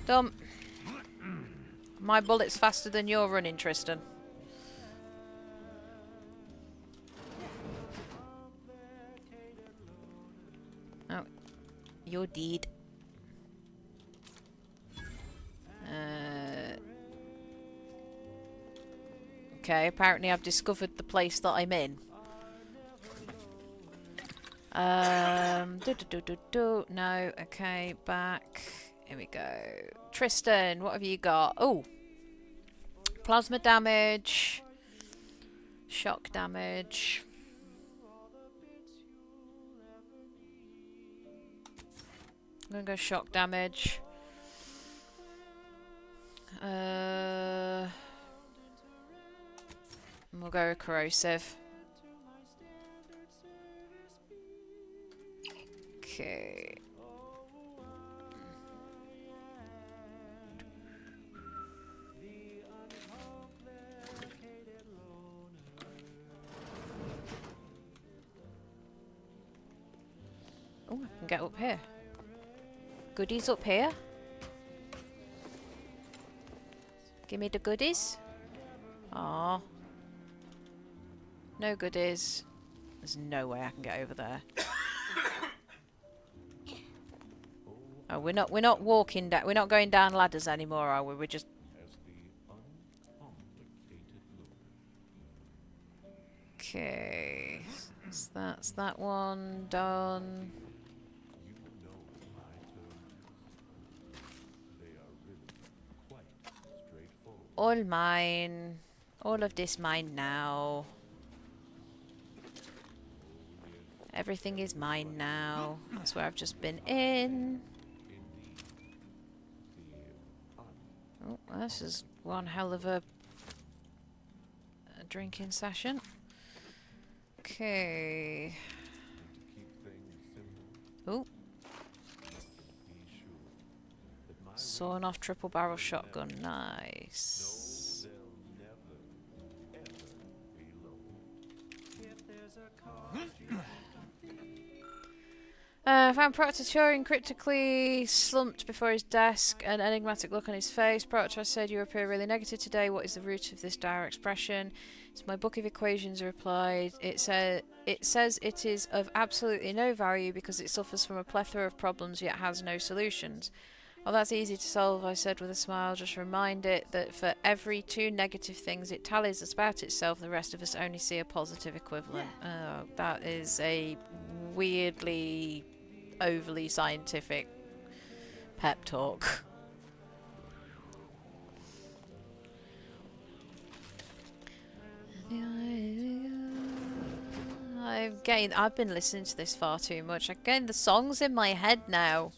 Dump. My bullet's faster than you're running, Tristan. Oh, you're dead. Okay, apparently I've discovered the place that I'm in. No, okay, back. Here we go. Tristan, what have you got? Oh, plasma damage, shock damage. I'm gonna go shock damage. And we'll go corrosive. Okay. Oh, I can get up here. Goodies up here? Give me the goodies. Aww. No goodies. There's no way I can get over there. Oh, we're not walking down. We're not going down ladders anymore, are we? We're just. Okay, so that's that one done. All mine. All of this mine now. Everything is mine now. That's where I've just been in. Oh, this is one hell of a drinking session. Okay. Oh. Sawn off triple barrel shotgun. Nice. Found Proctor Turing critically slumped before his desk, an enigmatic look on his face. Proctor, I said you appear really negative today. What is the root of this dire expression? It's my book of equations, replied. It says it is of absolutely no value because it suffers from a plethora of problems yet has no solutions. Well, that's easy to solve, I said with a smile. Just remind it that for every 2 negative things it tallies about itself, the rest of us only see a positive equivalent. Oh, that is a weirdly overly scientific pep talk. I've been listening to this far too much. I'm getting the songs in my head now.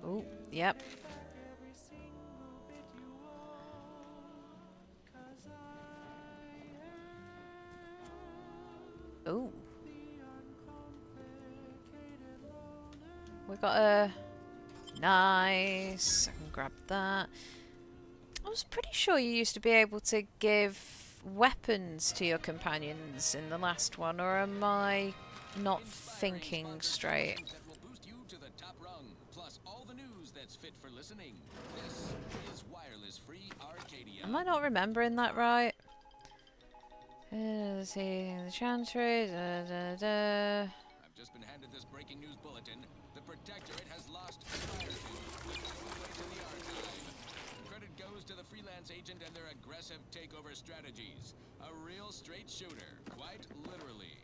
Oh, yep. Oh. We got a... Nice. I can grab that. I was pretty sure you used to be able to give weapons to your companions in the last one, or am I not thinking straight? Am I not remembering that right? Let's see, the chantry, I've just been handed this breaking news bulletin. The Protectorate has lost fire to in the Archive. Credit goes to the freelance agent and their aggressive takeover strategies. A real straight shooter, quite literally.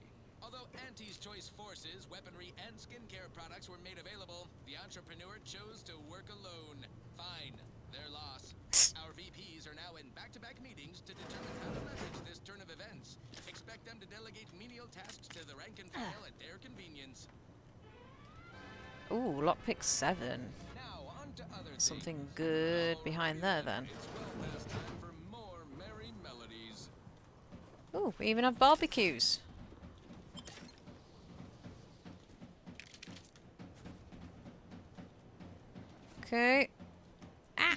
Although Auntie's choice forces, weaponry, and skincare products were made available, the entrepreneur chose to work alone. Fine, their loss. Our VPs are now in back-to-back meetings to determine how to leverage this turn of events. Expect them to delegate menial tasks to the rank and file at their convenience. Ooh, lockpick 7. Now, on to other Something good behind there then. It's well past time for more Oh, we even have barbecues. Okay. Ah!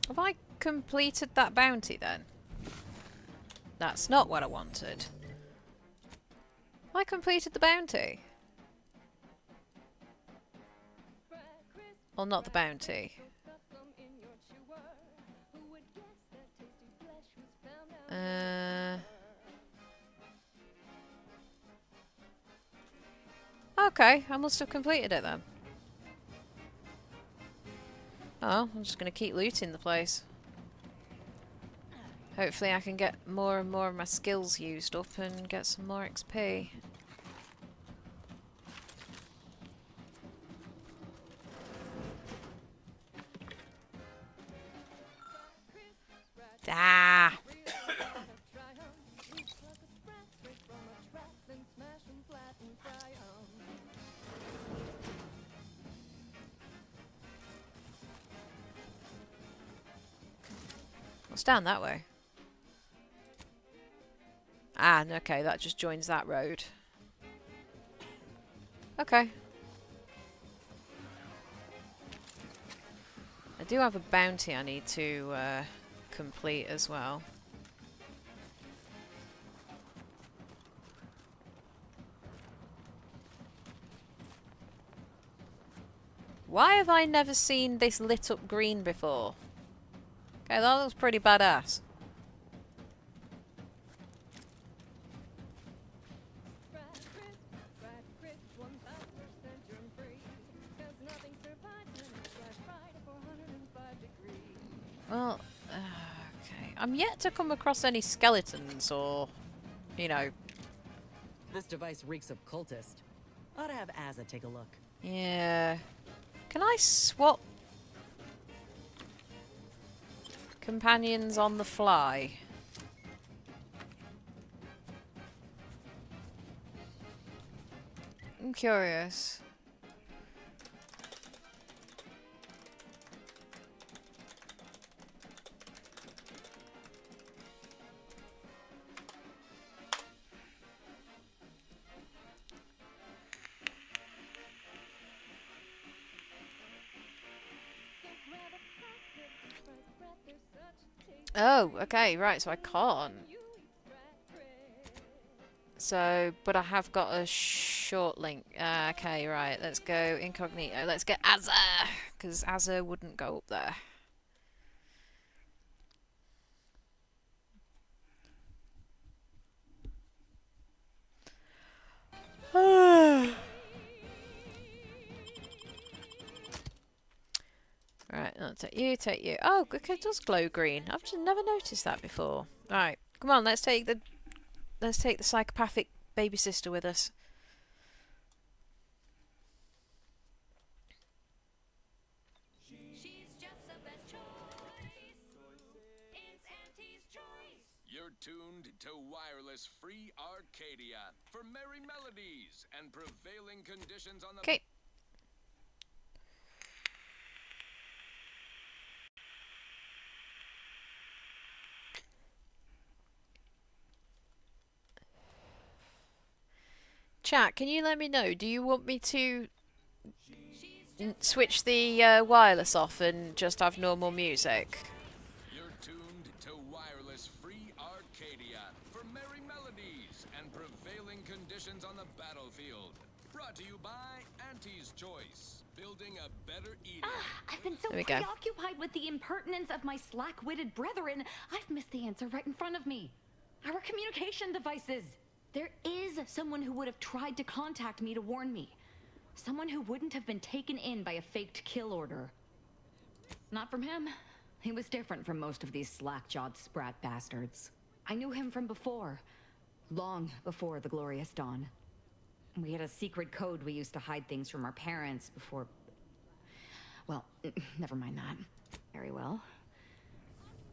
Have I completed that bounty then? That's not what I wanted. Have I completed the bounty? Well, not the bounty. Okay, I must have completed it then. Oh, I'm just going to keep looting the place. Hopefully I can get more and more of my skills used up and get some more XP. Ah! What's down that way? Ah, okay, that just joins that road. Okay. I do have a bounty I need to complete as well. Why have I never seen this lit up green before? Okay, that looks pretty badass. Well, okay. I'm yet to come across any skeletons or, you know. This device reeks of cultist. Ought to have Azza take a look. Yeah. Can I swap companions on the fly? I'm curious. Oh, okay, right, so I can't. So, but I have got a short link. Okay, right, let's go incognito. Let's get Azza, because Azza wouldn't go up there. Right, I'll take you, take you. Oh, okay, it does glow green. I've just never noticed that before. Right, come on, let's take the psychopathic baby sister with us. You're tuned to wireless free Arcadia for merry melodies and prevailing conditions on the... Okay. Chat, can you let me know? Do you want me to switch the wireless off and just have normal music? You're tuned to wireless free Arcadia for merry melodies and prevailing conditions on the battlefield. Brought to you by Auntie's Choice, building a better Eden. I've been so There we go. preoccupied with the impertinence of my slack-witted brethren, I've missed the answer right in front of me. Our communication devices. There is someone who would have tried to contact me to warn me. Someone who wouldn't have been taken in by a faked kill order. Not from him. He was different from most of these slack-jawed sprat bastards. I knew him from before. Long before the Glorious Dawn. We had a secret code we used to hide things from our parents before... Well, never mind that. Very well.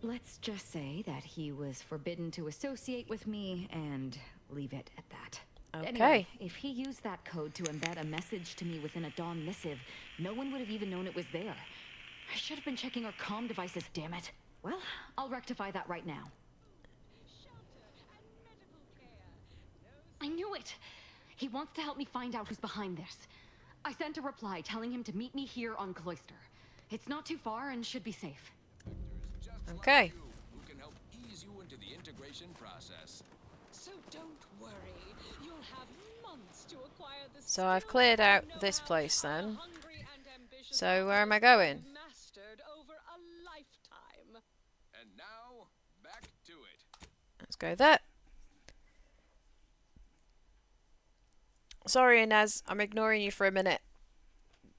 Let's just say that he was forbidden to associate with me and leave it at that. Okay. Anyway, if he used that code to embed a message to me within a Dawn missive, no one would have even known it was there. I should have been checking our comm devices, damn it. Well, I'll rectify that right now. I knew it! He wants to help me find out who's behind this. I sent a reply telling him to meet me here on Cloister. It's not too far and should be safe. Okay. Who can help ease you into the integration process. So don't worry. You'll have months to acquire the So I've cleared out this place then. So where am I going? mastered over a lifetime. And now, back to it. Let's go there. Sorry, Inez. I'm ignoring you for a minute.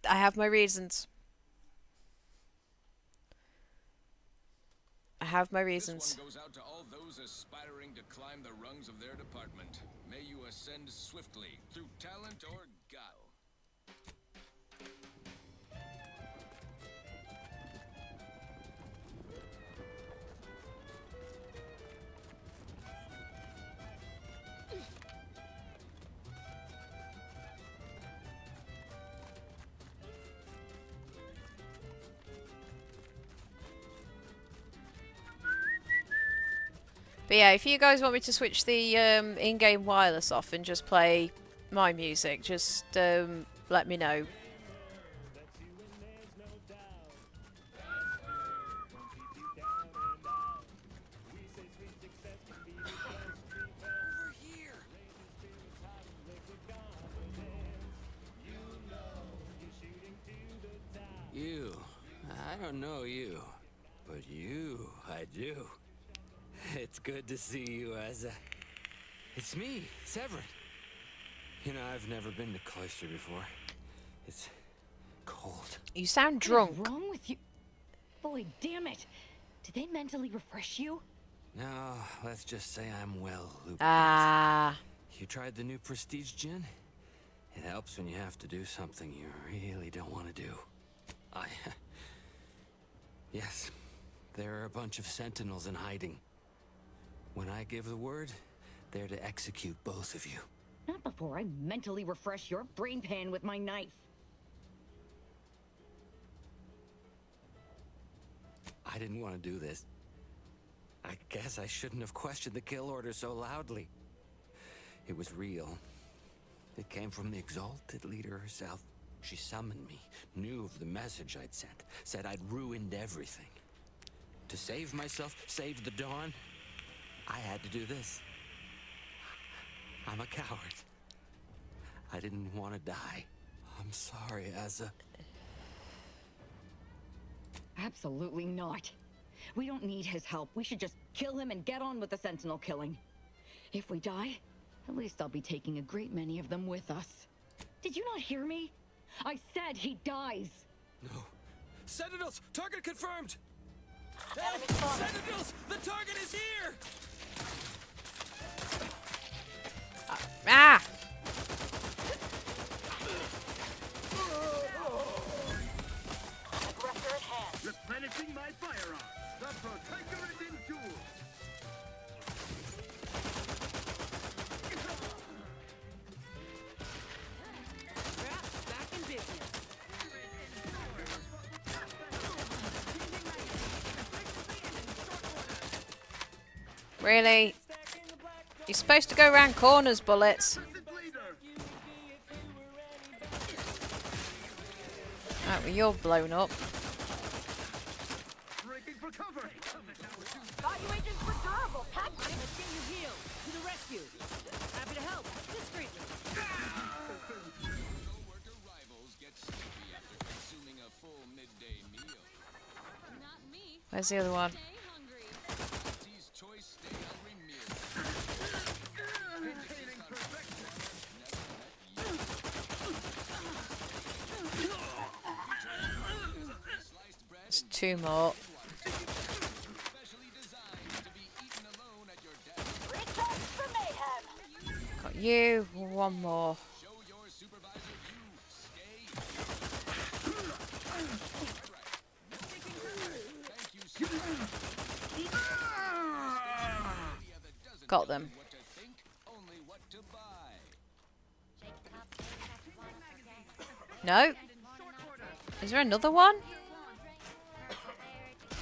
I have my reasons. I have my reasons. This one goes out to all those aspiring to climb the rungs of their department. May you ascend swiftly through talent or guile. But yeah, if you guys want me to switch the in-game wireless off and just play my music, just let me know. You. I don't know you, but you, I do. It's good to see you, Asa. It's me, Severin. You know, I've never been to Cloister before. It's cold. You sound drunk. What's wrong with you? Boy, damn it. Did they mentally refresh you? No, let's just say I'm well lubricated. Ah. You tried the new Prestige gin? It helps when you have to do something you really don't want to do. Yes, there are a bunch of sentinels in hiding. When I give the word, they're to execute both of you. Not before I mentally refresh your brain pan with my knife. I didn't want to do this. I guess I shouldn't have questioned the kill order so loudly. It was real. It came from the exalted leader herself. She summoned me, knew of the message I'd sent, said I'd ruined everything. To save myself, save the Dawn, I had to do this. I'm a coward. I didn't want to die. I'm sorry, Asa. Absolutely not. We don't need his help. We should just kill him and get on with the Sentinel killing. If we die, at least I'll be taking a great many of them with us. Did you not hear me? I said he dies. No. Sentinels! Target confirmed! Sentinels! The target is here! Ah! Aggressor at hand. Replenishing my firearm. The Protector is in duel. Back in business. Really? You're supposed to go around corners, bullets. Right, well, you're blown up. Thought you agents were durable. Let's get you healed. To the rescue. Happy to help. Discreetly. Co-worker rivals get sleepy after consuming a full midday meal. Not me. Where's the other one? Stay hungry. Auntie's choice stay hungry meal. Maintaining perfection. It's two more. Specially designed to be eaten alone at your desk. Return for mayhem. Got you. One more. Show your supervisor you stay. Thank you so much. Got them. What to think, only what to buy. No? Is there another one?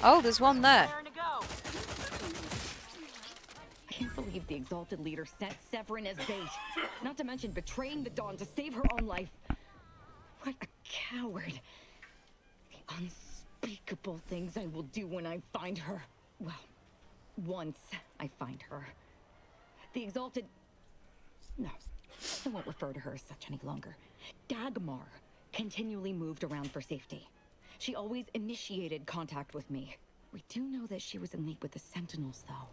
Oh, there's one there. can't believe the Exalted Leader sent Severin as bait. Not to mention betraying the Dawn to save her own life. What a coward. The unspeakable things I will do when I find her. Well, once I find her. The Exalted... No, I won't refer to her as such any longer. Dagmar continually moved around for safety. She always initiated contact with me. We do know that she was in league with the Sentinels, though.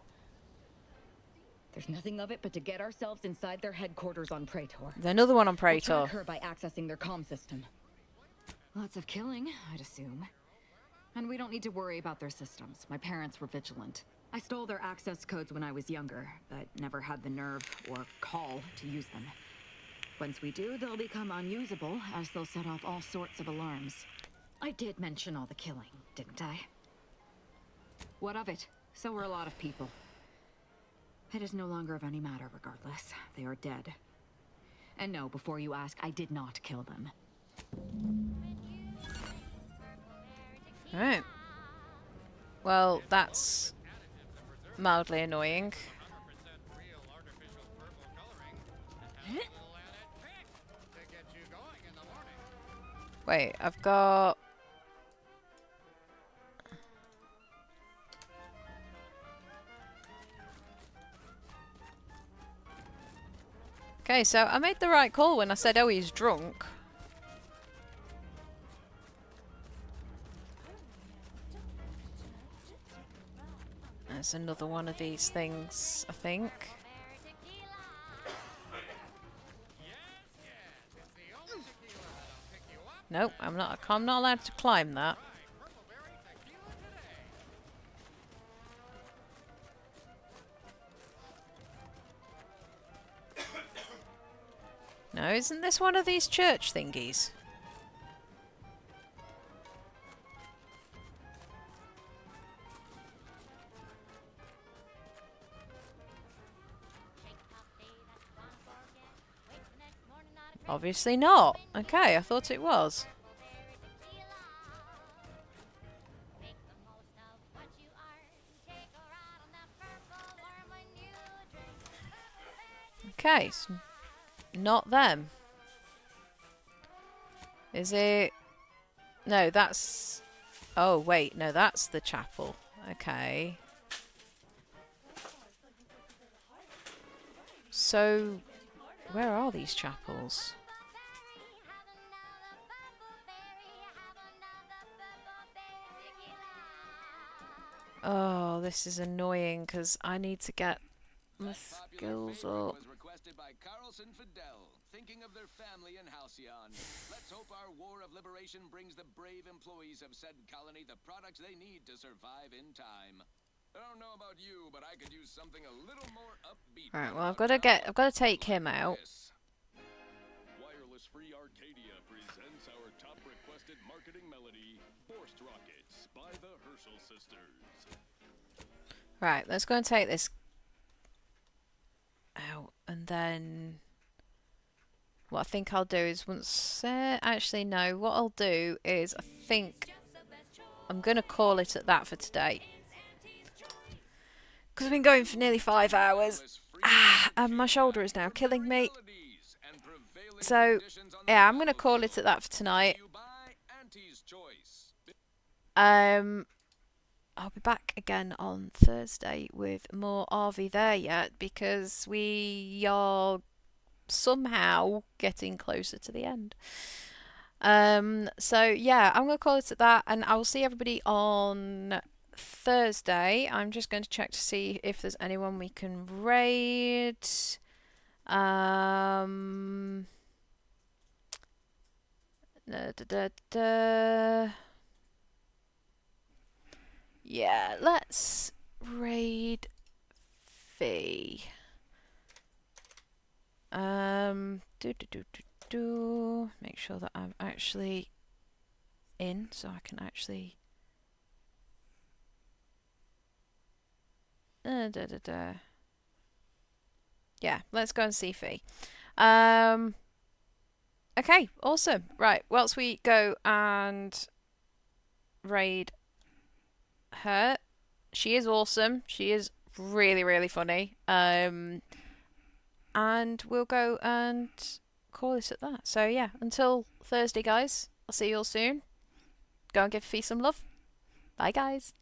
There's nothing of it but to get ourselves inside their headquarters on Praetor. There's another one on We'll Praetor. track her by accessing their comm system. Lots of killing, I'd assume. And we don't need to worry about their systems. My parents were vigilant. I stole their access codes when I was younger, but never had the nerve or call to use them. Once we do, they'll become unusable, as they'll set off all sorts of alarms. I did mention all the killing, didn't I? What of it? So were a lot of people. It is no longer of any matter, regardless. They are dead. And no, before you ask, I did not kill them. Alright. Well, that's mildly annoying. Wait, I've got... Okay, so I made the right call when I said, oh, he's drunk. There's another one of these things, I think. Nope, I'm not allowed to climb that. No, isn't this one of these church thingies? Obviously not. Okay, I thought it was. Okay, so not them. Is it? No, that's... Oh, wait, no, that's the chapel. Okay. So, where are these chapels? Oh, this is annoying because I need to get my skills up. Thinking of their family in Halcyon. Let's hope our war of liberation brings the brave employees of said colony the products they need to survive in time. I don't know about you, but I could use something a little more upbeat. Right, well, I've got to take him out. Wireless Free Arcadia presents our top requested marketing melody, Forced Rockets by the Herschel Sisters. Right, let's go and take this out, and then what I think I'll do is once... actually, no. What I'll do is I think I'm going to call it at that for today. Because I've been going for nearly 5 hours. And my shoulder is now killing me. So, yeah, I'm going to call it at that for tonight. I'll be back again on Thursday with more Are We There Yet? Because we are somehow getting closer to the end. So yeah, I'm gonna call it at that, and I will see everybody on Thursday. I'm just going to check to see if there's anyone we can raid. Yeah, let's raid Fee. Make sure that I'm actually in, so I can actually. Yeah, let's go and see Fee. Okay, awesome. Right, whilst we go and raid her, she is awesome. She is really, really funny. And we'll go and call this at that. So yeah, until Thursday, guys. I'll see you all soon. Go and give Fee some love. Bye, guys.